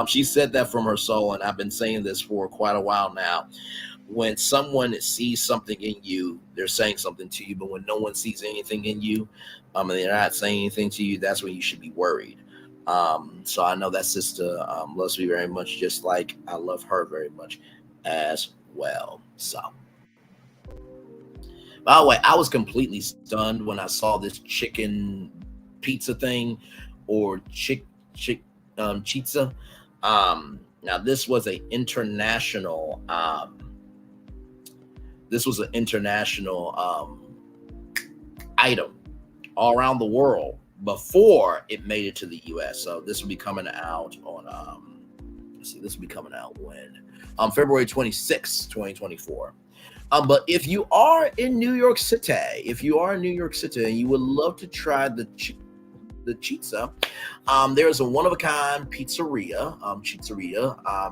She said that from her soul, and I've been saying this for quite a while now. When someone sees something in you, they're saying something to you. But when no one sees anything in you, and they're not saying anything to you, that's when you should be worried. So I know that sister loves me very much, just like I love her very much as well. So, by the way, I was completely stunned when I saw this chicken pizza thing, or chitza. Now this was an international item all around the world before it made it to the US. So this will be coming out on this will be coming out when February 26th, 2024. But if you are in New York City, and you would love to try the chitza, there's a one-of-a-kind pizzeria,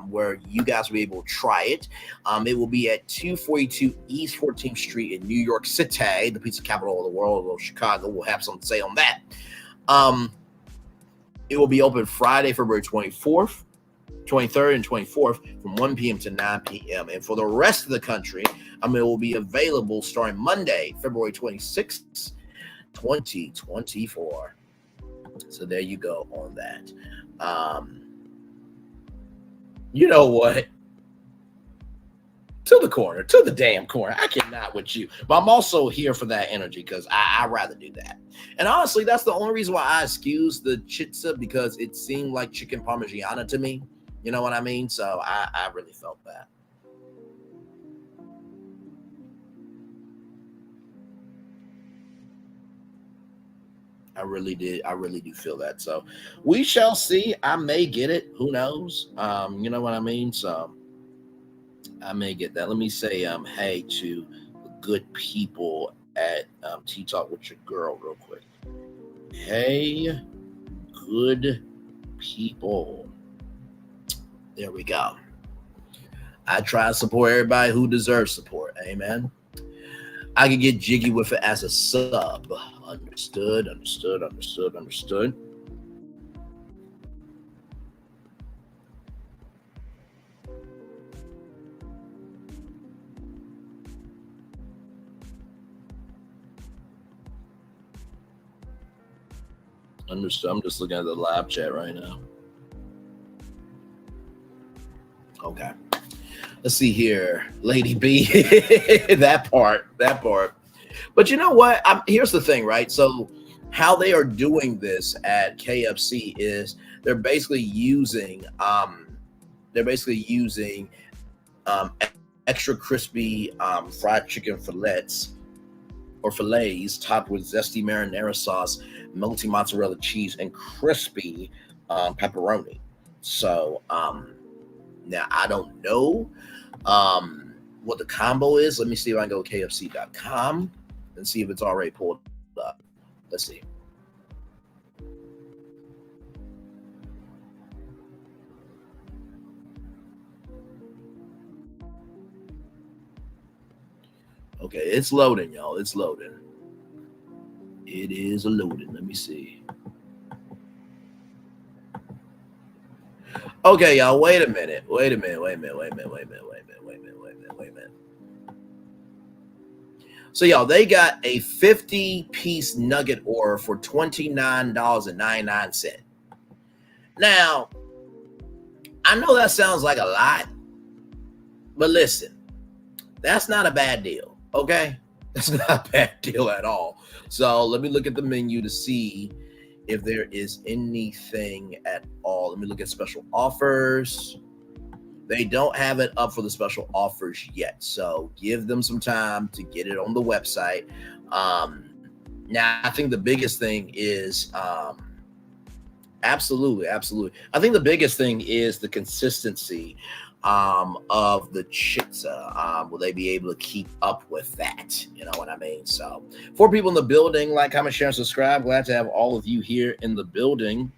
where you guys will be able to try it. It will be at 242 East 14th Street in New York City, the pizza capital of the world. Although Chicago will have something to say on that. It will be open Friday, February 24th, 23rd, and 24th from 1 p.m. to 9 p.m. And for the rest of the country, it will be available starting Monday, February 26th, 2024. So there you go on that. You know what? To the damn corner. I cannot with you. But I'm also here for that energy because I'd rather do that. And honestly, that's the only reason why I excused the chitza, because it seemed like chicken parmigiana to me. You know what I mean? So I really felt that. I really did. I really do feel that. So we shall see. I may get it. Who knows? You know what I mean? So I may get that. Let me say hey to the good people at Tea Talk with Your Girl real quick. Hey, good people. There we go. I try to support everybody who deserves support. Amen. I can get jiggy with it as a sub. Understood. Understood. I'm just looking at the live chat right now. Okay. Let's see here. Lady B. that part. But you know what? Here's the thing, right? So how they are doing this at KFC is they're basically using extra crispy fried chicken fillets topped with zesty marinara sauce, melty mozzarella cheese, and crispy pepperoni. So now I don't know what the combo is. Let me see if I can go to KFC.com and see if it's already pulled up. Let's see. Okay, it's loading, y'all. It's loading. It is loading. Let me see. Okay, y'all. Wait a minute. So, y'all, they got a 50-piece nugget order for $29.99. Now, I know that sounds like a lot, but listen, that's not a bad deal, okay? That's not a bad deal at all. So let me look at the menu to see if there is anything at all. Let me look at special offers. They don't have it up for the special offers yet, so give them some time to get it on the website. Now, I think the biggest thing is absolutely. I think the biggest thing is the consistency of the chitza. Will they be able to keep up with that? You know what I mean? So, for people in the building, like, comment, share, and subscribe. Glad to have all of you here in the building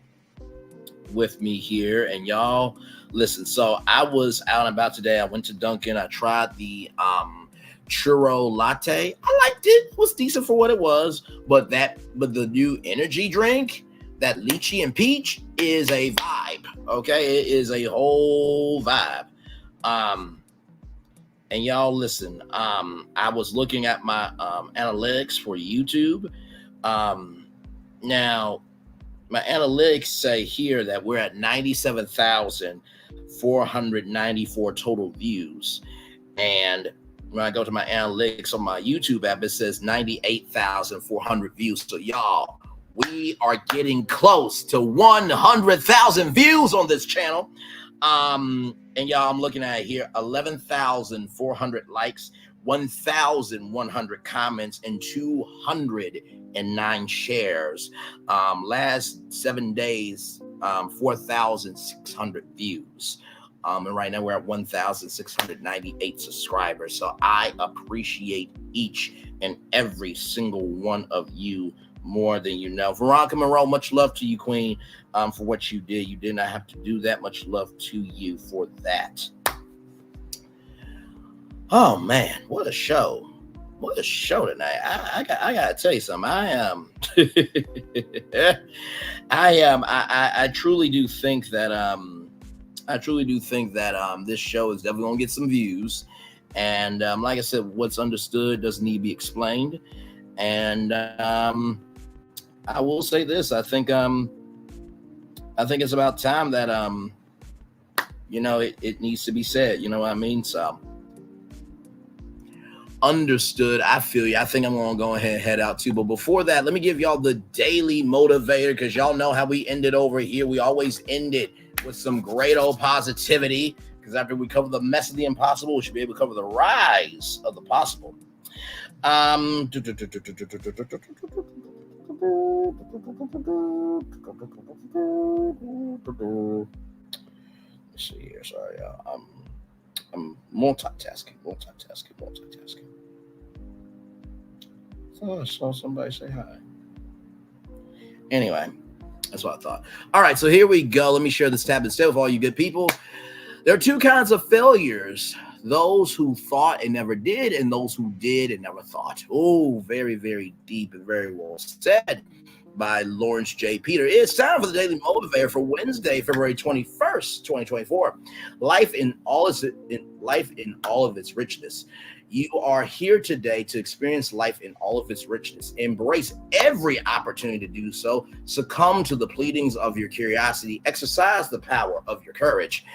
with me here. And y'all, listen, so I was out and about today. I went to Dunkin'. I tried the churro latte. I liked it. It was decent for what it was. But the new energy drink, that lychee and peach, is a vibe. Okay, it is a whole vibe. And y'all, listen, I was looking at my analytics for YouTube. Now, my analytics say here that we're at 97,494 total views. And when I go to my analytics on my YouTube app, it says 98,400 views. So y'all, we are getting close to 100,000 views on this channel. And y'all, I'm looking at it here, 11,400 likes, 1,100 comments, and 209 shares. Last 7 days, 4,600 views. And right now we're at 1,698 subscribers. So I appreciate each and every single one of you more than you know. Veronica Monroe, much love to you, Queen, for what you did. You did not have to do that. Much love to you for that. Oh man, what a show! What a show tonight. I gotta tell you something. I truly do think that this show is definitely gonna get some views. And like I said, what's understood doesn't need to be explained. And I will say this: I think it's about time that it needs to be said. You know what I mean? So understood. I feel you. I think I'm gonna go ahead and head out too. But before that, let me give y'all the daily motivator, because y'all know how we end it over here. We always end it with some great old positivity, because after we cover the mess of the impossible, we should be able to cover the rise of the possible. Let's see here. Sorry, I'm multitasking. So I saw somebody say hi. Anyway, that's what I thought. All right, so here we go. Let me share this tab instead with all you good people. There are two kinds of failures: those who thought and never did, and those who did and never thought. Oh, very, very deep and very well said by Lawrence J. Peter. It's time for the Daily Motivator for Wednesday, February 21st, 2024. Life in all of its richness. You are here today to experience life in all of its richness. Embrace every opportunity to do so. Succumb to the pleadings of your curiosity. Exercise the power of your courage.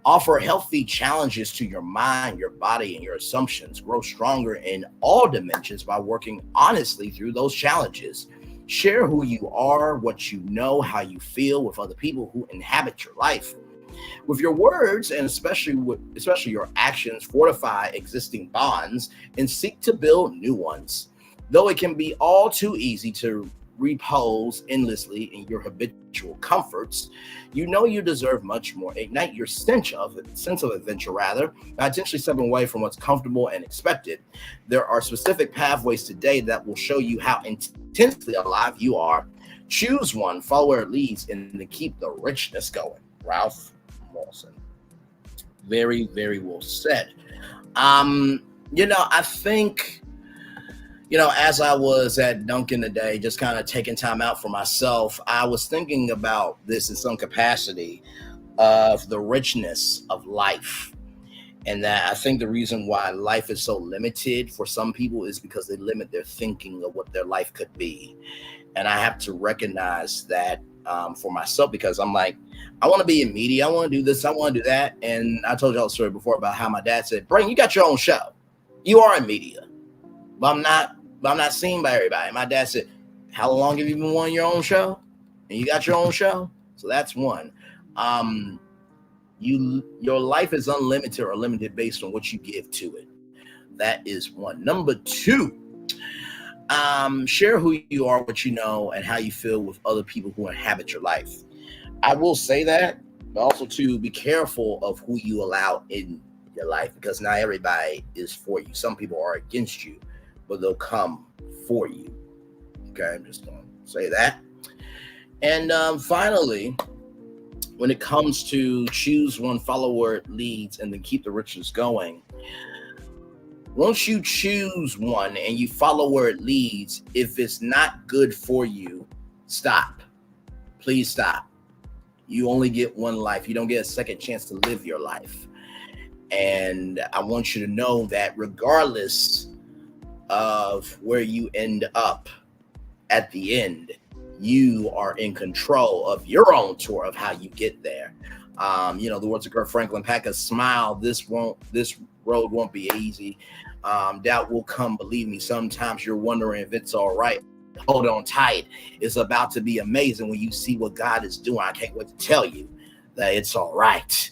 Offer healthy challenges to your mind, your body, and your assumptions. Grow stronger in all dimensions by working honestly through those challenges. Share who you are, what you know, how you feel with other people who inhabit your life. With your words and especially your actions, fortify existing bonds and seek to build new ones. Though it can be all too easy to repose endlessly in your habitual comforts, you know you deserve much more. Ignite your sense of adventure, rather, by intentionally stepping away from what's comfortable and expected. There are specific pathways today that will show you how intensely alive you are. Choose one, follow where it leads, and then keep the richness going. Ralph Wilson. Very, very well said. I think, as I was at Dunkin' today, just kind of taking time out for myself, I was thinking about this in some capacity of the richness of life. And that I think the reason why life is so limited for some people is because they limit their thinking of what their life could be. And I have to recognize that for myself, because I'm like, I want to be in media. I want to do this. I want to do that. And I told y'all a story before about how my dad said, Brain, you got your own show. You are in media. But I'm not seen by everybody. My dad said, how long have you been wanting your own show? And you got your own show? So that's one. Your life is unlimited or limited based on what you give to it. That is one. Number two, share who you are, what you know, and how you feel with other people who inhabit your life. I will say that, but also to be careful of who you allow in your life, because not everybody is for you. Some people are against you, but they'll come for you. Okay, I'm just going to say that. And finally, when it comes to choose one, follow where it leads, and then keep the richness going. Once you choose one and you follow where it leads, if it's not good for you, stop. Please stop. You only get one life. You don't get a second chance to live your life. And I want you to know that regardless of where you end up at the end, you are in control of your own tour of how you get there. The words of Kirk Franklin, pack a smile. This road won't be easy. Doubt will come. Believe me, sometimes you're wondering if it's all right. Hold on tight. It's about to be amazing when you see what God is doing. I can't wait to tell you that it's all right.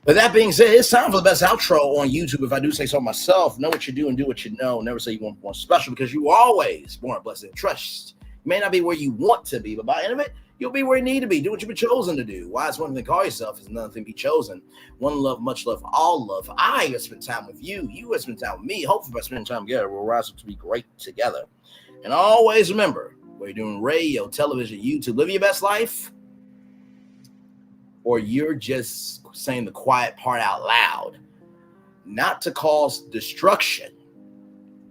But that being said, it's time for the best outro on YouTube. If I do say so myself, know what you do and do what you know. Never say you want more special, because you always born blessed and trust. You may not be where you want to be, but by the end of it, you'll be where you need to be. Do what you've been chosen to do. Why is one thing call yourself is another thing be chosen. One love, much love, all love. I have spent time with you. You have spent time with me. Hopefully by spending time together, we'll rise up to be great together. And always remember, whether you're doing radio, television, YouTube, live your best life, or you're just saying the quiet part out loud, not to cause destruction,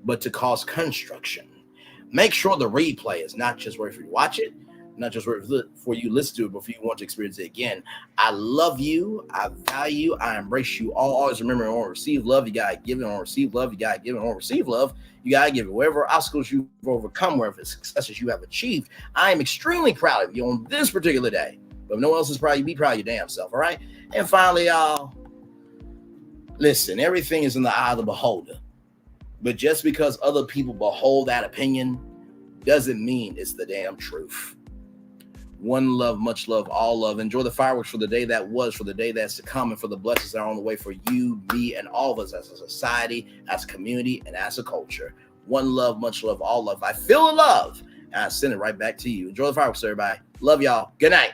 but to cause construction. Make sure the replay is not just where you watch it, not just for you listen to it, but for you want to experience it again. I love you. I value. I embrace you all. Always remember, on receive love, you gotta give it. On receive love, you gotta give it. On receive love, you gotta give it. Wherever obstacles you've overcome, wherever successes you have achieved, I am extremely proud of you on this particular day. But if no one else is proud, you be proud of your damn self. All right. And finally, y'all, listen. Everything is in the eye of the beholder. But just because other people behold that opinion doesn't mean it's the damn truth. One love, much love, all love. Enjoy the fireworks for the day that was, for the day that's to come, and for the blessings that are on the way for you, me, and all of us as a society, as a community, and as a culture. One love, much love, all love. I feel the love, and I send it right back to you. Enjoy the fireworks, everybody. Love y'all. Good night.